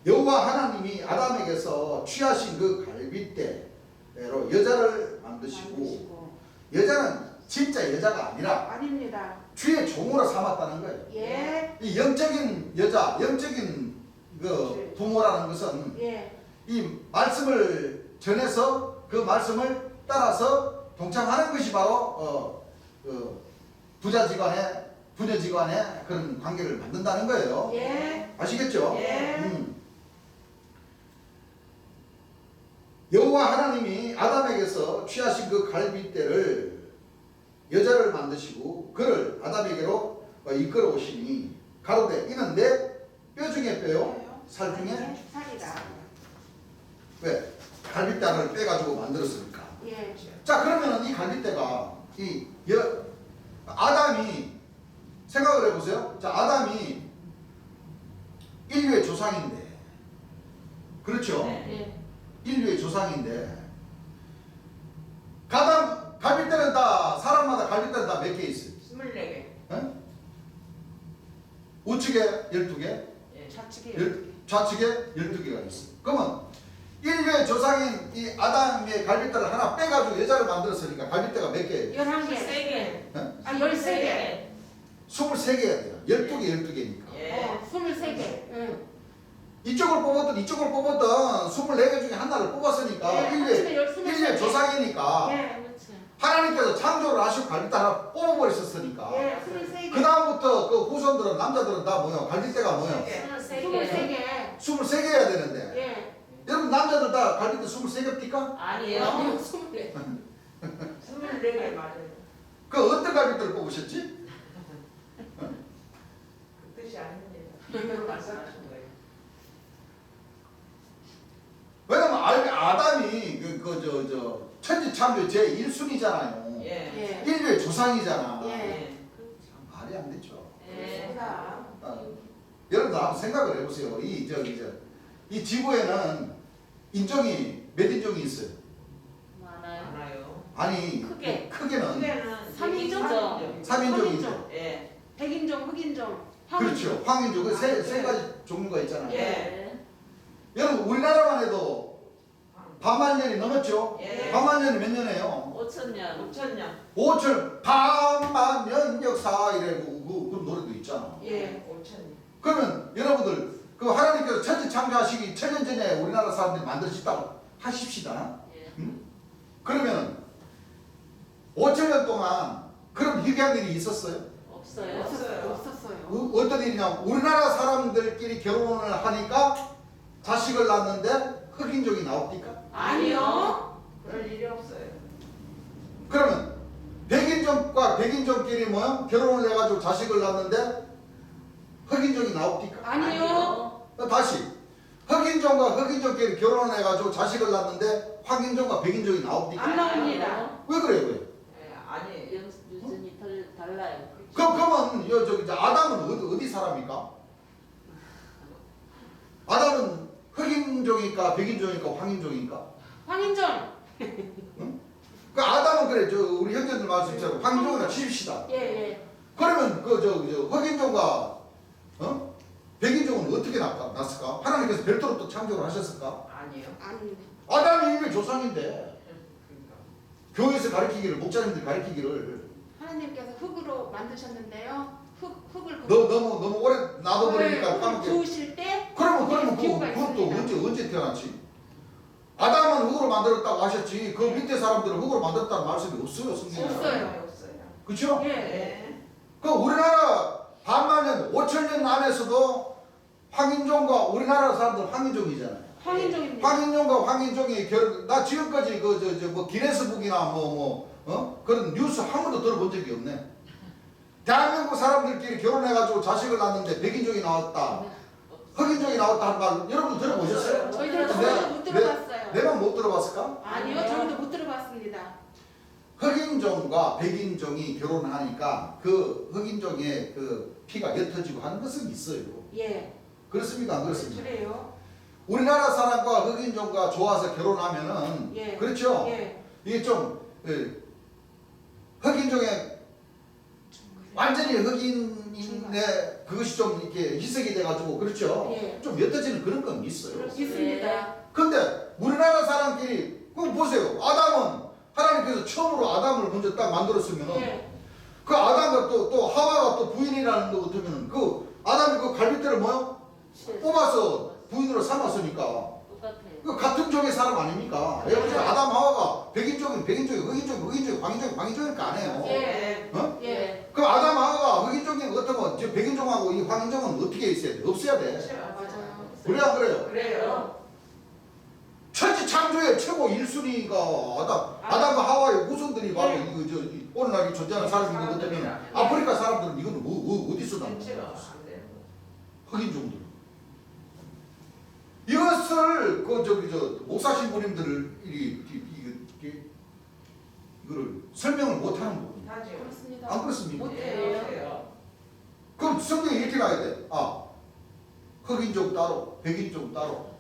여호와 하나님이 아담에게서 취하신 그 갈빗대로 여자를 만드시고 여자는 진짜 여자가 아니라 아닙니다. 주의 종으로 삼았다는 거예요. 예. 이 영적인 여자, 영적인 그 부모라는 것은 예. 이 말씀을 전해서 그 말씀을 따라서 동참하는 것이 바로 그 부자지간의 부녀지간의 그런 관계를 만든다는 거예요. 예. 아시겠죠? 예. 여호와 하나님이 아담에게서 취하신 그 갈빗대를 여자를 만드시고 그를 아담에게로 이끌어 오시니 가로되 이는 내 뼈 중에 뼈요 살 중에 살이다. 왜? 갈빗대를 빼가지고 만들었으니까. 예. 자 그러면 이 갈빗대가 아담이 생각을 해보세요. 자 아담이 인류의 조상인데 그렇죠? 예. 인류의 조상인데 갈빗대는 다 사람마다 갈빗대는 다 몇 개 있어요? 24개. 에? 우측에 12개, 예. 좌측에 좌측에 12개가 있어요. 그러면 인류의 조상인 이 아담의 갈빗대를 하나 빼가지고 여자를 만들었으니까 갈빗대가 몇 개예요? 11개. 13개. 아, 13개. 23개야 돼요. 12개, 12개니까. 예. 23개. 응. 이쪽을 뽑았든 24개 중에 하나를 뽑았으니까 예, 인류의 아침에 23개. 조상이니까 예. 그렇지. 하나님께서 창조를 하시고 갈빗대 하나 뽑아버리셨으니까 예. 23개. 그 다음부터 그 후손들은 남자들은 다 뭐요? 갈빗대가 뭐요? 23개. 23개. 23개야 되는데 예. 여러분 남자들 다 갈빗대 23개입니까? 아니에요. 20개. 24개 맞아요. 그 어떤 갈빗대를 뽑으셨지? 그 뜻이 아닙니다. 비유로 말씀하신 거예요. 왜냐면 아담이 천지창조 제1순위잖아요. 예. 예. 인류의 조상이잖아. 예. 예. 말이 안 되죠. 예. 여러분들 한번 생각을 해보세요. 이 지구에는 인종이 몇 인종이 있어요? 많아요. 많아요. 아니 크게. 크게는 크게는 3인종. 3인종이죠. 예. 백인종, 흑인종, 황인종. 그렇죠. 황인종 그 세 가지 종류가 있잖아요. 예. 여러분 우리나라만 해도 반만년이 넘었죠? 예. 반만년이 몇 년이에요? 5천년. 5천년. 5천 반만년 역사 이래고 그 노래도 있잖아. 예. 5천년. 그러면 여러분들 그 하나님께서 천지 창조하시기 천년 전에 우리나라 사람들이 만드셨다고 하십시다. 예. 그러면 5천 년 동안 그런 희귀한 일이 있었어요? 없어요. 없었어요. 어떤 일이냐? 우리나라 사람들끼리 결혼을 하니까 자식을 낳는데 흑인족이 나옵니까? 아니요. 그럴 일이 없어요. 그러면 백인족과 백인족끼리 뭐요? 결혼을 해가지고 자식을 낳는데 흑인족이 나옵니까? 아니요. 다시 흑인족과 흑인족끼리 결혼을 해가지고 자식을 낳는데 황인족과 백인족이 나옵니까? 안 나옵니다. 왜 그래요? 왜? 예. 아니. 유전이 달라요. 그러면 이제 아담은 어디 사람입니까? 아담은 흑인족이니까 백인족이니까 황인족이니까? 황인종. 그 아담은 그래 우리 형제들 말씀처럼 황인족이나 치십시다. 예, 예. 그러면 흑인족과 백인족은 어떻게 났을까? 하나님께서 별도로 또 창조를 하셨을까? 아니요. 아닙니다. 아담이 이미 조상인데 그러니까. 교회에서 가르치기를 목사님들 가르치기를 하나님께서 흙으로 만드셨는데요. 흙을 너무 오래 놔둬버리니까 까먹게. 구우실 때 그러면 기후가 그것도 있습니다. 언제 태어났지? 아담은 흙으로 만들었다고 하셨지 그 밑에 사람들은 흙으로 만들었다는 말씀이 없어요 성경에. 없어요. 없어요. 그렇죠? 예. 예. 그 우리나라 반만년 5천년 안에서도 황인종과 우리나라 사람들 황인종이잖아요. 황인종입니다. 황인종과 황인종이 나 지금까지 뭐 기네스북이나 그런 뉴스 한 번도 들어본 적이 없네. 대한민국 사람들끼리 결혼해가지고 자식을 낳는데 백인종이 나왔다, 흑인종이 나왔다 하는 말 여러분 들어보셨어요? 저희들도 네. 못 들어봤어요. 내만 못 들어봤을까? 아니요, 저희도 못 들어봤습니다. 흑인종과 백인종이 결혼하니까 그 흑인종의 그 피가 옅어지고 하는 것은 있어요. 예. 그렇습니까? 안 그렇습니까? 그래요. 우리나라 사람과 흑인종과 좋아서 결혼하면은 예. 그렇죠. 예. 이게 좀 흑인종의 완전히 흑인의 그것이 좀 이렇게 희석이 돼가지고 그렇죠. 예. 좀 옅어지는 그런 건 있어요. 있습니다. 근데 우리나라 사람끼리 그거 보세요. 아담은 하나님께서 처음으로 아담을 먼저 딱 만들었으면은 예. 그 아담과 또 하와가 또 부인이라는 거 같으면은 그 아담이 그 갈빗대를 뭐요? 뽑아서 부인으로 삼았으니까 똑같아요. 그 같은 종의 사람 아닙니까? 그래서 아담 하와가 백인족은 백인족이 흑인족이 황인족이니까 안 해요. 예. 어? 예. 그 아담 하와가 흑인족이 어떻면 저 백인족하고 이 황인족은 어떻게 있어야 돼? 없어야 돼. 맞아요. 그래 안 그래요? 그래요. 천지 창조의 최고 1순위가 아담과 하와의 후손들이 바로 오늘날 존재하는 사람인 것 같으면 아프리카 사람들은 이거는 어디서 나온 대체가 거야? 안 돼요. 흑인종들. 이것을 목사 신부님들이 이거를 설명을 못하는 부분이에요. 하죠. 그렇습니다. 안 그렇습니까? 못해요. 그럼 성경이 이렇게 나야 돼. 흑인종 따로, 백인종 따로,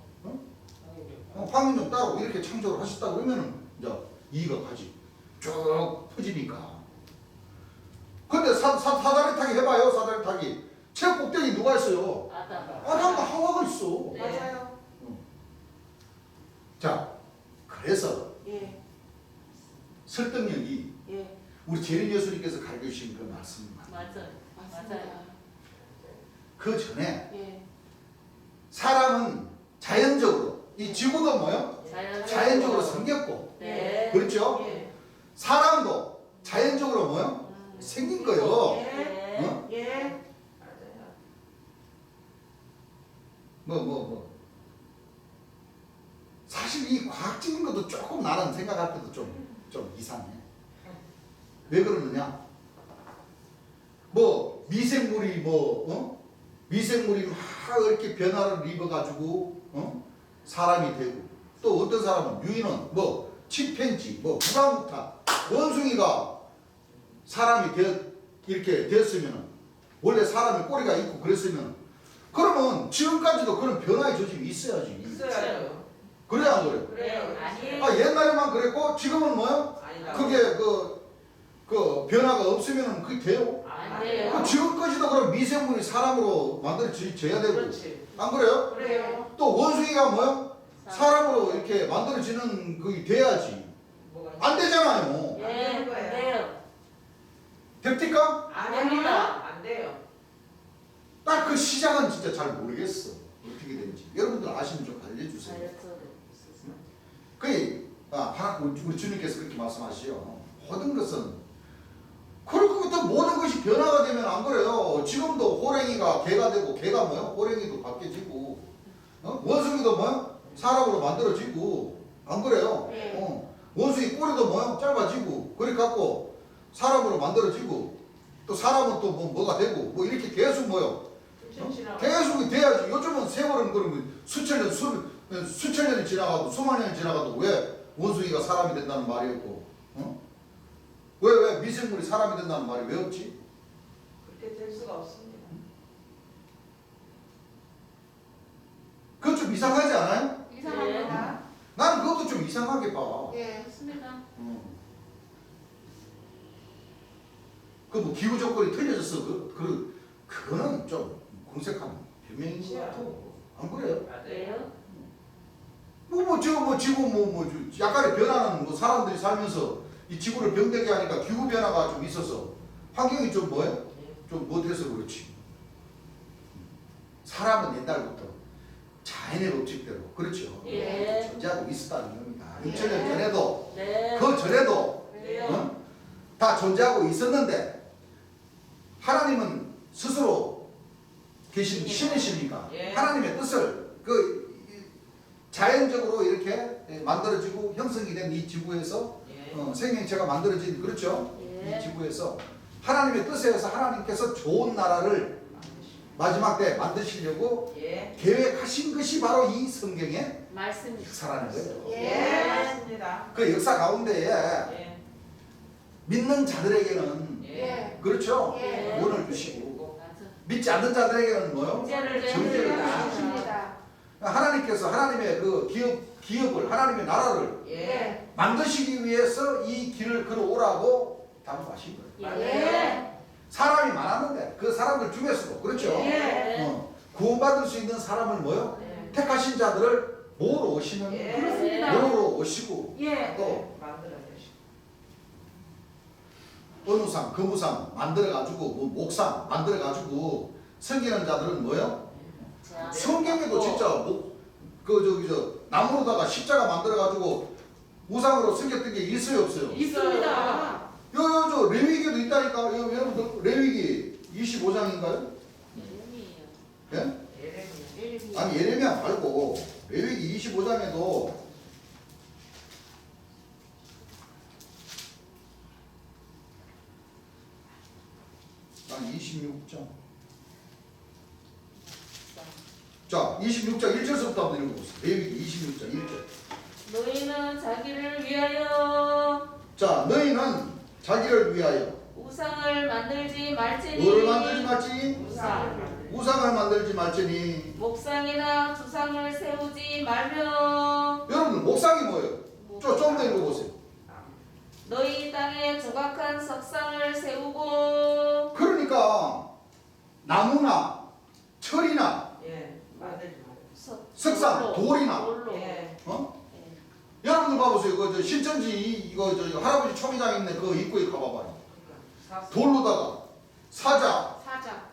황인종 따로 이렇게 창조를 하셨다 그러면은 이제 이해가 가지. 쭉 퍼지니까. 근데 사다리 타기 해봐요. 사다리 타기. 최고 꼭대기 누가 있어요? 아담과 하와가 있어. 네. 맞아요. 자, 그래서 예. 설득력이 예. 우리 재림 예수님께서 가르쳐 주신 그 말씀이 맞아요. 맞습니다. 맞아요. 그 전에 예. 사람은 자연적으로 이 지구도 뭐요? 자연적으로 생겼고 네. 그렇죠? 예. 사람도 자연적으로 뭐요? 생긴 거요. 예. 어? 예. 맞아요. 사실 이 과학적인 것도 조금 나는 생각할 때도 좀 이상해. 왜 그러느냐? 미생물이 미생물이 막 이렇게 변화를 입어가지고 사람이 되고 또 어떤 사람은 유인원 침팬지 부다무타 원숭이가 사람이 이렇게 됐으면 원래 사람이 꼬리가 있고 그랬으면 그러면 지금까지도 그런 변화의 조짐이 있어야지. 있어야죠. 그래 안 그래? 그래요. 아니에요. 옛날에만 그랬고 지금은 뭐요? 아니다. 그게 그 변화가 없으면 그게 돼요. 안 돼요. 그 지금까지도 그럼 미생물이 사람으로 만들어져야 되고 그렇지. 안 그래요? 그래요. 또 원숭이가 뭐요? 사람으로 이렇게 만들어지는 그게 돼야지. 뭐가 있- 안 되잖아요. 예, 되는 거예요. 돼요. 됩니까? 안 아니요. 됩니다. 안 돼요. 딱 그 시작은 진짜 잘 모르겠어. 어떻게 되는지. 여러분들 아시면 좀 알려주세요. 우리 주님께서 그렇게 말씀하시요. 모든 것은 그렇게부터 모든 것이 변화가 되면 안 그래요. 지금도 호랭이가 개가 되고 개가 뭐요? 호랭이도 바뀌어지고 원숭이도 뭐요? 사람으로 만들어지고 안 그래요? 네. 원숭이 꼬리도 뭐요? 짧아지고 그래 갖고 사람으로 만들어지고 또 사람은 또 뭐가 되고 뭐 이렇게 계속 뭐요? 계속 돼야지. 요즘은 세월은 그러면 수천 년이 지나가도 수만 년이 지나가도 왜 원숭이가 사람이 된다는 말이 없고 왜 미생물이 사람이 된다는 말이 왜 없지? 그렇게 될 수가 없습니다. 그건 좀 이상하지 않아요? 이상합니다. 나는 그것도 좀 이상하게 봐. 예. 맞습니다. 그 뭐 기후 조건이 틀려졌어. 그거는 좀 공색한 변명인 것 같아. 안 그래요? 왜요? 지구 약간의 변화는 뭐 사람들이 살면서 이 지구를 병들게 하니까 기후 변화가 좀 있어서 환경이 좀 뭐예요? 좀 못해서 그렇지. 사람은 옛날부터 자연의 법칙대로 그렇죠. 예. 존재하고 있었다는 겁니다. 예. 6천년 전에도 네. 그 전에도 왜요? 다 존재하고 있었는데 하나님은 스스로 계신 신이시니까 예. 하나님의 뜻을 자연적으로 이렇게 만들어지고 형성이 된 이 지구에서 예. 생명체가 만들어진 그렇죠. 예. 이 지구에서 하나님의 뜻에 의해서 하나님께서 좋은 나라를 마지막 때 만드시려고 예. 계획하신 것이 바로 이 성경의 말씀. 역사라는 거예요. 예. 맞습니다. 그 역사 가운데에 예. 믿는 자들에게는 예. 그렇죠. 예. 구원을 주시고 맞아. 믿지 않는 자들에게는 뭐요? 문제를 정죄를 내는 주십니다. 하나님께서 하나님의 그 기업을 하나님의 나라를 예. 만드시기 위해서 이 길을 걸어오라고 당부하신 거예요. 예. 사람이 많았는데 그 사람들 중에서도 그렇죠. 예. 구원받을 수 있는 사람을 뭐요? 예. 택하신 자들을 모으러 오시면 예. 그렇습니다. 모으러 오시고 예. 또 만들어내시고. 은우상, 금우상 만들어가지고 목상 만들어가지고 섬기는 자들은 뭐요? 성경에도 진짜 나무로다가 십자가 만들어가지고 우상으로 섬겼던 게 있어요 없어요? 있습니다. 저 레위기에도 있다니까. 여러분들 레위기 25장인가요? 예? 예레미야. 아니 예레미야 말고 레위기 25장에도 한 26장. 자, 26장 1절부터 한번 읽어보세요. 레위기 26장 1절. 너희는 자기를 위하여 자, 너희는 자기를 위하여 우상을 만들지 말지니. 뭐를 만들지 말지? 우상. 우상을 만들지 말지니. 목상이나 주상을 세우지 말며. 여러분 목상이 뭐예요? 좀 더 읽어보세요. 너희 땅에 조각한 석상을 세우고. 그러니까 나무나 철이나 예. 만들지 말아요. 석상, 돌이나 돌로. 예. 예. 여러분들 봐보세요. 저 신천지 저 할아버지 총회장 있는 그 입구에 가봐봐요. 그러니까 돌로다가 사자, 사자.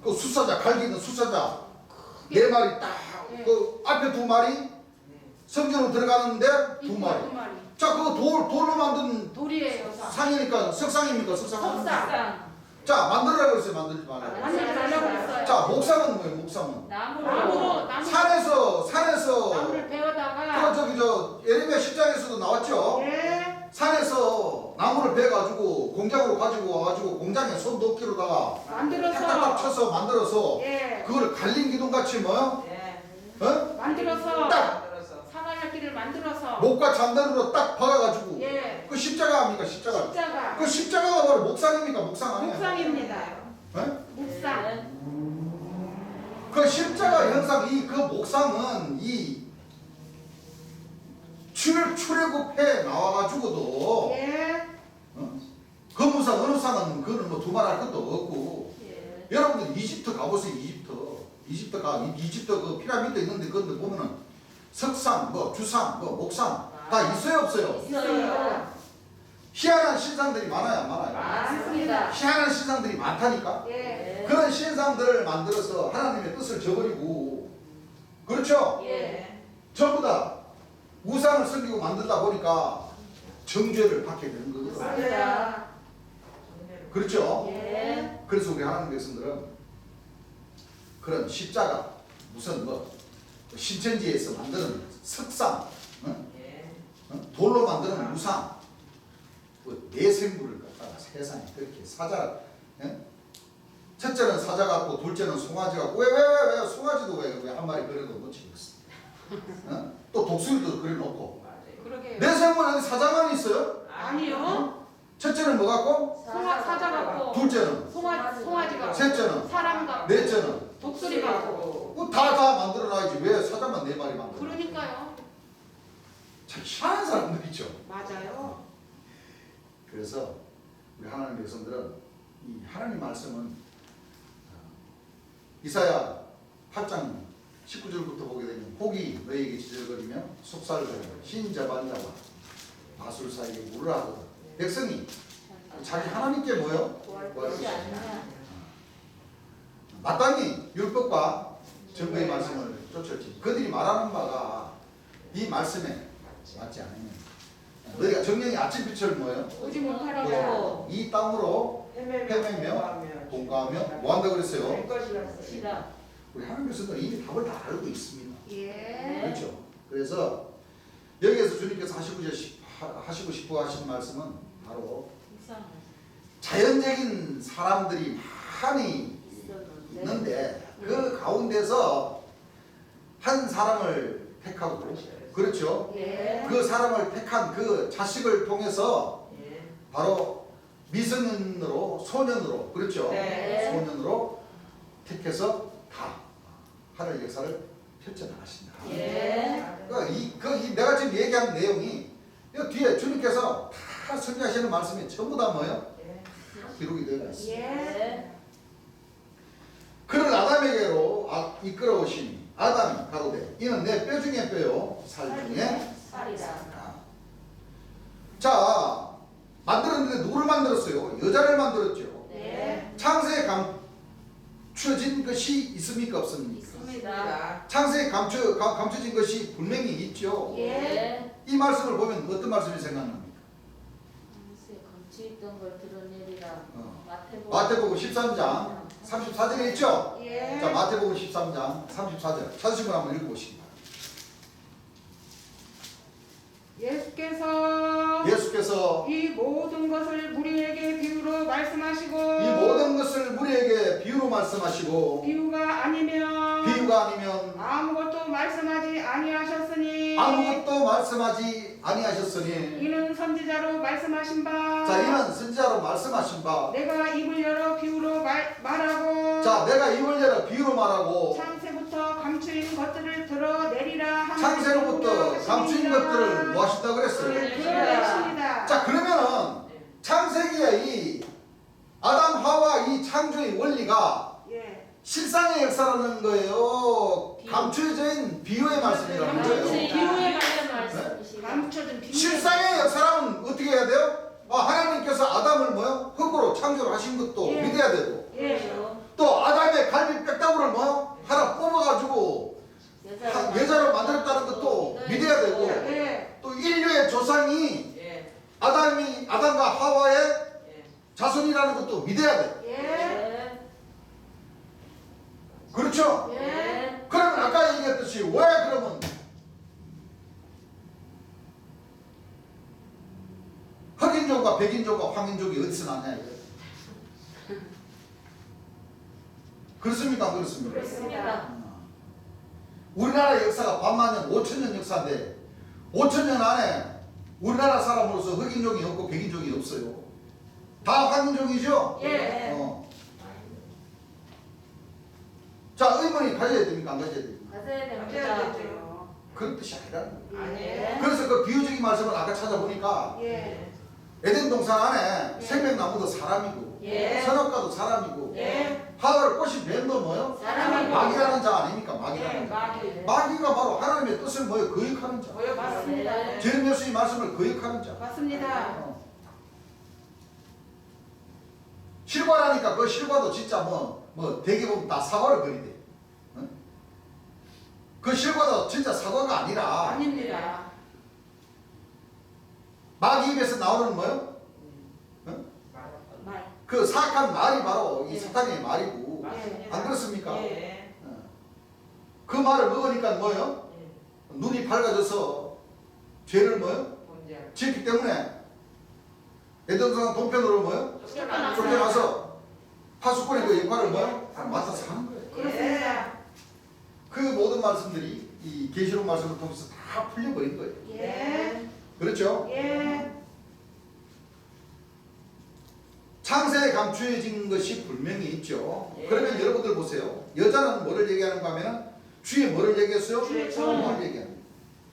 그 수사자, 갈기는 수사자 네 마리 딱, 네. 그 앞에 두 마리 성전으로 들어가는데 두 마리. 두 마리. 자, 그거 돌로 만든 돌이에요. 상이니까 석상입니까? 석상. 석상. 자, 만들으라고 그랬어요. 만들지 말라고. 만들지 말라고 했어요. 자, 목상은 뭐예요? 목상은 나무로. 산에서 나무를 베어다가 예레미야 10장에서도 나왔죠. 예. 산에서 나무를 베가지고 공장으로 가지고 와가지고 공장에 손 넣기로다가 탁탁탁 만들어서 쳐서 만들어서 예. 그걸 갈린 기둥같이 뭐요? 예. 만들어서 딱! 만들어서. 사발야끼를 만들어서 목과 잔다리로 딱 박아가지고 예. 그 십자가 아닙니까? 십자가. 십자가 그 십자가가 바로 목상입니까? 목상 아니에요? 목상입니다. 예? 묵상. 그 십자가 형상 그 목상은 이 출애굽해 나와가지고도 예. 금우상, 은우상은 그거는 뭐 두말할 것도 없고 예. 여러분들 이집트 가보세요. 이집트 그 피라미드 있는데 그런데 보면은 석상, 뭐 주상, 뭐 목상 다 있어요 없어요? 있어요. 희한한 신상들이 많아요 안 많아요? 맞습니다. 희한한 신상들이 많다니까. 예. 그런 신상들을 만들어서 하나님의 뜻을 저버리고 그렇죠? 예. 전부 다 우상을 섬기고 만들다 보니까 정죄를 받게 되는 거거든요. 맞습니다. 그렇죠? 예. 그래서 우리 하나님 백성들은 그런 십자가 무슨 뭐 신천지에서 만드는 석상, 응? 돌로 만드는 우상, 그 내생물을 갖다가 세상에 그렇게 사자, 응? 첫째는 사자 같고 둘째는 송아지 같고 왜 송아지도 왜 한 마리 그려도 못 치겠어? 응? 또 독수리도 그려놓고 그러게요. 내생물은 사자만 있어요? 아니요. 첫째는 뭐 같고? 사자 같고 둘째는? 송아지 같고 셋째는? 사람 같고 넷째는? 독수리 같고. 뭐 다 만들어놔야지 왜 사자만 4마리 만들어? 그러니까요. 참 희한한 사람들 있죠. 맞아요. 그래서 우리 하나님 백성들은 이 하나님 말씀은 이사야 8장 19절부터 보게 되면 혹이 너희에게 지저거리며 속살거리며 신자반자와 마술사에게 물으라 하거든. 백성이 자기 하나님께 뭐요? 그렇지 않냐. 마땅히 율법과 정의의 말씀을 쫓았지. 그들이 말하는 바가 이 말씀에 맞지 않으면 너희가 정령이 아침빛을 뭐예요? 오지 못하리라. 고 이 땅으로 헤매며 공부하며 뭐 한다고 그랬어요? 시다. 우리 하나님 백성들은 이미 답을 다 알고 있습니다. 예. 그렇죠? 그래서 여기에서 주님께서 하시고 싶어 하신 말씀은 바로 자연적인 사람들이 많이 있는데 그 가운데서 한 사람을 택하고 그렇죠? 예. 그 사람을 택한 그 자식을 통해서 바로 미성년으로 소년으로 그렇죠? 네. 소년으로 택해서 다 하늘 역사를 펼쳐나가신다. 예. 그러니까 이 내가 지금 얘기한 내용이 이 뒤에 주님께서 다 설명하시는 말씀이 전부 다 뭐예요? 다 기록이 되어 있습니다. 예. 그를 아담에게로 이끌어오시니 아담이 가로되 이는 내 뼈 중에 뼈요 살 중에 살이다. 살이라. 자 만들었는데 누구를 만들었어요? 여자를 만들었죠. 네. 창세에 감춰진 것이 있습니까 없습니까? 있습니다. 창세에 감춰진 것이 분명히 있죠. 예. 이 말씀을 보면 어떤 말씀이 생각납니까? 감치 있던 걸 드러내리라. 마태복음 13장 34절에 있죠? 예. 자 마태복음 13장 34절 찾으신 분 한번 읽어보시기 바랍니다. 예수께서 이 모든 것을 우리에게 비유로 말씀하시고 이 모든 것을 우리에게 비유로 말씀하시고 비유가 아니면 아무것도 말씀하지 아니하셨으니 아무것도 말씀하지 아니하셨으니 이는 선지자로 말씀하신 바 자 이는 선지자로 말씀하신 바 내가 입을 열어 비유로 말하고 자 내가 입을 열어 비유로 말하고 창세부터 감추인 것들을 드러내리라 하는 창세로부터 감추인 것들을 뭐 하신다고 그랬어요? 드러내십니다. 자 그러면은 창세기에 이 아담 하와 이 창조의 원리가 예. 실상의 역사라는 거예요. 감추어진 비유의 말씀이라는 거예요. 비유에 관한 말씀이시다. 감춰진 비유. 실상의 역사라면 어떻게 해야 돼요? 하나님께서 아담을 뭐요? 흙으로 창조를 하신 것도 예. 믿어야 되고 예. 또 아담의 갈비 뼈다구를 뭐요? 하나 뽑아가지고 여자로 만들었다는 것도 믿어야 되고 예. 또 인류의 조상이 아담과 하와의 자손이라는 것도 믿어야 돼. 예. 그렇죠? 예. 그러면 아까 얘기했듯이 왜 그러면 흑인족과 백인족과 황인족이 어디서 났냐 이거예요. 그렇습니까? 안 그렇습니까? 그렇습니다. 우리나라 역사가 반만년 5천년 역사인데 5천년 안에 우리나라 사람으로서 흑인족이 없고 백인족이 없어요. 다 황인족이죠? 예. 자 의문이 가져야 됩니까? 안 가져야 됩니까? 가져야 가져야 됩니다. 되죠. 그런 뜻이 아니라는 거예요. 예. 그래서 그 비유적인 말씀을 아까 찾아보니까 예. 에덴 동산 안에 생명나무도 사람이고 예. 선악과도 사람이고 예. 하와를 꼬신 뱀도 뭐요? 사람이고. 마귀라는 자 아닙니까? 마귀라는 자. 마귀. 마귀가 바로 하나님의 뜻을 뭐요? 거역하는 자. 맞습니다. 죄는 예수의 말씀을 거역하는 자. 맞습니다. 실과라니까 그 실과도 진짜 되게 보면 다 사과를 그리대. 응? 그 실과도 진짜 사과가 아니라 아닙니다. 마귀 입에서 나오는 뭐요? 응? 말. 그 사악한 말이 바로 이 예. 사탄의 말이고 안 그렇습니까? 예. 그 말을 먹으니까 뭐요? 눈이 밝아져서 죄를 뭐요? 지었기 때문에 에덴동 동편으로 뭐요? 쫓겨나서 파수꾼의 그 역할을 뭐요? 맡아서 하는 거예요. 그렇습니다. 그 모든 말씀들이 이 계시록 말씀을 통해서 다 풀려버린 거예요. 예. 그렇죠? 예. 창세에 감추어진 것이 분명히 있죠. 예. 그러면 여러분들 보세요. 여자는 뭐를 얘기하는가 하면 주의 뭐를 얘기했어요? 주의 종을 얘기하는 거예요.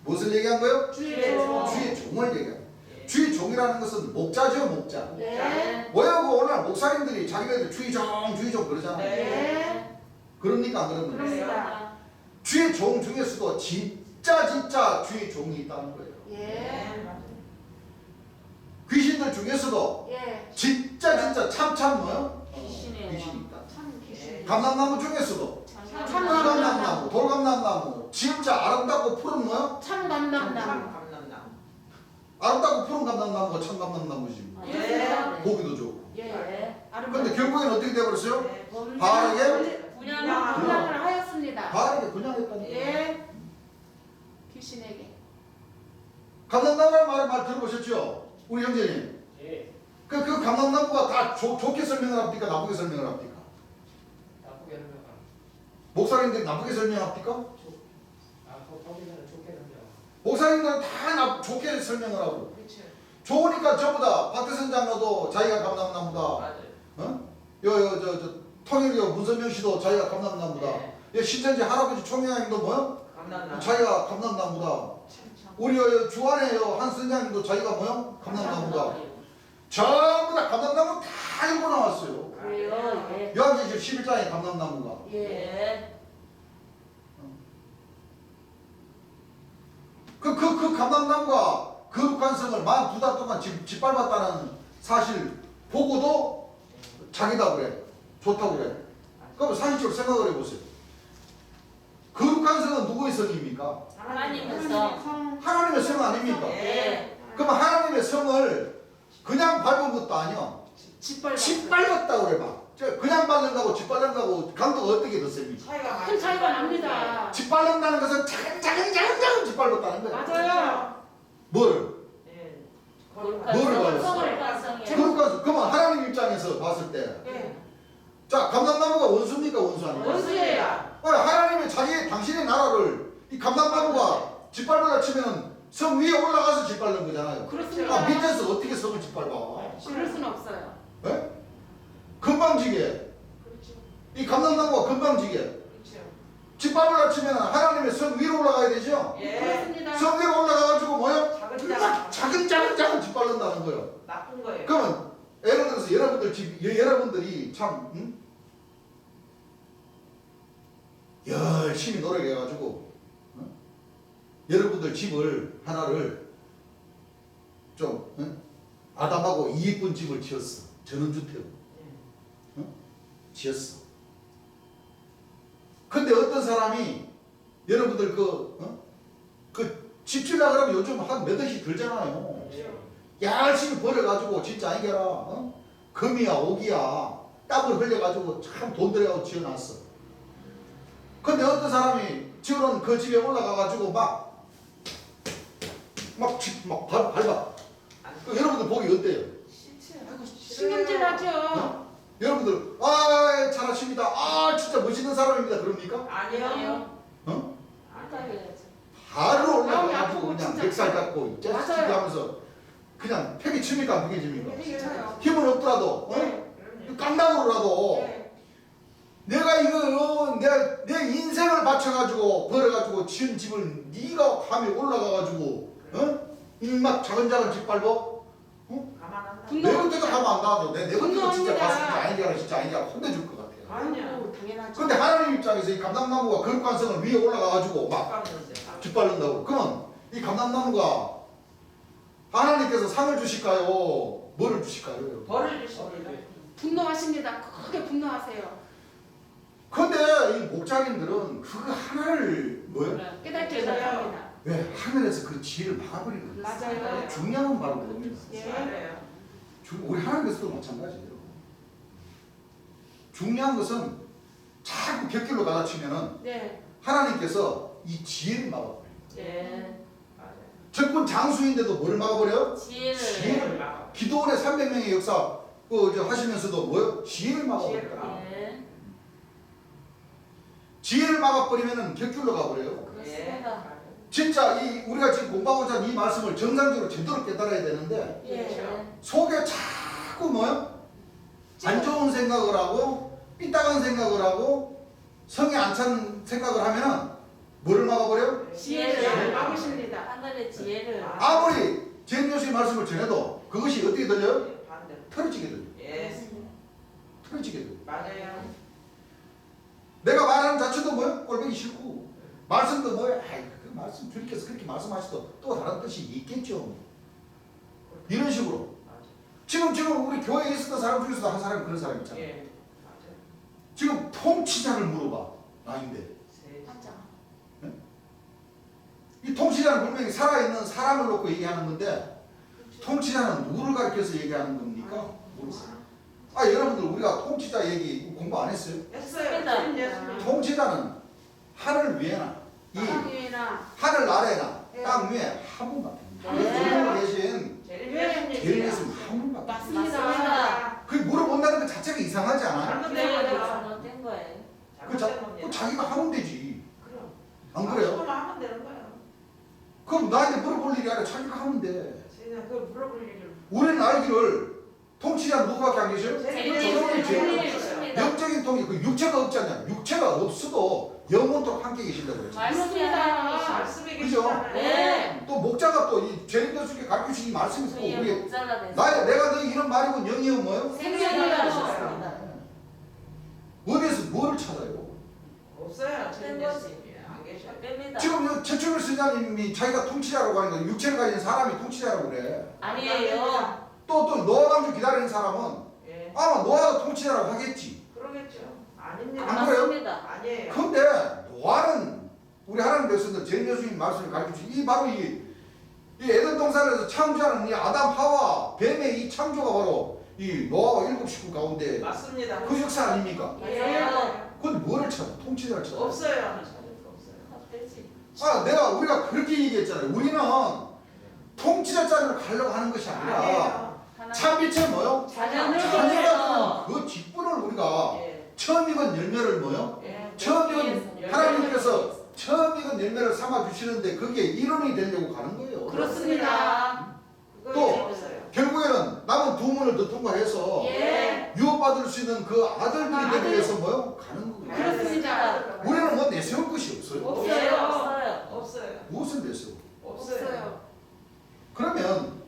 무엇을 얘기한 거예요? 주의 종. 주의 종을 얘기하는 거예요. 주의 종이라는 것은 목자죠, 목자. 예. 뭐야, 그 오늘 목사님들이 자기네들 주의 종 그러잖아요. 예. 그럽니까, 안 그럽니까? 그렇습니다. 주의 종 중에서도 진짜 주의 종이 있다는 거예요. 예. 귀신들 중에서도 예. 진짜 참 뭐요? 귀신이에요. 귀신이 있다. 참 귀신. 감람나무 중에서도 참 꿀감람나무, 돌감람나무, 진짜 아름답고 푸른 뭐요? 참 감남남. 아름답고 푸른 감람나무가 참 감람나무지. 그렇습니다. 보기도 좋고. 예. 근데 결국에는 어떻게 되어버렸어요? 네. 바르게 분양을 하였습니다. 바르게 분양했다는 거예요. 예. 귀신에게. 감람나무라는 말 들어보셨죠? 우리 형제님. 예, 그 감람나무가 다 좋게 설명을 합니까? 나쁘게 설명을 합니까? 나쁘게 설명하라. 목사님들이 나쁘게 설명합니까? 거기서는 좋게 설명. 목사님들은 다 좋게 설명을 하고 그렇죠. 좋으니까 전부 다 박태선 장로도 자기가 감람나무다. 맞아요. 저 통일교 문선명 씨도 자기가 감람나무다. 네. 신천지 할아버지 총회장님도 뭐요? 감남남. 자기가 감람나무다. 우리 주안의 한 선장님도 자기가 뭐요? 감람나무다. 전부 다 감람나무 다 읽고 나왔어요. 그래요. 예. 여기 지금 11장에 감람나무가. 예. 그 감람나무가 거룩한 성을 42달 동안 짓밟았다는 사실 보고도 자기다 그래. 좋다고 그래. 그럼 사실적으로 생각을 해보세요. 거룩한 성은 누구의 성입니까? 하나님의 성. 하나님의 성 아닙니까? 예. 그럼 하나님의 성을 그냥 밟은 것도 아니야. 짓밟았다고 그래 봐. 그냥 밟는다고 짓밟는다고 감도가 어떻게 됐습니까? 큰 차이가 납니다. 짓밟는다는 것은 차근차근 짓밟았다는 거야. 맞아요. 뭘? 예. 거룩한 뭐를 성을 받았어? 거룩한 성이에요. 그러니까 그러면 하나님 입장에서 봤을 때, 예. 자 감람나무가 원수입니까 원수 아닙니까? 원수예요. 하나님이 당신의 나라를 이 감람나무가 짓밟으라 치면은 성 위에 올라가서 짓밟는 거잖아요. 그렇습니다. 밑에서 어떻게 성을 짓밟아? 그럴 수는 없어요. 예? 금방지게 그렇죠. 이 감람나무가 금방지게 그렇죠. 짓밟으라 치면은 하나님의 성 위로 올라가야 되죠. 예. 그렇습니다. 성 위로 올라가가지고 뭐요? 작은 짓밟는다는 거예요. 나쁜 거예요. 그러면 예를 들어서 여러분들이 참 열심히 노력해가지고 여러분들 집을 하나를 좀 아담하고 이쁜 집을 지었어. 전원주택 지었어. 근데 어떤 사람이 여러분들 그 집주려고 그러면 요즘 한 몇 원씩 들잖아요. 열심히 벌어가지고 진짜 아니게라 금이야 옥이야 땀을 흘려가지고 참 돈 들여가지고 지어놨어. 근데 어떤 사람이 지어놓은 그 집에 올라가가지고 막 밟아. 그 여러분들 보기 어때요? 신경질 나죠. 여러분들 잘하십니다. 진짜 멋있는 사람입니다. 그럽니까? 아니요. 바로 마음이 올라가가지고 아프고 그냥 진짜 멱살 잡고 맞아요. 짜식기 하면서 그냥 팩이 칩니까 안 팩이 칩니까? 괜찮아요. 힘은 없더라도 그럼요. 깡당으로라도 예. 내가 이거 내 인생을 바쳐가지고 벌어가지고 지은 집을 네가 감히 올라가가지고 막 작은 집 밟어? 가만 안 놔. 내 그때도 가면 안 놔도 내 그때도 진짜 분노합니다. 봤을 때 진짜 아니잖아 혼내줄 것 같아. 아니요. 당연하죠. 근데 하나님 입장에서 이 감람나무가 거룩한성을 위에 올라가가지고 막 깎았는데. 짓밟는다고. 그러면 이 감람나무가 하나님께서 상을 주실까요? 뭐를 주실까요? 여러분? 벌을 주십니다. 분노하십니다. 크게 분노하세요. 근데 이 목자님들은 그거 하나를 뭐요? 깨닫지 못합니다. 왜? 하늘에서 그 지혜를 막아버리거든요. 맞아요. 중요한 건 바로 그겁니다. 예. 맞아요. 우리 하나님께서도 마찬가지예요. 중요한 것은 자꾸 곁길로 가다치면은 네. 하나님께서 이 지혜를 막아버려요. 예. 맞아요. 적군 장수인데도 뭘 막아버려요? 지혜를. 지혜를 막아. 기도원의 300명의 역사 하시면서도 뭐요? 지혜를 막아버려요. 지혜를 예. 지혜를 막아버리면은 곁길로 가버려요. 그렇습니다. 진짜 우리가 지금 공부하고자 하는 이 말씀을 정상적으로 제대로 깨달아야 되는데 예. 속에 자꾸 뭐요? 안 좋은 생각을 하고 삐딱한 생각을 하고 성에 안 찬 생각을 하면은 뭐를 막아버려요? 지혜를 막으십니다. 하늘의 지혜를. 아무리 제니어스의 말씀을 전해도 그것이 어떻게 들려요? 반대로. 틀어지게 들려요. 예. 틀어지게 들려요. 맞아요. 내가 말하는 자체도 뭐요? 꼴보기 싫고 말씀도 뭐요? 아이 그 말씀 주님께서 그렇게 말씀하셔도 또 다른 뜻이 있겠죠. 이런 식으로 맞아요. 지금 우리 교회에 있었던 사람 중에서도 한 사람이 그런 사람 있잖아요. 예. 맞아요. 지금 통치자를 물어봐. 아닌데 세. 맞아. 이 통치자는 분명히 살아있는 사람을 놓고 얘기하는 건데 통치자는 누구를 가리켜서 얘기하는 겁니까? 모르겠어요. 아 여러분들 우리가 통치자 얘기 공부 안 했어요? 했어요. 했습니다. 예수님. 통치자는 하늘 위에나 이 땅이나 하늘 아래나 네. 땅 위에 한 분밖에 네. 없습니다. 계신 제일 네. 제일 예수님 한 분밖에 없습니다. 맞습니다. 그 물어본다는 것 자체가 이상하지 않아요? 잘못된 거죠. 잘못된 거예요. 잘못된 겁니다. 그 자기가 하면 되지. 그럼. 안 그래요? 그거만 하면 되는 거예요. 그럼 나한테 물어볼 일이 아니라 자기가 하면 돼. 그냥 그걸 물어볼 일을. 우리는 알기를 통치자 누구밖에 안 계셔요? 제일 예수님이 예수님. 제일 제일 있습니다. 영적인 통치, 그 육체가 없지 않냐? 육체가 없어도 영원토록 함께 계신다고 그랬죠. 말씀이 하나님이시죠. 말씀이 그죠? 계시잖아요. 네. 또 목자가 또이 제림교수께 가르치신 이 말씀이 있고 우리의 우리 목자가 되서 내가 너 이런 말이고 영이요 뭐요? 생명을 하셨습니다. 어디에서 뭐를 찾아요? 없어요. 제일 뺀 거지. 예수님이 안 계셔요. 뺍니다. 지금 최충일 스자님이 자기가 통치자라고 하니까 육체를 가진 사람이 통치자라고 그래. 아니에요. 또 노아 방주 기다리는 사람은 예. 아마 노아가 통치자라고 하겠지. 그러겠죠. 아닙니다. 안 그래요? 맞습니다. 아니에요. 근데 노아는 우리 하나님 백성들 제 예수님 말씀을 가르치시 이 바로 이 에덴 동산에서 창조하는 이 아담 하와 뱀의 이 창조가 바로 이 노아와 일곱 식구 가운데 맞습니다. 그 역사 아닙니까? 예. 근데 뭐를 찾아? 통치자를 찾아. 없어요. 찾을 거 없어요. 뺐지. 우리가 그렇게 얘기했잖아요. 우리는 통치자 자리로 가려고 하는 것이 아니라 아니에요. 참빛에 뭐요? 자녀를 자녀가 위해서. 그 직분을 우리가 예. 처음 익은 열매를 뭐요? 예. 처음 익은 예. 하나님께서 처음 익은 열매를 삼아 주시는데 그게 일원이 되려고 가는 거예요. 그렇습니다. 그거 또 없어요. 결국에는 남은 두 문을 더 통과해서 예. 유업받을 수 있는 그 아들들이 되기 아들. 위해서 뭐요? 가는 거예요. 그렇습니다. 우리는 뭐 내세울 것이 없어요. 없어요. 예, 없어요. 없어요. 무엇을 내세워? 없어요. 없어요. 그러면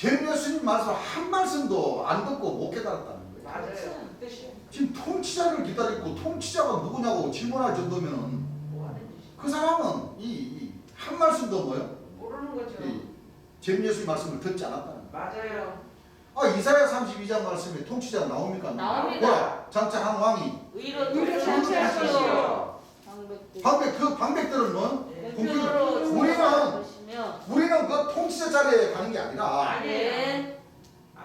예수님 말씀 한 말씀도 안 듣고 못 깨달았다는 거예요. 맞아요. 그 뜻이에요. 지금 통치자를 기다리고 통치자가 누구냐고 질문할 정도면은 뭐 하는 짓이. 그 사람은 이 한 말씀도 뭐요? 모르는 거죠. 예수님 말씀을 듣지 않았다는 거예요. 맞아요. 이사야 32장 말씀에 통치자 나옵니까? 나옵니다. 뭐야? 장차 한 왕이 의로 의로 통치하시오. 통치하시오. 그 방백들은 뭐? 예. 공표로 우리는 보시면 우리는 그 통치자 자리에 가는 게 아니라 예.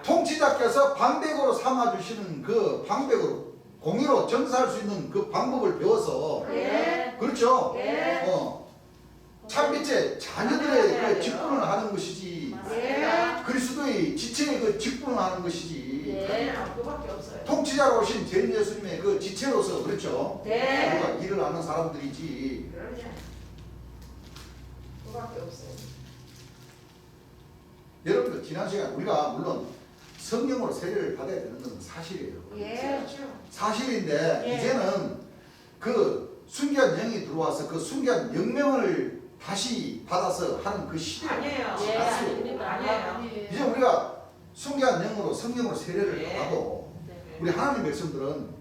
통치자께서 방백으로 삼아주시는 그 방백으로 공의로 정사할 수 있는 그 방법을 배워서 예. 그렇죠? 예. 참빛의 자녀들의 그 직분을 하는 것이지 맞습니다. 그리스도의 지체의 그 직분을 하는 것이지 예. 그냥 그밖에 없어요. 통치자로 오신 제일 예수님의 그 지체로서 그렇죠? 네. 우리가 일을 하는 사람들이지 그러냐. 그밖에 없어요. 여러분들 지난 시간 우리가 물론 성령으로 세례를 받아야 되는 건 사실이에요. 예. 그렇죠. 사실인데 예. 이제는 그 순교한 영이 들어와서 그 순교한 영명을 다시 받아서 하는 그 시대 아니에요. 예, 맞습니다. 아닙니다. 아니에요. 이제 우리가 순교한 영으로 성령으로 세례를 예. 받아도 예. 우리 하나님 백성들은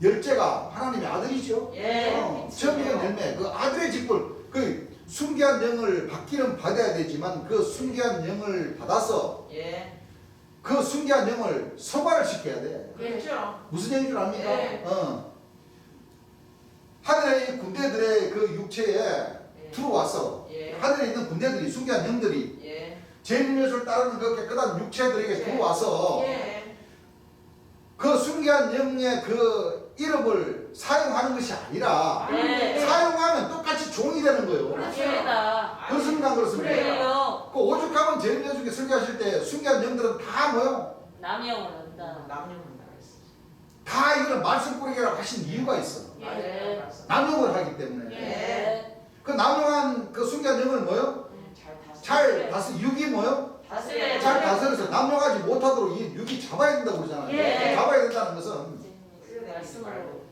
열째가 하나님의 아들이죠. 예. 처음이건 열매, 그 아들의 직분, 그 순기한 영을 받기는 받아야 되지만 그 순기한 영을 받아서 예. 그 순기한 영을 서발을 시켜야 돼. 그렇죠. 무슨 얘기인 줄 압니까? 예. 하늘의 군대들의 그 육체에 예. 들어와서 예. 하늘에 있는 군대들이 순기한 영들이 예. 제일예수를 따르는 그 깨끗한 육체들에게 예. 들어와서 예. 그 순기한 영의 그 이름을 사용하는 것이 아니라 네. 사용하면 똑같이 종이 되는 거예요. 맞습니다. 그렇습니까? 안 그렇습니까? 그래요. 그 오죽하면 제일예수께 설교하실 때 순기한 영들은 다 뭐요? 남영을 한다. 남녀문다 그랬어. 다 이거는 말씀 뿌리기라고 하신 이유가 있어. 맞아요. 말씀. 남용을 하기 때문에. 예. 그 남용한 그 순기한 영을 뭐요? 잘 다스 육이 뭐요? 다스려야 잘 돼. 다스려서 남용하지 못하도록 이 육이 잡아야 된다고 그러잖아요. 예. 잡아야 된다는 것은 말씀으로.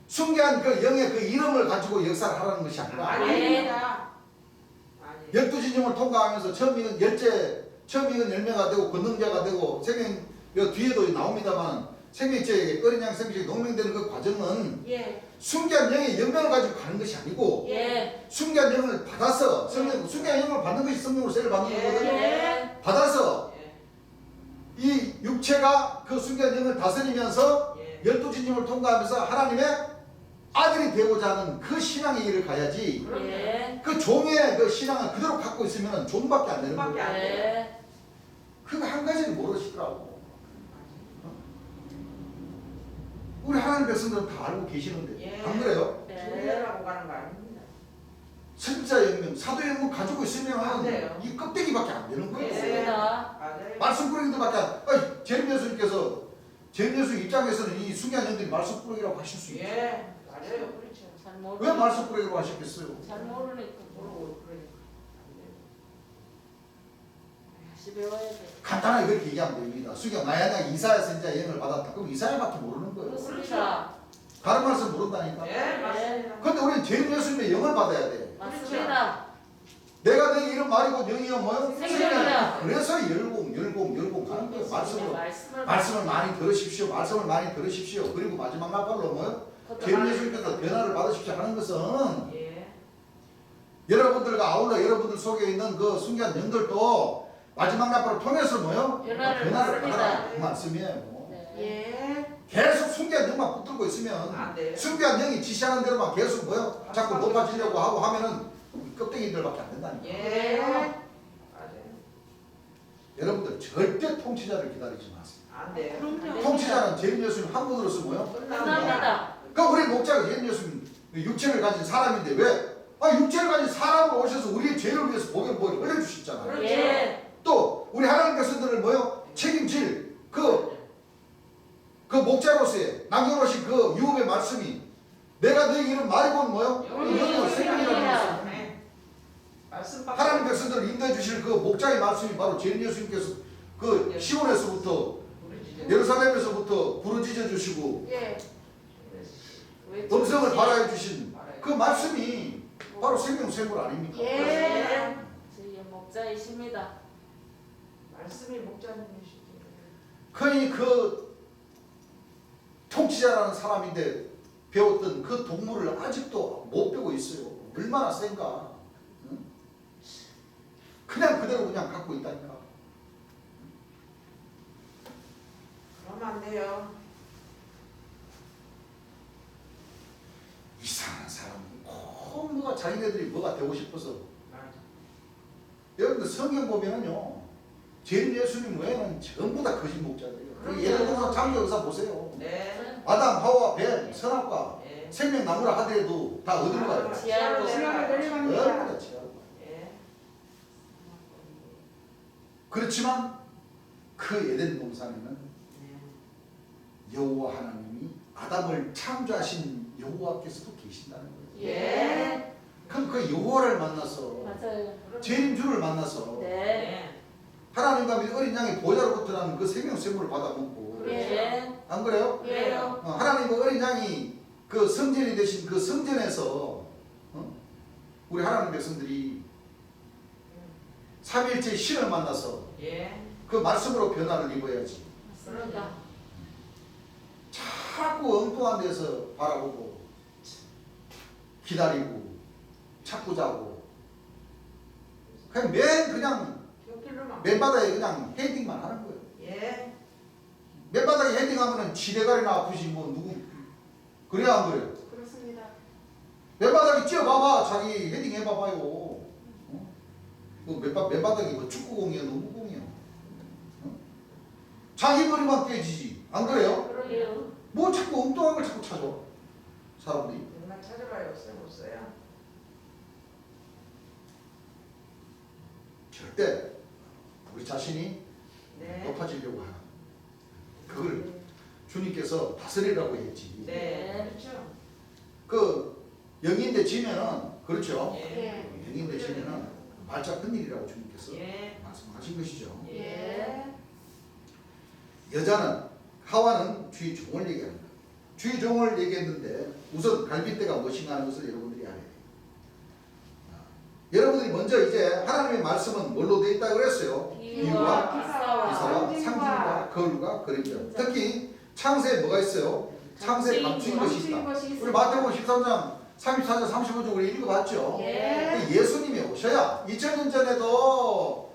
순기한 그 영의 그 이름을 가지고 역사를 하라는 것이 아니라 아닙니다. 아니. 12진영을 통과하면서 처음 익은 열째, 처음 익은 열매가 되고 권능자가 되고 생명, 여 뒤에도 나옵니다만 생명체에게 어린 양 생명체에 농명되는 그 과정은 예. 순기한 영의 영명을 가지고 가는 것이 아니고 예. 순기한 영을 받아서 성령, 순기한 영을 받는 것이 성령으로 세를 받는 예. 거거든요. 예. 받아서 예. 이 육체가 그 순기한 영을 다스리면서 예. 12진영을 통과하면서 하나님의 아들이 되고자 하는 그 신앙의 길을 가야지 예. 그 종의 그 신앙을 그대로 갖고 있으면 종밖에 안 되는 종밖에 거예요. 안 돼요. 예. 그거 한 가지를 모르시더라고. 우리 하나님 백성들은 다 알고 계시는데 예. 안 그래요? 주례라고 가는 거 아닙니다. 선지자 영명, 사도 영명 가지고 안 있으면 돼요. 이 껍데기밖에 안 되는 거예요. 예. 맞습니다. 맞아요. 말씀 뿌리기도밖에 안. 제림예수님께서 제림예수 입장에서는 이 순기한 영들이 말씀 뿌리기라고 하실 수 있죠. 예. 맞아요. 그렇죠. 잘 왜 모르니까. 말씀 뿌리기라고 하셨겠어요? 잘 모르니까. 모르고 그러니까. 안 돼요. 다시 배워야 돼. 간단하게 그렇게 얘기하면 됩니다. 순기한 만약 이사야 선지자 영을 받았다. 그럼 이사야밖에 모르는 거예요. 그렇습니다. 다른 말씀 모른다니까. 예. 맞습니다. 근데 우리는 제림예수님의 영을 받아야 돼. 맞습니다. 내가 내 이름 말이고 영이여 뭐요? 생명이라. 그래서 열공 하는 거예요. 말씀을 말씀을 많이 들으십시오. 말씀을 많이 들으십시오. 그리고 마지막 날발로 뭐요? 제림예수님께서 변화를 받으십시오 하는 것은 예. 여러분들과 아울러 여러분들 속에 있는 그 순기한 영들도 마지막 날발을 통해서 뭐요? 변화를 받아라. 받습니다. 그 말씀이에요. 네. 예. 계속 순기한 영만 붙들고 있으면 안 돼요. 순기한 영이 지시하는 대로만 계속 뭐요? 자꾸 높아지려고 하고 하면은 껍데기들밖에 안 된다니까. 예. 맞아요. 여러분들 절대 통치자를 기다리지 마세요. 안 돼요. 그럼요. 통치자는 제림예수님 한 분으로서 뭐요? 끝납니다. 그러니까 우리 목자가 제림예수님 육체를 가진 사람인데 왜? 육체를 가진 사람으로 오셔서 우리의 죄를 위해서 복을 흘려주셨잖아요. 예. 또 우리 하나님 백성들을 뭐요? 책임질 그 목자로서의 남겨놓으신 그 유업의 말씀이 내가 너희 이름 말해본 뭐요? 영으로 생명이라는 말씀. 네. 말씀 하나님 백성들을 인도해 주실 그 목자의 말씀이 바로 제림예수님께서 그 시온에서부터 예루살렘에서부터 부르짖어 주시고 예. 음성을 발하여 주신 그 말씀이 바로 생명샘물 아닙니까? 예. 저희 목자이십니다. 말씀이 목자님이시죠. 그니 그 통치자라는 사람인데 배웠던 그 동물을 아직도 못 배우고 있어요. 얼마나 센가? 응? 그냥 그대로 그냥 갖고 있다니까. 그러면 안 돼요. 이상한 사람. 꼭 뭐가 자기네들이 뭐가 되고 싶어서. 맞아. 여러분들 성경 보면은요. 제림예수님 외에는 전부 다 거짓 목자들이에요. 예를 들어서 창조역사 보세요. 네. 아담, 하와, 뱀, 선악과 예. 생명나무라 하더라도 다 어디로 가요? 지하로 지하로 내려갑니다. 전부 다 지하로 가요. 예. 그렇지만 그 에덴 동산에는 네. 여호와 하나님이 아담을 창조하신 여호와께서도 계신다는 거예요. 예. 그럼 그 여호와를 만나서 맞아요. 제림주를 만나서 네. 네. 하나님과 및 어린 양의 보좌로부터 나는 그 생명샘물을 받아 먹고 예. 안 그래요? 그래요. 하나님과 어린 양이 그 성전이 되신 그 성전에서 우리 하나님 백성들이 삼위일체의 신을 만나서 예. 그 말씀으로 변화를 입어야지. 맞습니다. 자꾸 엉뚱한 데서 바라보고 기다리고 찾고 자고 그냥 곁길로만. 맨바닥에 그냥 헤딩만 하는 거예요. 예. 맨바닥에 헤딩하면은 지대가리나 아프지 뭐 누구 그래야 안 그래요? 그렇습니다. 맨바닥에 찌어봐봐 자기 헤딩 해봐봐요. 어? 맨바닥이 뭐 축구공이야 농구공이야. 어? 자기 머리만 깨지지 안 그래요? 그러게요. 뭐 자꾸 엉뚱한 걸 자꾸 찾아 사람들이. 정말 찾아봐요. 써보세요. 절대 우리 자신이 네. 높아지려고 하는 그걸 주님께서 다스리라고 했지. 네. 그렇죠. 그 영인데 지면은 그렇죠. 예. 영인데 지면은 말자 큰 일이라고 주님께서 예. 말씀하신 것이죠. 예. 여자는 하와는 주의 종을 얘기합니다. 주의 종을 얘기했는데 우선 갈빗대가 무엇인가 하는 것을 여러분들이 알아야 돼요. 여러분들이 먼저 이제 하나님의 말씀은 뭘로 되어 있다고 그랬어요? 비유와 기사와 상징과 거울과 그림자. 특히 창세에 뭐가 있어요? 창세에 감추인 것이 있다. 우리 마태복음 13장 34절 35절 우리 읽어봤죠? 예. 예수님이 오셔야 2000년 전에도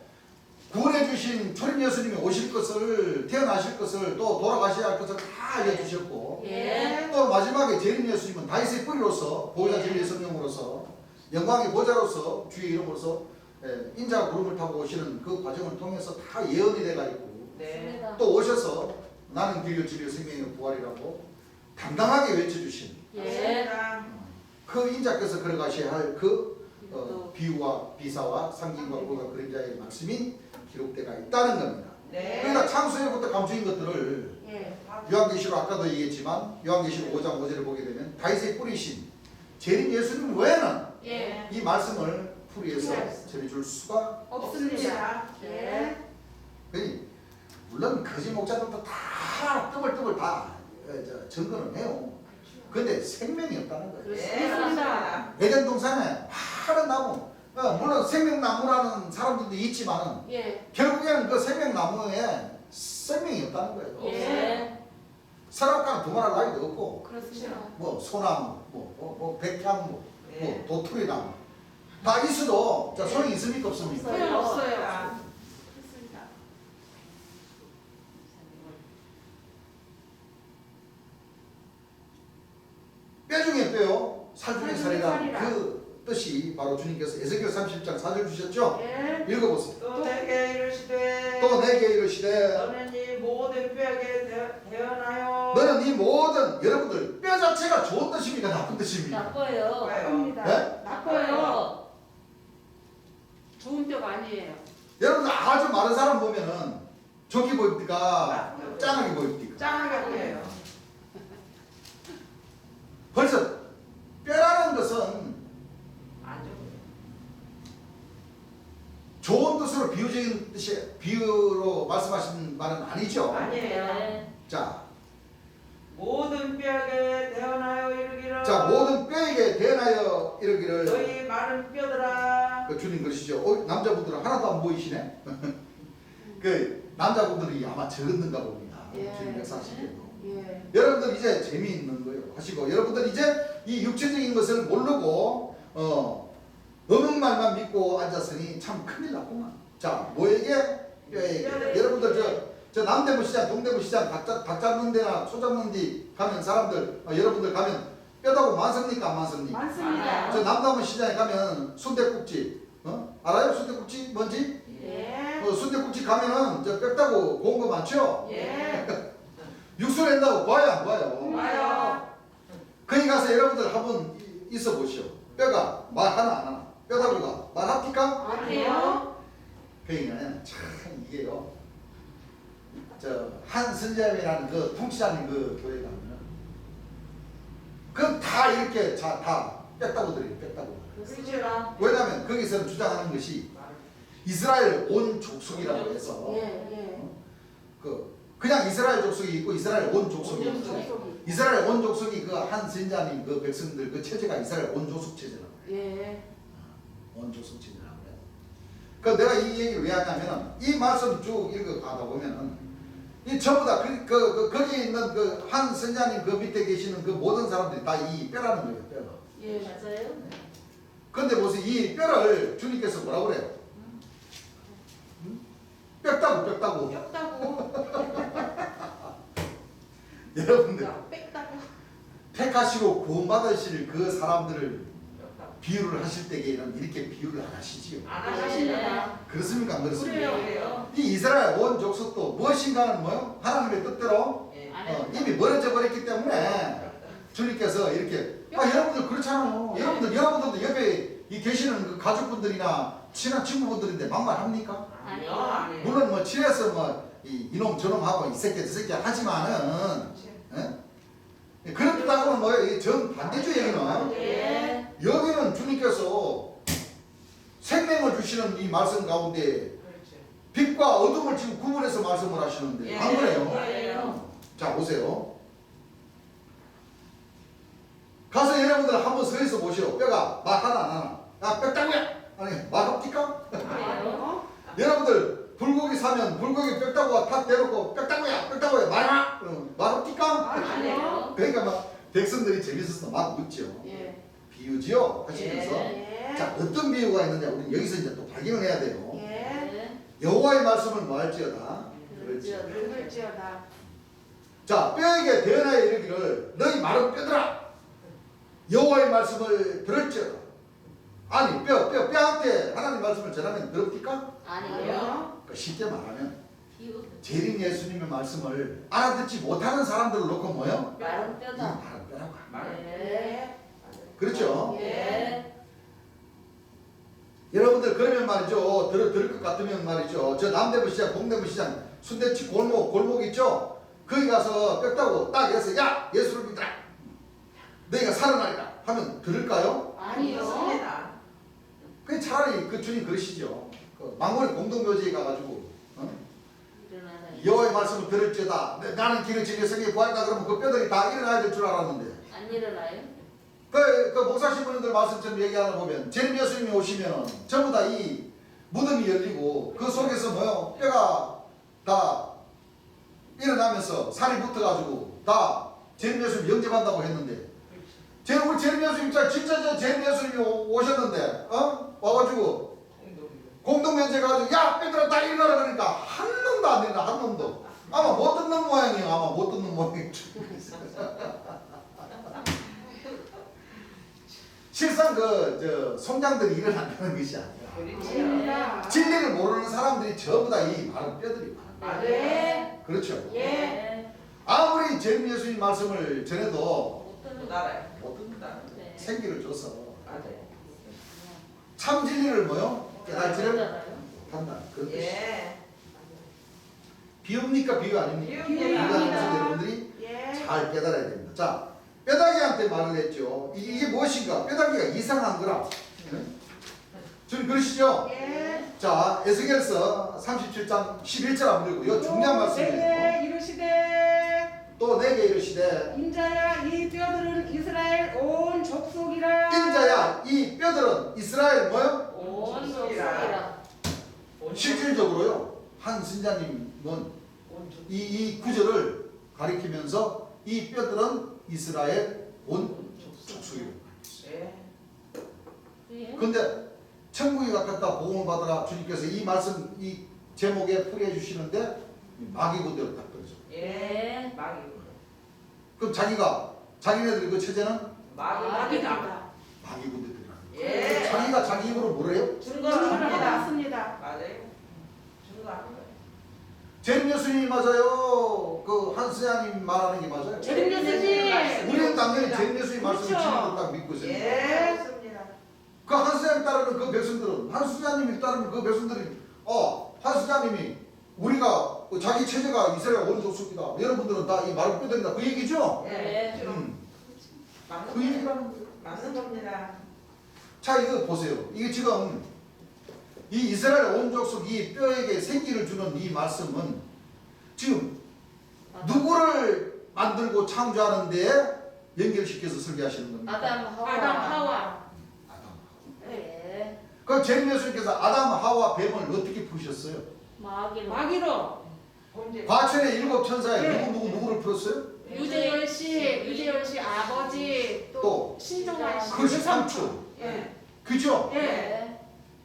구원해 주신 초림 예수님이 오실 것을 태어나실 것을 또 돌아가셔야 할 것을 다 알려주셨고 예. 또 마지막에 재림 예수님은 다윗의 뿌리로서 보호자 진리의 성령으로서 영광의 보좌로서 주의 이름으로서 인자 구름을 타고 오시는 그 과정을 통해서 다 예언이 돼가 있고 네. 또 오셔서 나는 길로 진리의 생명의 부활이라고 당당하게 외쳐주신 예. 그 인자께서 걸어가셔야 할 그 비유와 비사와 상징과 보가 그림자의 말씀이 기록되어 있다는 겁니다. 네. 그러니까 창세로부터 감추인 것들을 예. 요한계시록 아까도 얘기했지만 요한계시록 5장 5절을 보게 되면 다윗의 뿌리신 재림 예수님 외에는 예. 이 말씀을 풀이해서 전해줄 수가 없습니다. 예. 그러니 물론 거짓 목자들도 다 뜨벌뜨벌 다 증거는 해요. 근데 생명이 없다는 거예요. 그렇습니다. 에덴 동산에 파란 나무 물론 생명나무라는 사람들도 있지만 예. 결국에는 그 생명나무에 생명이 없다는 거예요. 예. 서랍가는 두말할 나위도 없고 그렇습니다. 뭐 소나무, 백향무, 네. 도토리나무 다 있어도 자, 소용이 있습니까 없습니까? 소용 없어요. 자, 그렇습니다. 뼈 중에 뼈요, 살 중에 살 중에 살이란 살이라. 그 뜻이 바로 주님께서 에스겔 30장 4절 주셨죠? 예. 읽어보세요. 또 내게 이르시되 또 내게 이르시되 너는 이 모든 뼈에게 대언하여 너는 이 모든 여러분들 뼈 자체가 좋은 뜻입니까 나쁜 뜻입니까? 나빠요. 나쁩니다. 네? 나빠요. 좋은 뼈가 아니에요. 여러분들 아주 마른 사람 보면은 좋게 보입니까? 짱하게 보입니까? 짱하게 보여요. 벌써 뼈라는 것은 안 좋아요. 좋은 뜻으로 비유적인 뜻이 비유로 말씀하신 말은 아니죠. 아니에요. 예. 자, 모든 뼈에게 대언하여 이르기를 자 모든 뼈에게 대하여 이르기를 너희 마른 뼈들아 그 주님 그러시죠. 남자분들은 하나도 안 보이시네. 그 남자분들이 아마 적었는가 봅니다. 예. 주님 역사하실 때도. 예. 여러분들 이제 재미있는 거예요. 하시고 여러분들 이제 이 육체적인 것을 모르고 없는 말만 믿고 앉았으니 참 큰일 났구만. 자 뭐에게 뼈에게. 여러분들 저 남대문 시장, 동대문 시장 닭 잡는 데나 소 잡는 데 가면 사람들 여러분들 가면 뼈다고 많습니까 안 많습니까? 많습니다. 저 남대문 시장에 가면 순댓국집 알아요? 순댓국집 뭔지? 예. 순댓국집 가면은 저 뼈다고 고운 거 많죠? 예. 육수 낸다고 봐요 안 봐요? 봐요. 거기 가서 여러분들 한번 있어 보시오. 뼈가 말 하나 안 하나? 뼈다구가 말합니까? 아니에요. 그러니까 참 이게요. 저 한선자매라는 그 통치자님 그 교회 가면은 그 다 이렇게 다 뼈다구들이에요. 뼈다구. 그렇습니다. 왜냐하면 거기서는 주장하는 것이 이스라엘 온 족속이라고 해서 예. 그냥 이스라엘 족속이 있고 이스라엘 온 족속이 있고 족속이. 이스라엘 온 족속이 그 한 선자님 그 백성들 그 체제가 이스라엘 온 족속 체제라고 해요. 예. 온 족속 체제라고 해요. 그 내가 이 얘기를 왜 하냐면은 이 말씀 쭉 읽어가다 보면은 이 전부 다 거기 있는 그 한 선자님 그 밑에 계시는 그 모든 사람들이 다 이 뼈라는 거예요. 뼈가. 예, 맞아요. 근데 무슨 이 뼈를 주님께서 뭐라고 그래요? 뼈다고 뼈다고. 뼈다고. 여러분들 뺐다고. 택하시고 구원받으실 그 사람들을 비유를 하실 때에는 이렇게 비유를 안 하시지요. 안 하십니다. 그렇습니까? 안 그렇습니까? 그래요. 이 이스라엘 온 족속도 무엇인가는 뭐요? 하나님의 뜻대로 예. 이미 멀어져 버렸기 때문에 주님께서 이렇게 여러분들 그렇잖아요. 여러분들도 옆에 이 계시는 그 가족분들이나 친한 친구분들인데 막말합니까? 아니요. 아니에요. 물론 뭐 친해서 뭐 이놈 저놈 하고 이 새끼 저 새끼 하지만은 그런 뜻하고는 뭐예요? 정 반대죠 여기는. 예. 여기는 주님께서 생명을 주시는 이 말씀 가운데 그렇죠. 빛과 어둠을 지금 구분해서 말씀을 하시는데 안 그래요? 예. 자 보세요. 가서 여러분들 한번 서 있어 보시오. 뼈가 말 하나 안 하나? 야 뼈다구야. 아니 말합니까? 아니요. 여러분들 불고기 사면 불고기 뼈다구가 탁 대놓고 뼈다구야 말하. 말합니까? 아니요. 그러니까 막 백성들이 재밌어서 막 묻죠. 예. 비유지요 하시면서 예. 자 어떤 비유가 있느냐 우리 여기서 이제 또 발견을 해야 돼요. 예. 예. 여호와의 말씀을 뭐 할지어다. 그럴지어다. 그럴지어다. 자 뼈에게 대언하여 이르기를 너희 마른 뼈들아 여호와의 말씀을 들을지어다. 아니 뼈한테 하나님 말씀을 전하면 들읍니까? 아니요. 그러니까 쉽게 말하면 비유. 재림 예수님의 말씀을 알아듣지 못하는 사람들을 놓고 뭐요? 마른 이 뼈다. 마른 뼈라고 합니다. 예. 그렇죠? 예. 여러분들 그러면 말이죠. 들을 것 같으면 말이죠. 저 남대문 시장, 동대문 시장, 순대집 골목 있죠? 거기 가서 뼈다고 딱 해서 야 예수를 믿으라. 너희가 살아나리라 하면 들을까요? 아니요. 그렇습니다. 그 차라리 그 주님 그러시죠. 그 망원의 공동묘지에 가가지고 일어나다. 여호와의 말씀을 들을지어다. 나는 길을 지켜 성에 구하리다 그러면 그 뼈들이 다 일어나야 될 줄 알았는데 안 일어나요? 그 목사 신부님들 말씀처럼 얘기하다 보면 재림 예수님이 오시면 전부 다 이 무덤이 열리고 그 속에서 뭐요 뼈가 다 일어나면서 살이 붙어가지고 다 재림 예수님 영접한다고 했는데 우리 재림 예수님 진짜 재림 예수님이 오셨는데 와가지고 공동면제 가가지고 야 뼈들아 다 일어나라 그러니까 한 놈도 안 일어나 한 놈도 아마 못 듣는 모양이에요. 아마 못 듣는 모양이죠. 실상 송장들이 일어난다는 것이 아니라 아닙니다. 진리를 모르는 사람들이 전부 다 이 마른 뼈들이 많아요. 예. 그렇죠. 예. 아무리 재림 예수님 말씀을 전해도 못 듣는 못 알아요. 못 듣는다. 네. 생기를 줘서 맞아요. 참 진리를 뭐요? 깨달지를 못하잖아요. 한다. 그런 뜻이. 예. 비유입니까? 비유 아닙니까? 비유입니다. 비유하면서 여러분들이 예. 잘 깨달아야 됩니다. 자, 뼈다귀한테 말을 했죠. 이게 무엇인가? 뼈다귀가 이상한 거라. 좀 그러시죠? 예. 자, 에스겔서 37장 11절 한번 읽고 이 중요한 말씀이에요. 내게 이르시되 또 내게 이르시되 인자야 이 뼈들은 이스라엘 온 족속이라. 인자야 이 뼈들은 이스라엘 뭐요? 온 족속이라. 실질적으로요. 한 신자님은 이 구절을 가리키면서 이 뼈들은 이스라엘 온 족속이라고 예. 예. 근데 천국에 갔다 복음을 받으라 주님께서 이 말씀 이 제목에 풀이해 주시는데 마귀 군대로 딱 떨어져. 예. 마귀. 그럼 자기네들이 그 처제는 마귀입니다. 마귀 군대들이라는 예. 자기가 자기 입으로 뭐래요? 증거를 증거를 합니다. 받았습니다. 맞아요. 증거하는 거예요. 재림 예수님이 맞아요. 그 한스야님 말하는 게 맞아요. 재림 예수님. 우리는 당연히 재림 예수님 말씀을 그렇죠. 진리로 딱 믿고 있어요. 예. 그렇습니다. 그 한스야님 따르는 그 백성들은 한스야님이 따르는 그 백성들이 한스야님이 우리가 자기 체제가 이스라엘 온 족속이다. 여러분들은 다 이 마른 뼈들이다. 그 얘기죠? 예. 그 맞는 얘기라는 거예요. 맞는 겁니다. 자 이거 보세요. 이게 지금 이 이스라엘 온 족속 이 뼈에게 생기를 주는 이 말씀은 지금 누구를 만들고 창조하는데 연결시켜서 설계하시는 겁니다. 아담 하와. 아담 하와. 예. 그 재림 예수님께서 아담 하와 뱀을 어떻게 푸셨어요? 마귀로. 마귀로. 과천의 7 천사에 네. 누구를 풀었어요? 유재열 씨 아버지 또 또 신정환 씨 그것이 삼촌. 예. 그죠? 예. 네.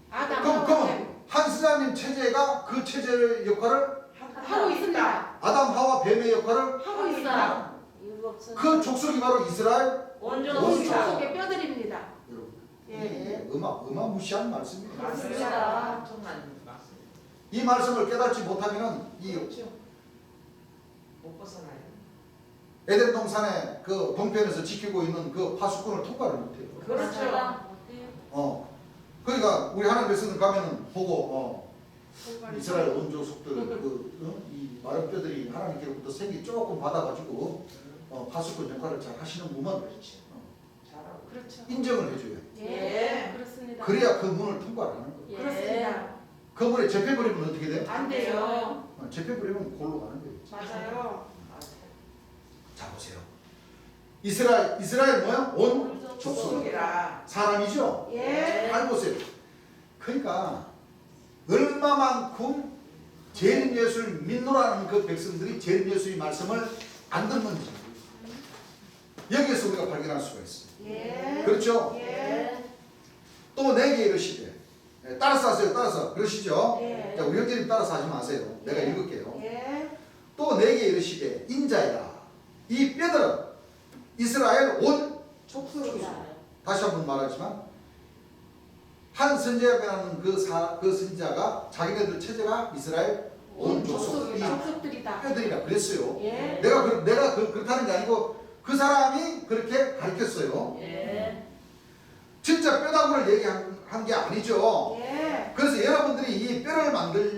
아담 그럼 하와 한스라님 체제가 그 체제의 역할을 하고 있습니다. 아담 하와 뱀의 역할을 하고 있다. 그 족속이 바로 이스라엘. 원조 우리 원조. 족속의 뼈들입니다. 여러분 예. 이게 어마무시한 말씀이에요. 맞습니다. 이 말씀을 깨닫지 못하면은 이 못 벗어나요. 에덴 동산의 그 동편에서 지키고 있는 그 파수꾼을 통과를 못해요. 그렇죠. 그러니까 우리 하나님께서는 가면은 보고 이스라엘 온 족속들 이 마른 뼈들이 하나님께로부터 생기 조금 받아가지고 파수꾼 역할을 잘 하시는구만 잘하고. 그렇죠. 인정을 해줘요. 예. 그렇습니다. 그래야 그 문을 통과를 하는 거예요. 그렇습니다. 그 문에 접해버리면 어떻게 돼요? 안 돼요. 접해버리면 골로 가는 거예요. 맞아요. 자 보세요. 이스라엘 뭐야? 온 족속. 족속이라. 사람이죠? 예. 잘 보세요. 그러니까 얼마만큼 재림 예수를 믿노라는 그 백성들이 재림 예수의 말씀을 안 듣는지 여기에서 우리가 발견할 수가 있어요. 예. 그렇죠? 예. 또 내게 이르시되 따라서 하세요. 따라서 그러시죠? 예. 자, 우리 형제님 따라서 하지 마세요. 내가 예. 읽을게요. 예. 또 내게 이르시되 인자이다. 이 뼈들은 이스라엘 온 족속이다. 다시 한번 말하지만 한 선지자라는 그 선지자가 자기네들 체제가 이스라엘 온 족속 이 족속들이다. 뼈들이라 그랬어요. 예. 내가 그렇다는 게 아니고 그 사람이 그렇게 가르쳤어요. 예. 진짜 뼈다구를 얘기한 게 아니죠. 예. 그래서 여러분들이 이 뼈를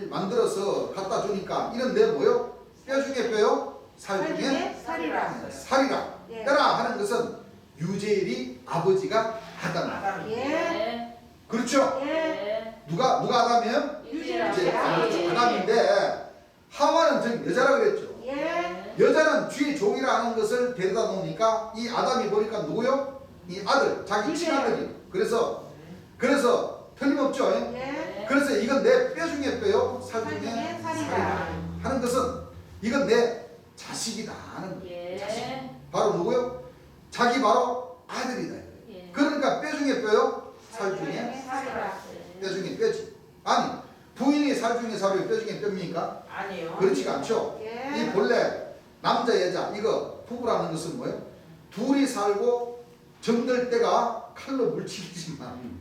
만들어서 갖다 주니까 이런 내 뭐요? 뼈 중에 뼈요? 살 중에 살이라. 살이라. 예. 뼈라 하는 것은 유재일이 아버지가 아담. 아담. 예. 그렇죠? 예. 누가 아담이에요? 유재일 이제 아버지. 아담인데 하와는 즉 여자라 그랬죠. 예. 여자는 쥐의 종이라 하는 것을 데려다 놓으니까 이 아담이 보니까 누구요? 이 아들, 자기 친아들이. 그래서 틀림없죠. 예. 그래서 이건 내 뼈 중에 뼈요, 살 살 중에 중에 살이다. 살이다 하는 것은 이건 내 자식이다 하는 거예요. 예. 바로 누구요? 자기 바로 아들이다. 예. 그러니까 뼈 중에 뼈요, 살 중에 살이라. 뼈 중에 뼈지. 아니 부인이 살 중에 살이요, 뼈 중에 뼈입니까? 아니요. 그렇지가 않죠. 이 예. 본래 남자 여자 이거 부부라는 것은 뭐예요? 둘이 살고 정들 때가 칼로 물치기지만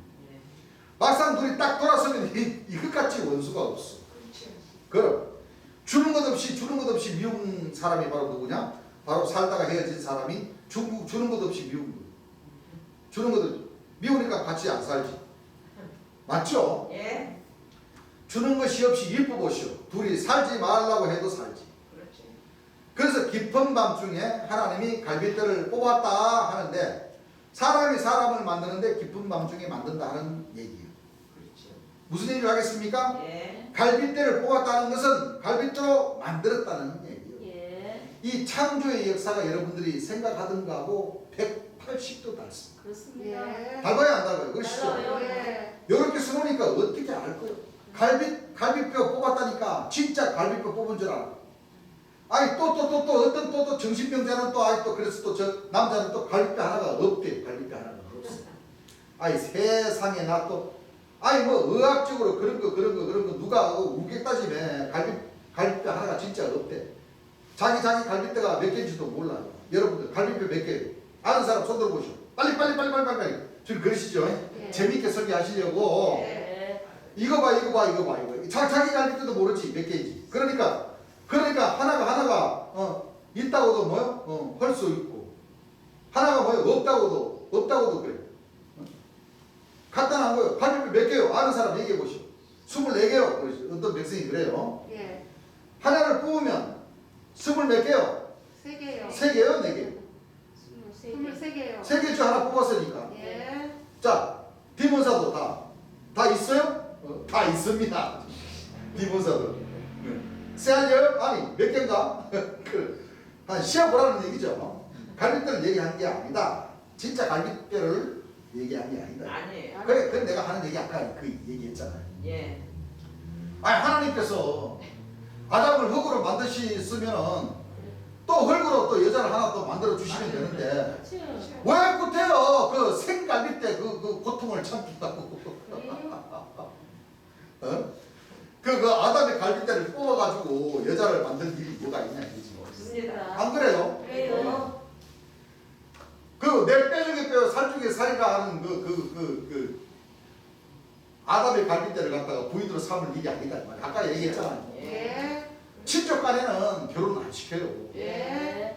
막상 둘이 딱 돌아서면 이것같이 원수가 없어. 그럼 주는 것 없이 미운 사람이 바로 누구냐? 바로 살다가 헤어진 사람이 주는 것 없이 미운 거예요. 주는 것 없이 미우니까 같이 안 살지. 맞죠? 예. 주는 것이 없이 일부보시오. 둘이 살지 말라고 해도 살지. 그렇지. 그래서 깊은 밤중에 하나님이 갈빗대를 뽑았다 하는데 사람이 사람을 만드는데 깊은 밤중에 만든다 하는 얘기예요. 그렇지. 무슨 얘기를 하겠습니까? 예. 갈빗대를 뽑았다는 것은 갈빗대로 만들었다는 얘기예요. 예. 이 창조의 역사가 여러분들이 생각하던 거하고 180도 닳습니다. 그렇습니다. 예. 닮아요 안 닮아요? 그러시죠? 닮아요. 예. 이렇게 써놓으니까 어떻게 알 거예요? 갈빗뼈 뽑았다니까 진짜 갈빗뼈 뽑은 줄 알아. 아니 또 어떤 또 정신병자는 또 아니 또 그래서 또 저 남자는 또 갈빗뼈 하나가 없대. 갈빗뼈 하나가 없어. 아니 세상에 나 또 아니 뭐 의학적으로 그런 거 누가 우겨 따지면 갈빗뼈 하나가 진짜 없대. 자기 갈빗뼈가 몇 개인지도 몰라요. 여러분들 갈빗뼈 몇 개예요? 아는 사람 손 들어보시오. 빨리. 지금 그러시죠? 예. 재밌게 설계하시려고. 예. 이거 봐. 자기 갈빗뼈도 모르지 몇 개인지. 그러니까 하나가 있다고도 뭐요? 할 수 있고 하나가 뭐요? 없다고도 그래. 간단한 거요. 갈빗뼈 몇 개요? 아는 사람 얘기해 보시오. 24개요. 그러시죠. 어떤 백성이 그래요. 예. 하나를 뽑으면 20몇 개요? 3개요. 3개요? 4개? 23개요. 3개 중 하나 뽑았으니까. 예. 자, 디문사도 다 있어요? 다 있습니다. 디문사도. 세안이요? 아니, 몇 개인가? 한 시합보라는 얘기죠. 갈빗뼈를 얘기한 게 아니다. 진짜 갈빗뼈를 얘기한 게 아니다. 아니에요. 그래 내가 하는 얘기 아까 그 얘기했잖아요. 예. 아니, 하나님께서 아담을 흙으로 만드셨으면은 또 흙으로 또 여자를 하나 또 만들어 주시면 되는데 왜 그때요 그 생갈릴 때 그 고통을 참겠다고 어? 그 아담의 갈비뼈를 뽑아가지고 여자를 만들 일이 뭐가 있냐 이거지. 없습니다. 안 그래요? 그래요. 그 내 뼈 중에 뼈, 살 중에 살이라 하는 아담의 갈비뼈를 갖다가 부인으로 삼을 일이 아니다. 아까 얘기했잖아요. 예. 친족 간에는 결혼 안 시켜요. 예.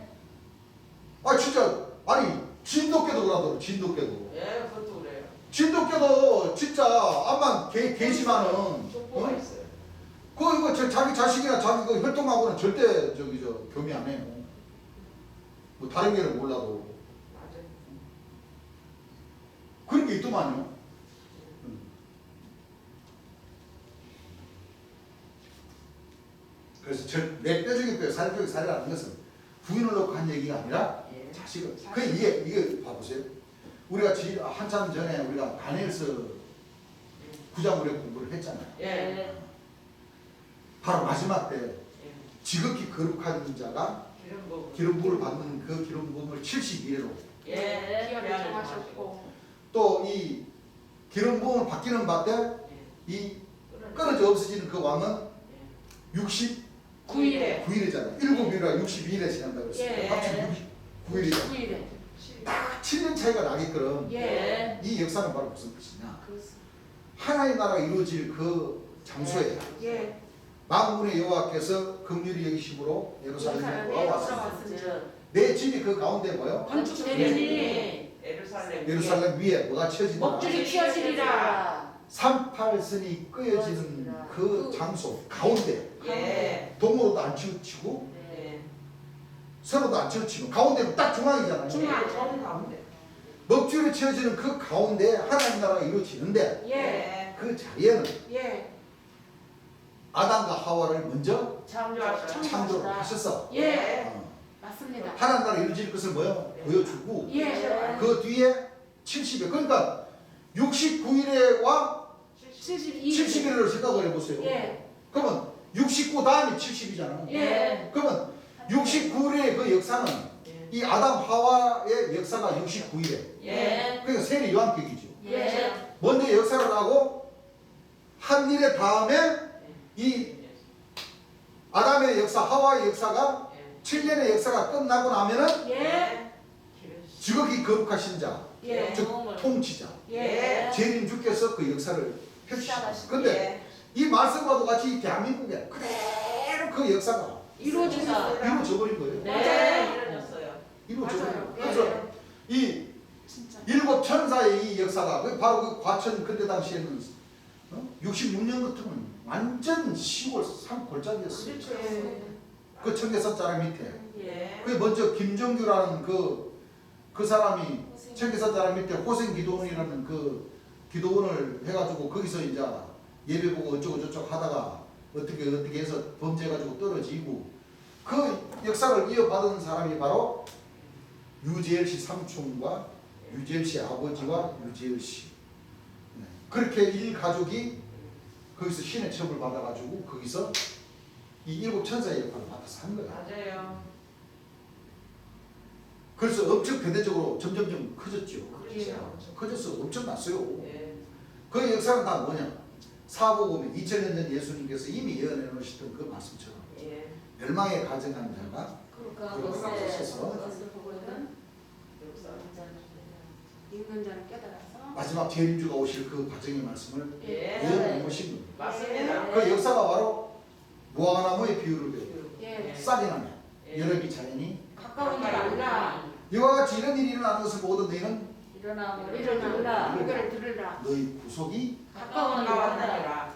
아 진짜 아니 진돗개도 그러더라고. 진돗개도. 예, 그것도 그래요. 진돗개도 진짜 암만 계시면은 족보가 있어요. 이거 자기 자식이나 자기 그 혈통하고는 절대 교미 안 해요. 뭐 다른 개는 몰라도 맞아요. 그런 게 있더만요. 그래서 내 뼈 중에 뼈, 살 중에 살이라는 것은 부인을 놓고 한 얘기가 아니라 예. 자식을. 그 이게 봐보세요. 우리가 한참 전에 우리가 다니엘서 9장 우리 공부를 했잖아요. 예. 바로 마지막 때 예. 지극히 거룩한 자가 기름 부음. 기름 부음을 받는 그 기름 부음을 72회로 예. 기한을 기한을 정하셨고. 또 이 기름 부음을 받기는 받되 예. 이 끊어져 없어지는 그 왕은 9일에. 69일이잖아요. 7일이라 62일에 지난다고 했어요. 예. 합치면 9일이죠. 9일에. 딱 7년 차이가 나게끔 예. 이 역사는 바로 무슨 뜻이냐. 그렇습니다. 하나의 나라가 이루어질 그 장소에 예. 만군의 여호와께서 긍휼히 여기심으로 예루살렘에 돌아왔습니다. 왔습니다. 내 집이 그 가운데 뭐요? 건축 대리니 예루살렘. 예루살렘 위에 뭐가 쳐지니라. 목줄이 휘어지리라. 38선이 끄여지는 그 장소 가운데 예. 동으로도 안 치우치고 예. 서로도 안 치우치고 가운데는 딱 중앙이잖아요. 중앙. 정 가운데. 먹줄이 치어지는 그 가운데 하나님 나라가 이루어지는데 예. 그 자리에는 예. 아담과 하와를 먼저 창조하셨다. 창조를 하셨어. 예. 어. 맞습니다. 하나님 나라 이루어질 것을 뭐요? 보여주고 예. 그 뒤에 70일 그러니까 69일에와 72일. 71일을 생각을 해보세요. 예. 그러면 69 다음이 70이잖아요. 예. 그러면 69일의 그 역사는 예. 이 아담 하와의 역사가 69일에 예. 그러니까 세리 요한격이죠. 예. 먼저 역사를 하고 한 일의 다음에 이 아담의 역사, 하와의 역사가 7년의 역사가 끝나고 나면은 예. 지극히 거룩하신 자, 예. 즉 통치자, 예. 재림 주께서 그 역사를 펼치시다. 시작하시고. 근데 이 말씀과도 같이 이 대한민국에 그대로 그 역사가 이루어진다. 이루어져 버린 거예요. 네. 이루어졌어요. 이루어져 버린 맞아요. 거예요. 그래서 이 진짜. 일곱 천사의 이 역사가 바로 그 과천 그때 당시에는 66년 같으면 완전 시골 산 골짜기였어요. 그렇죠. 그 청계산 자락 밑에. 예. 그 먼저 김정규라는 그 사람이 청계산 자락 밑에 호생 기도원이라는 그 기도원을 해가지고 거기서 이제 예배 보고 어쩌고 저쩌고 하다가 어떻게 해서 범죄해가지고 떨어지고 그 역사를 이어받은 사람이 바로 유재열 씨 삼촌과 유재열 씨 아버지와 유재열 씨. 네. 그렇게 일 가족이 거기서 신의 첩을 받아가지고 거기서 이 일곱 천사의 역할을 맡아서 한 거야. 맞아요. 그래서 엄청 대대적으로 점점점 커졌죠. 그렇죠. 커져서 엄청났어요. 예. 그 역사는 다 뭐냐? 사복음에 2000년 전 예수님께서 이미 예언해 놓으셨던 그 말씀처럼 예. 멸망에 가증한 자가 그러니까 그것을 그것을 보고는 역사. 읽는 자는 깨달아서. 마지막 재림주가 오실 그 과정의 말씀을 예. 예언해 놓으신 거예요. 맞습니다. 그 역사가 바로 무화과나무의 비유를 배워요. 예. 싹이 나면 예. 여름이 자연히 가까운 일 아니라 이와 같이 이런 일이 일어나는 것을 보거든 너희는 일어나고 일어나라. 이거를 들으라. 너희 구속이 가까운 일 가까웠느니라.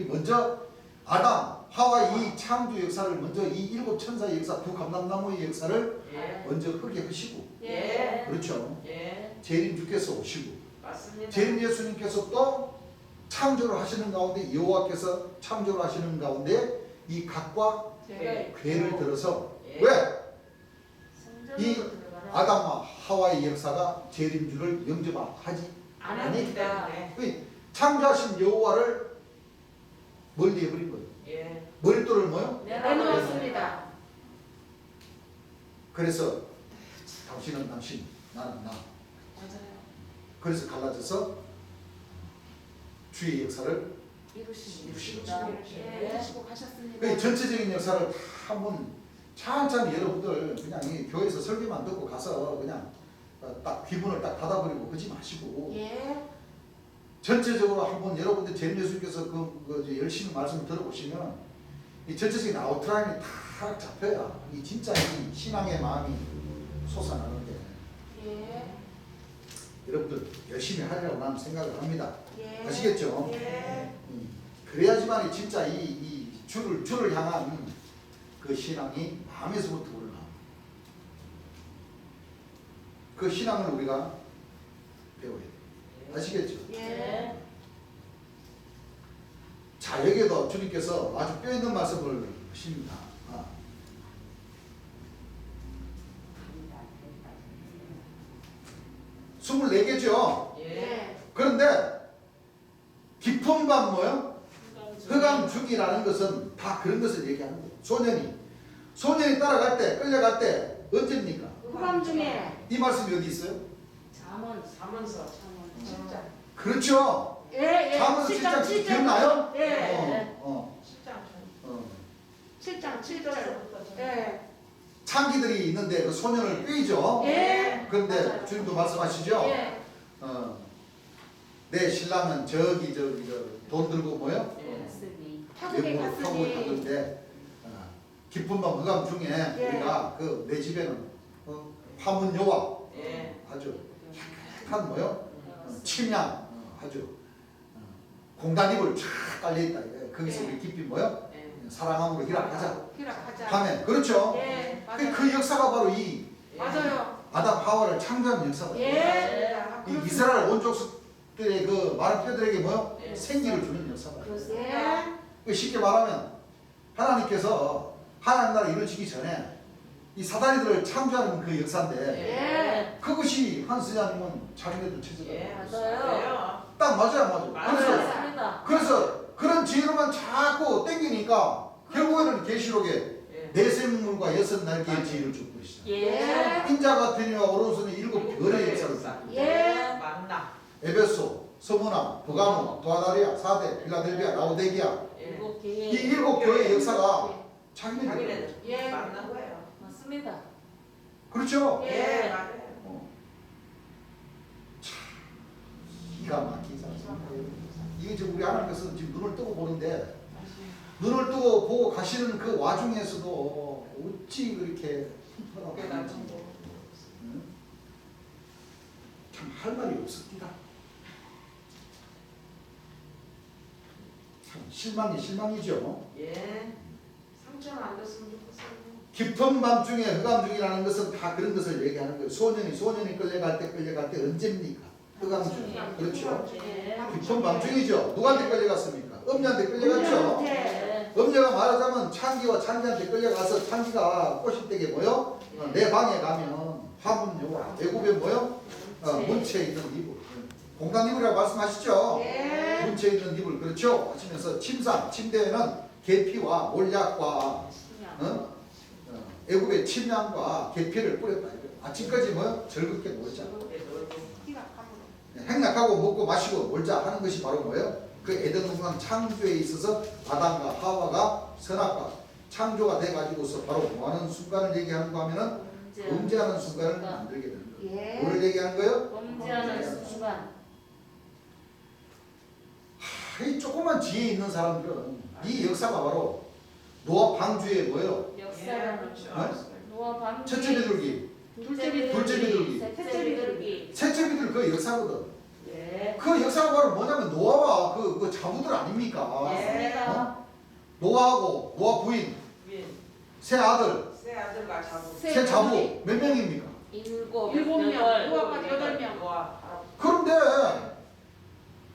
먼저 아담, 하와 이 창조 역사를 먼저 이 일곱 천사의 역사, 두 감람나무의 역사를 예. 먼저 흙에 하시고 예. 그렇죠. 예. 재림 주께서 오시고 맞습니다. 재림 예수님께서 또 창조를 하시는 가운데 여호와께서 창조를 하시는 가운데 이 각과 제가 괴를 들어서 예. 왜? 이 성전으로 들어가라. 아담과 하와의 역사가 재림주를 영접하지 안 아니 합니다. 네. 그 창조하신 여호와를 멀리 해버린 거예요. 예. 머릿돌을 뭐요? 내놓았습니다. 그래서 당신은 당신, 나는 나. 맞아요. 그래서 갈라져서 주의 역사를 이루시다. 예, 하시고 가셨습니다. 그 전체적인 역사를 다 한번 찬찬히 여러분들 그냥 이 교회에서 설교만 듣고 가서 그냥 딱 귀문을 딱 닫아버리고 그러지 마시고 예, 전체적으로 한번 여러분들 재미예수님께서 열심히 말씀을 들어보시면 이 전체적인 아웃라인이 다 잡혀야 이 진짜 이 신앙의 마음이 솟아나는데 예, 여러분들 열심히 하리라고 나는 생각을 합니다. 예. 아시겠죠? 예. 그래야지만 진짜 이 주를 향한 그 신앙이 마음에서부터 우러나옵니다. 그 신앙을 우리가 배워야 돼요. 아시겠죠? 예. 자, 여기에도 주님께서 아주 뼈 있는 말씀을 하십니다. 24개죠? 예. 그런데 깊은 밤 뭐요? 흑암중이라는 것은 다 그런 것을 얘기하는 거예요. 소년이 따라갈 때, 끌려갈 때 언제입니까? 후감 중에 이 말씀이 어디 있어요? 잠언. 사문서. 진짜. 그렇죠. 예, 예. 잠언 7장 기억나요? 예. 7장 7절. 예. 창기들이 있는데 그 소년을 꿰죠. 예. 그런데 맞아요. 주님도 말씀하시죠. 예. 내 신랑은 저기 돈 들고 뭐요? 타국에 타국을 갔으니. 가던데 깊은 밤 흑암 중에 예. 우리가 그 내 집에는 화문 요와 예. 아주 한 뭐요? 침향 아주 공단잎을 쫙 깔려 있다. 거기서 예. 우리 깊이 뭐요? 예. 사랑함으로 희락하자. 희락하자. 하면 그렇죠. 예. 맞아요. 그 역사가 바로 이 맞아요. 아담 하와를 창조한 역사가 예. 이 이스라엘 원족들의 그 마른 뼈들에게 뭐요? 예. 생기를 주는 역사가. 예. 쉽게 말하면 하나님께서 하나님 나라 이루어지기 전에 이 사다리들을 창조하는 그 역사인데 예. 그것이 한스자님은 자기네들 체제다. 예. 맞아요. 딱 맞아요. 그래서 맞습니다. 그런 지혜로만 자꾸 땡기니까 결국에는 계시록에 예. 네 생물과 여섯 날개의 지혜를 주고 계시죠. 예. 인자 같은 이와 오른손에 일곱 별의 역사를 주고 예. 만나. 에베소, 서무나, 버가모, 도아다리아, 사대, 필라델비아, 라오데기아 예. 일곱 이 개의 일곱 교회의 역사가 자기네들 자기네들 예. 만난 거예요. 맞습니다. 그렇죠? 예. 맞아요. 기가 막히지 않습니까? 이게 지금 우리 하나님께서 지금 눈을 뜨고 보는데 눈을 뜨고 보고 가시는 그 와중에서도 어찌 그렇게 참 할 말이 없습니다. 참 실망이죠. 예. 상처는 안 줬으면 좋겠어요. 깊은 밤중에 흑암중이라는 것은 다 그런 것을 얘기하는 거예요. 소년이 끌려갈 때 언제입니까? 흑암중. 그렇죠. 예. 깊은 밤중이죠. 누구한테 끌려갔습니까? 음녀한테 끌려갔죠. 네. 음녀가 말하자면 창기와 찬기한테 끌려가서 찬기가 꼬실때게 뭐요? 내 방에 가면 화문요. 애굽에 뭐요? 문체에 있는 이불. 공단이불이라고 말씀하시죠. 예. 문체에 있는 이불. 그렇죠. 하시면서 침대에는 계피와 몰약과 애굽의 침향과 계피를 뿌렸다. 아침까지 뭐요? 즐겁게 놀자. 행락하고 먹고 마시고 놀자 하는 것이 바로 뭐예요? 그 에덴 동산 창조에 있어서 아담과 하와가 선악과 창조가 돼가지고서 바로 뭐하는 순간을 얘기하는 거 하면은 범죄하는 순간을 만들게 되는 거예요. 예. 뭐를 얘기하는 거예요? 범죄하는 순간. 이 조그만 지혜 있는 사람들은 이 역사가 바로 노아 방주의 뭐예요? 역사라는 노아 밤. 첫째 비둘기, 둘째 비둘기, 셋째 비둘기. 셋째 비둘기 그 역사거든. 예. 그 역사가 바로 뭐냐면 노아와 그 자부들 아닙니까? 맞습니다. 노아하고 노아 부인, 예. 새 아들, 새 아들과 자부. 새 자부 몇 명입니까? 일곱 명. 여덟. 노아까지 8명. 노아. 그런데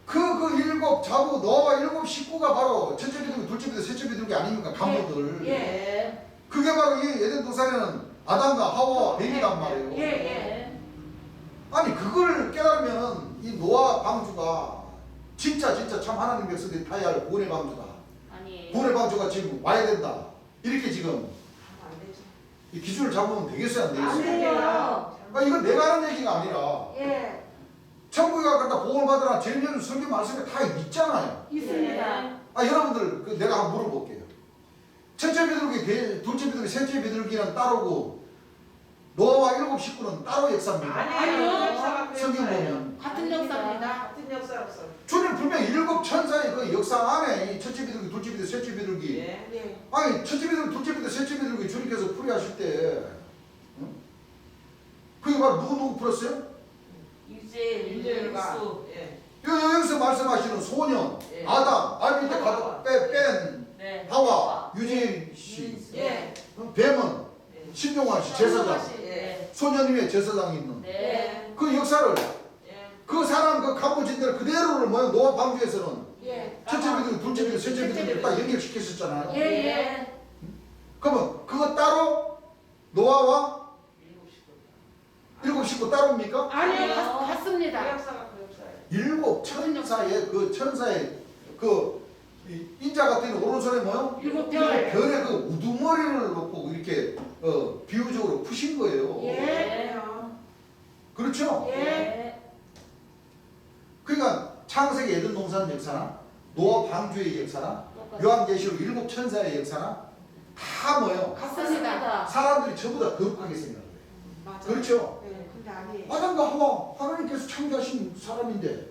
그 일곱 자부 노아와 일곱 식구가 바로 첫째 비둘기, 둘째 비둘기, 셋째 비둘기 아닙니까? 가무들. 예. 그게 바로 이 에덴 동산에는 아담과 하와 뱀이란 말이에요. 예. 아니 그걸 깨달으면 이 노아 방주가 진짜 참 하나님 백성들이 타야 할 구원의 방주다. 아니에요. 구원의 방주가 지금 와야 된다. 이렇게 지금 안 되죠. 이 기준을 잡으면 되겠어요, 안 안 되겠어요? 돼요. 이건 내가 하는 얘기가 아니라 예. 천국에 갔다 복음을 받으라 제일년 성경 말씀에 다 있잖아요. 있습니다. 여러분들 내가 한번 물어볼게요. 첫째 비둘기, 둘째 비둘기, 셋째 비둘기는 따로고 노아와 일곱 식구는 따로 역사입니다. 아니에요. 역사가 그 성경 역사예요. 보면 같은 역사입니다. 같은 역사로서. 주님 분명히 일곱 천사의 그 역사 안에 이 첫째 비둘기, 둘째 비둘기, 셋째 비둘기 예. 예. 아니 첫째 비둘기, 둘째 비둘기, 셋째 비둘기 주님께서 풀이하실 때 그게 바로 누구 풀었어요? 유죄, 인재율과. 수. 예. 여기서 말씀하시는 소년, 예. 아담, 밑에 가도 뺀 네. 하와, 유진 씨, 예. 뱀은 예. 신용환 씨 제사장, 예. 소년님의 제사장이 있는 네. 그 역사를 예. 그 사람 그 간부진들 그대로를 뭐야 노아 방주에서는 예. 첫째 비둘기, 둘째 비둘기, 셋째 비둘기 딱 연결시켰었잖아요. 예, 예. 그러면 그거 따로 노아와 일곱 식구 따로입니까? 아니요, 그 같습니다. 역사가 그 역사예요. 일곱 천사의 그 천사의 이 인자 같은 오른손에 뭐요? 일곱 일곱 별. 별의 그 우두머리를 놓고 이렇게 비유적으로 푸신 거예요. 예. 그래요. 그렇죠? 예. 그러니까 창세기 에덴 동산 역사나 노아 방주의 역사나 요한계시록 일곱 천사의 역사나 다 뭐예요? 같습니다. 사람들이 전부 다 거룩하게 생각해요. 맞아요. 그렇죠? 예, 근데 아니에요. 아담과 하와 하나님께서 창조하신 사람인데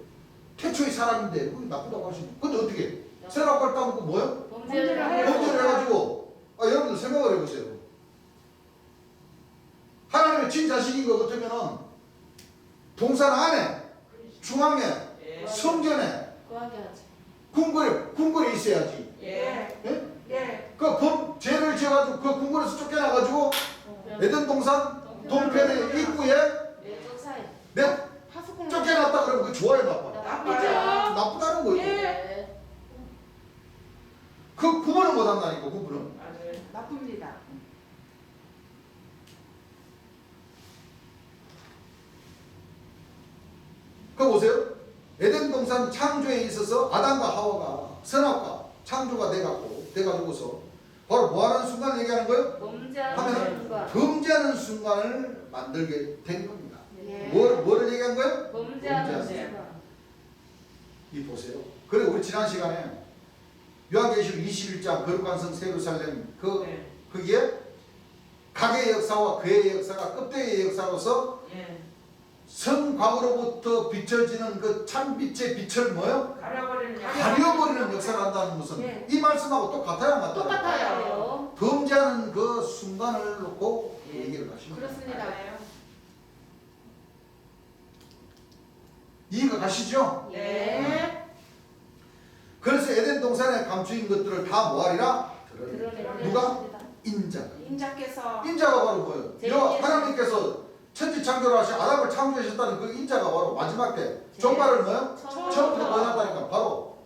태초의 사람인데 그게 나쁘다고 하시는. 근데 어떻게? 선악과를 따먹고 뭐요? 범죄를 범죄를 해가지고 여러분들 생각을 해보세요. 하나님의 친자식인 것 같으면은 동산 안에 중앙에 예. 성전에 구하게 하지. 궁궐에 있어야지. 예. 예? 예. 그 죄를 지어가지고 그 궁궐에서 쫓겨나가지고 에덴 동산 동편의 입구에 네, 쫓아요. 내 파수꾼. 쫓겨났다 그러면 그 좋아요 나빠요? 나쁘죠. 나쁘다는 거예요. 네. 그 구분을 못한다니까 구분은. 맞아요. 나쁩니다. 그 보세요. 에덴 동산 창조에 있어서 아담과 하와가 선악과 창조가 돼가지고서 바로 뭐하는 순간을 얘기하는 거예요? 범죄하는 하면은 순간. 범죄하는 순간을 만들게 된 겁니다. 예. 뭐를 얘기한 거예요? 범죄하는 범죄하는 순간. 이 보세요. 그리고 우리 지난 시간에 요한계시록 21장 거룩한 성 예루살렘 네. 거기에 각의 역사와 그의 역사가 끝대의 역사로서 예. 성곽으로부터 비춰지는 그 참빛의 빛을 뭐요? 가려버리는 가려버리는 역사를 한다는 것은 예. 이 말씀하고 똑같아요, 안 같아요? 똑같아요. 범죄하는 그 순간을 놓고 예. 얘기를 하십니다. 그렇습니다. 맞아요. 이해가 가시죠? 예. 그래서 에덴 동산에 감추인 것들을 다 뭐하리라? 드러내리라. 드러내는 누가? 것입니다. 인자가. 인자께서 인자가 바로 뭐예요? 제일 하나님께서 천지 창조를 하신 아담을 창조하셨다는 그 인자가 바로 마지막 때 종말을 뭐예요? 처음부터 보여놨다니까 바로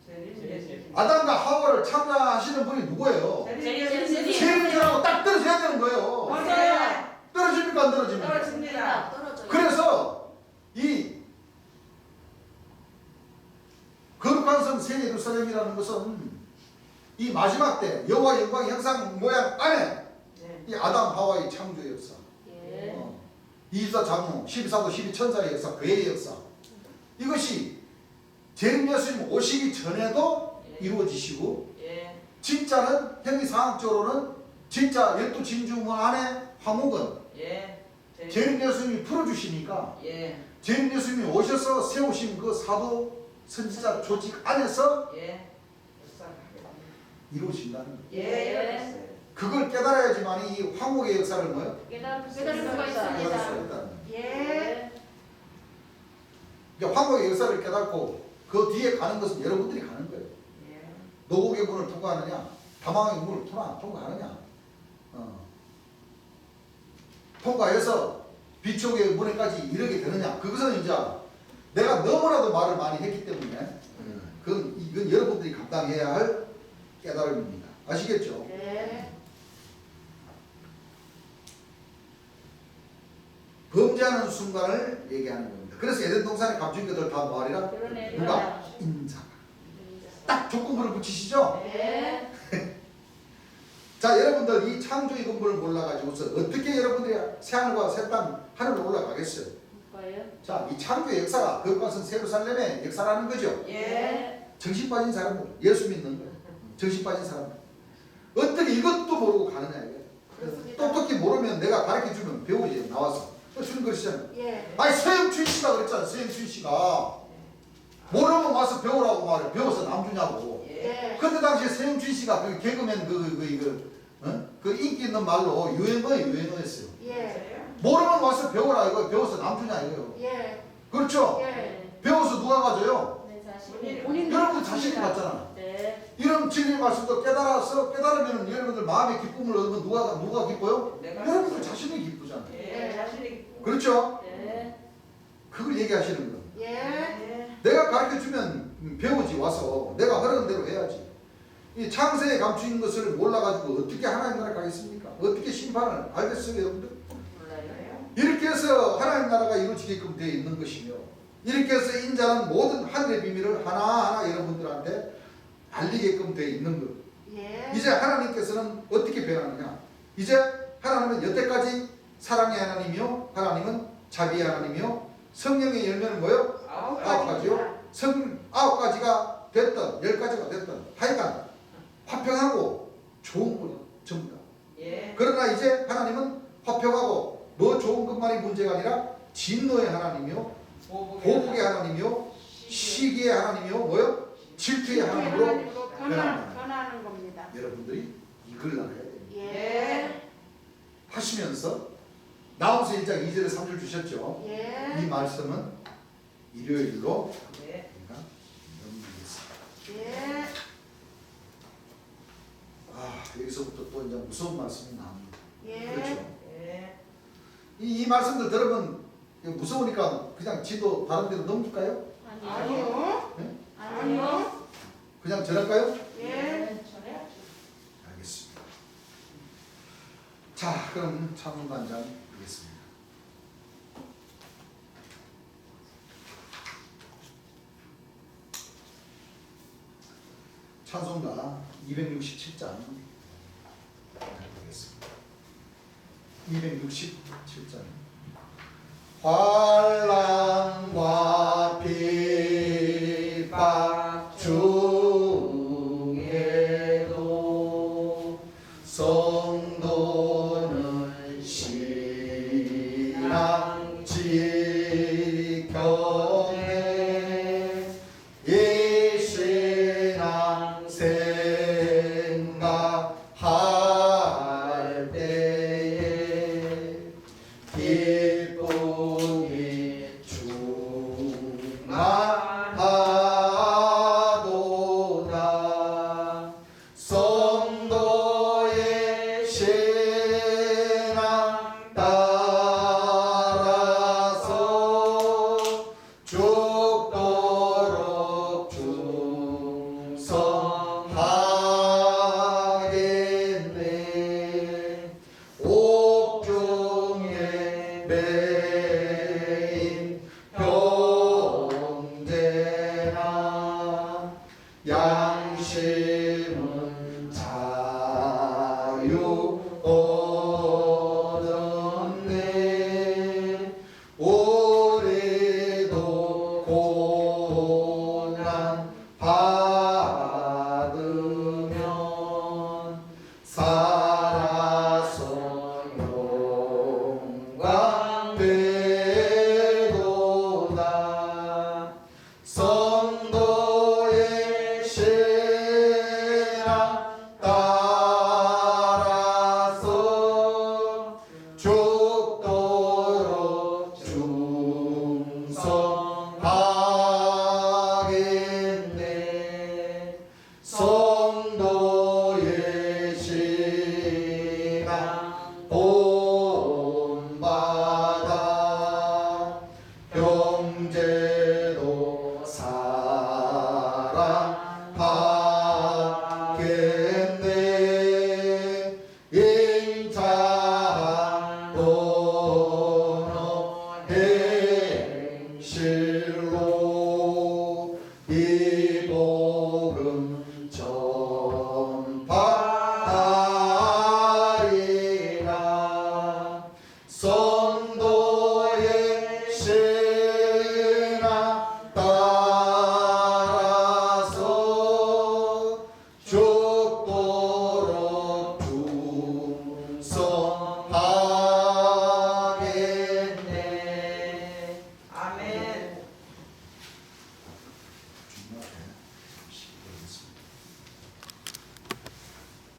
제일 아담과 하와를 창조하시는 분이 누구예요? 제일 제일이라고 딱 떨어져야 되는 거예요. 맞아요. 떨어집니까 안 떨어집니까? 떨어집니다. 떨어져요. 그래서 이 거룩한 성 새 예루살렘이라는 것은 이 마지막 때 여호와 영광 형상 모양 안에 네. 이 아담 하와의 창조 역사, 예. 24장로, 12사도, 12천사의 역사, 그의 역사, 이것이 재림 예수님 오시기 전에도 예. 이루어지시고 예. 진짜는 형이상학적으로는 진짜 12진주문 안에 화목은 예. 재림 예수님이 풀어주시니까 예. 재림 예수님이 오셔서 세우신 그 사도 선지자 조직 안에서 예. 이루어진다는 거예요. 예. 이렇게 그걸 깨달아야지만 이 황목의 역사를 뭐예요? 깨달을 수가 있습니다. 깨달을 수가 있다는 거예요. 예. 그러니까 황목의 역사를 깨닫고 그 뒤에 가는 것은 여러분들이 가는 거예요. 예. 노국의 문을 통과하느냐, 다망의 문을 통과하느냐. 통과해서 비촉의 문에까지 이르게 되느냐. 그것은 이제 내가 너무나도 말을 많이 했기 때문에 이건 여러분들이 감당해야 할 깨달음입니다. 아시겠죠? 예. 범죄하는 순간을 얘기하는 겁니다. 그래서 에덴 동산에 감춘 것들 다 뭐하리라? 드러내리라. 누가? 인자가. 딱 조건부를 붙이시죠? 네. 자, 여러분들 이 창조의 근본을 몰라가지고서 어떻게 여러분들이 새하늘과 새 땅 하늘로 올라가겠어요? 뭐예요? 자, 이 창조의 역사가 거룩한 예루살렘의 역사라는 거죠. 예. 정신 빠진 사람들, 예수 믿는 거예요. 정신 빠진 사람들. 어떻게 이것도 모르고 가느냐 이거예요. 똑똑히 모르면 내가 가르쳐주면 배우지 나와서. 주는 그러시잖아요. 예. 아니 서영춘 씨가 그랬잖아요. 서영춘 씨가 모르면 와서 배우라고 말해. 배워서 남 주냐고. 예. 그때 당시에 서영춘 씨가 그 개그맨 그 인기 있는 말로 유행어였어요. 예. 모르면 와서 배우라 이거. 배워서 남 주냐 이거요. 예. 그렇죠? 예. 배워서 누가 가져요? 내 자신이. 본인 여러분 자신이 갔잖아. 네. 이런 진리의 말씀도 깨달으면 여러분들 마음의 기쁨을 얻으면 누가 기뻐요? 내가 여러분들 자신이 기쁘잖아요. 예. 자신이 그렇죠? 네. 그걸 얘기하시는 거예요. 예. 예. 내가 가르쳐주면 배우지 와서 내가 하라는 대로 해야지. 이 창세에 감추인 것을 몰라가지고 어떻게 하나님 나라 가겠습니까? 어떻게 심판을 알겠어요 여러분들? 몰라요. 이렇게 해서 하나님 나라가 이루어지게끔 되어 있는 것이며 이렇게 해서 인자는 모든 하늘의 비밀을 하나하나 여러분들한테 알리게끔 되어 있는 것. 예. 이제 하나님께서는 어떻게 변하느냐? 이제 하나님은 여태까지 사랑의 하나님이요, 하나님은 자비의 하나님이요, 성령의 열매는 뭐요? 아홉 아홉 가지요. 아홉 가지가 됐던 10가지가 됐던 하여간 화평하고 좋은 거예요 전부 다. 예. 그러나 이제 하나님은 화평하고 뭐 좋은 것만이 문제가 아니라 진노의 하나님이요, 보복의 하나님이요, 시기의 하나님이요, 뭐요? 질투의 하나님으로 하나님으로 변하는 겁니다. 여러분들이 이걸 알아야 돼요. 예. 하시면서 나홈서 1장 2절에 3절 주셨죠. 예. 이 말씀은 일요일로 예. 우리가 넘기겠습니다. 예. 아, 여기서부터 또 이제 무서운 말씀이 나옵니다. 예. 그렇죠. 예. 이 말씀들 들으면 무서우니까 그냥 지도 다른 데로 넘길까요? 아니요. 네? 아니요. 그냥 전할까요? 예. 알겠습니다. 자, 그럼 찬송단장 드리겠습니다. 찬송가 267장 드리겠습니다. 267장. 환난과 핍박 중에도 성도는 신앙 지켜내 이 신앙 생각할 때에 기쁨이 충만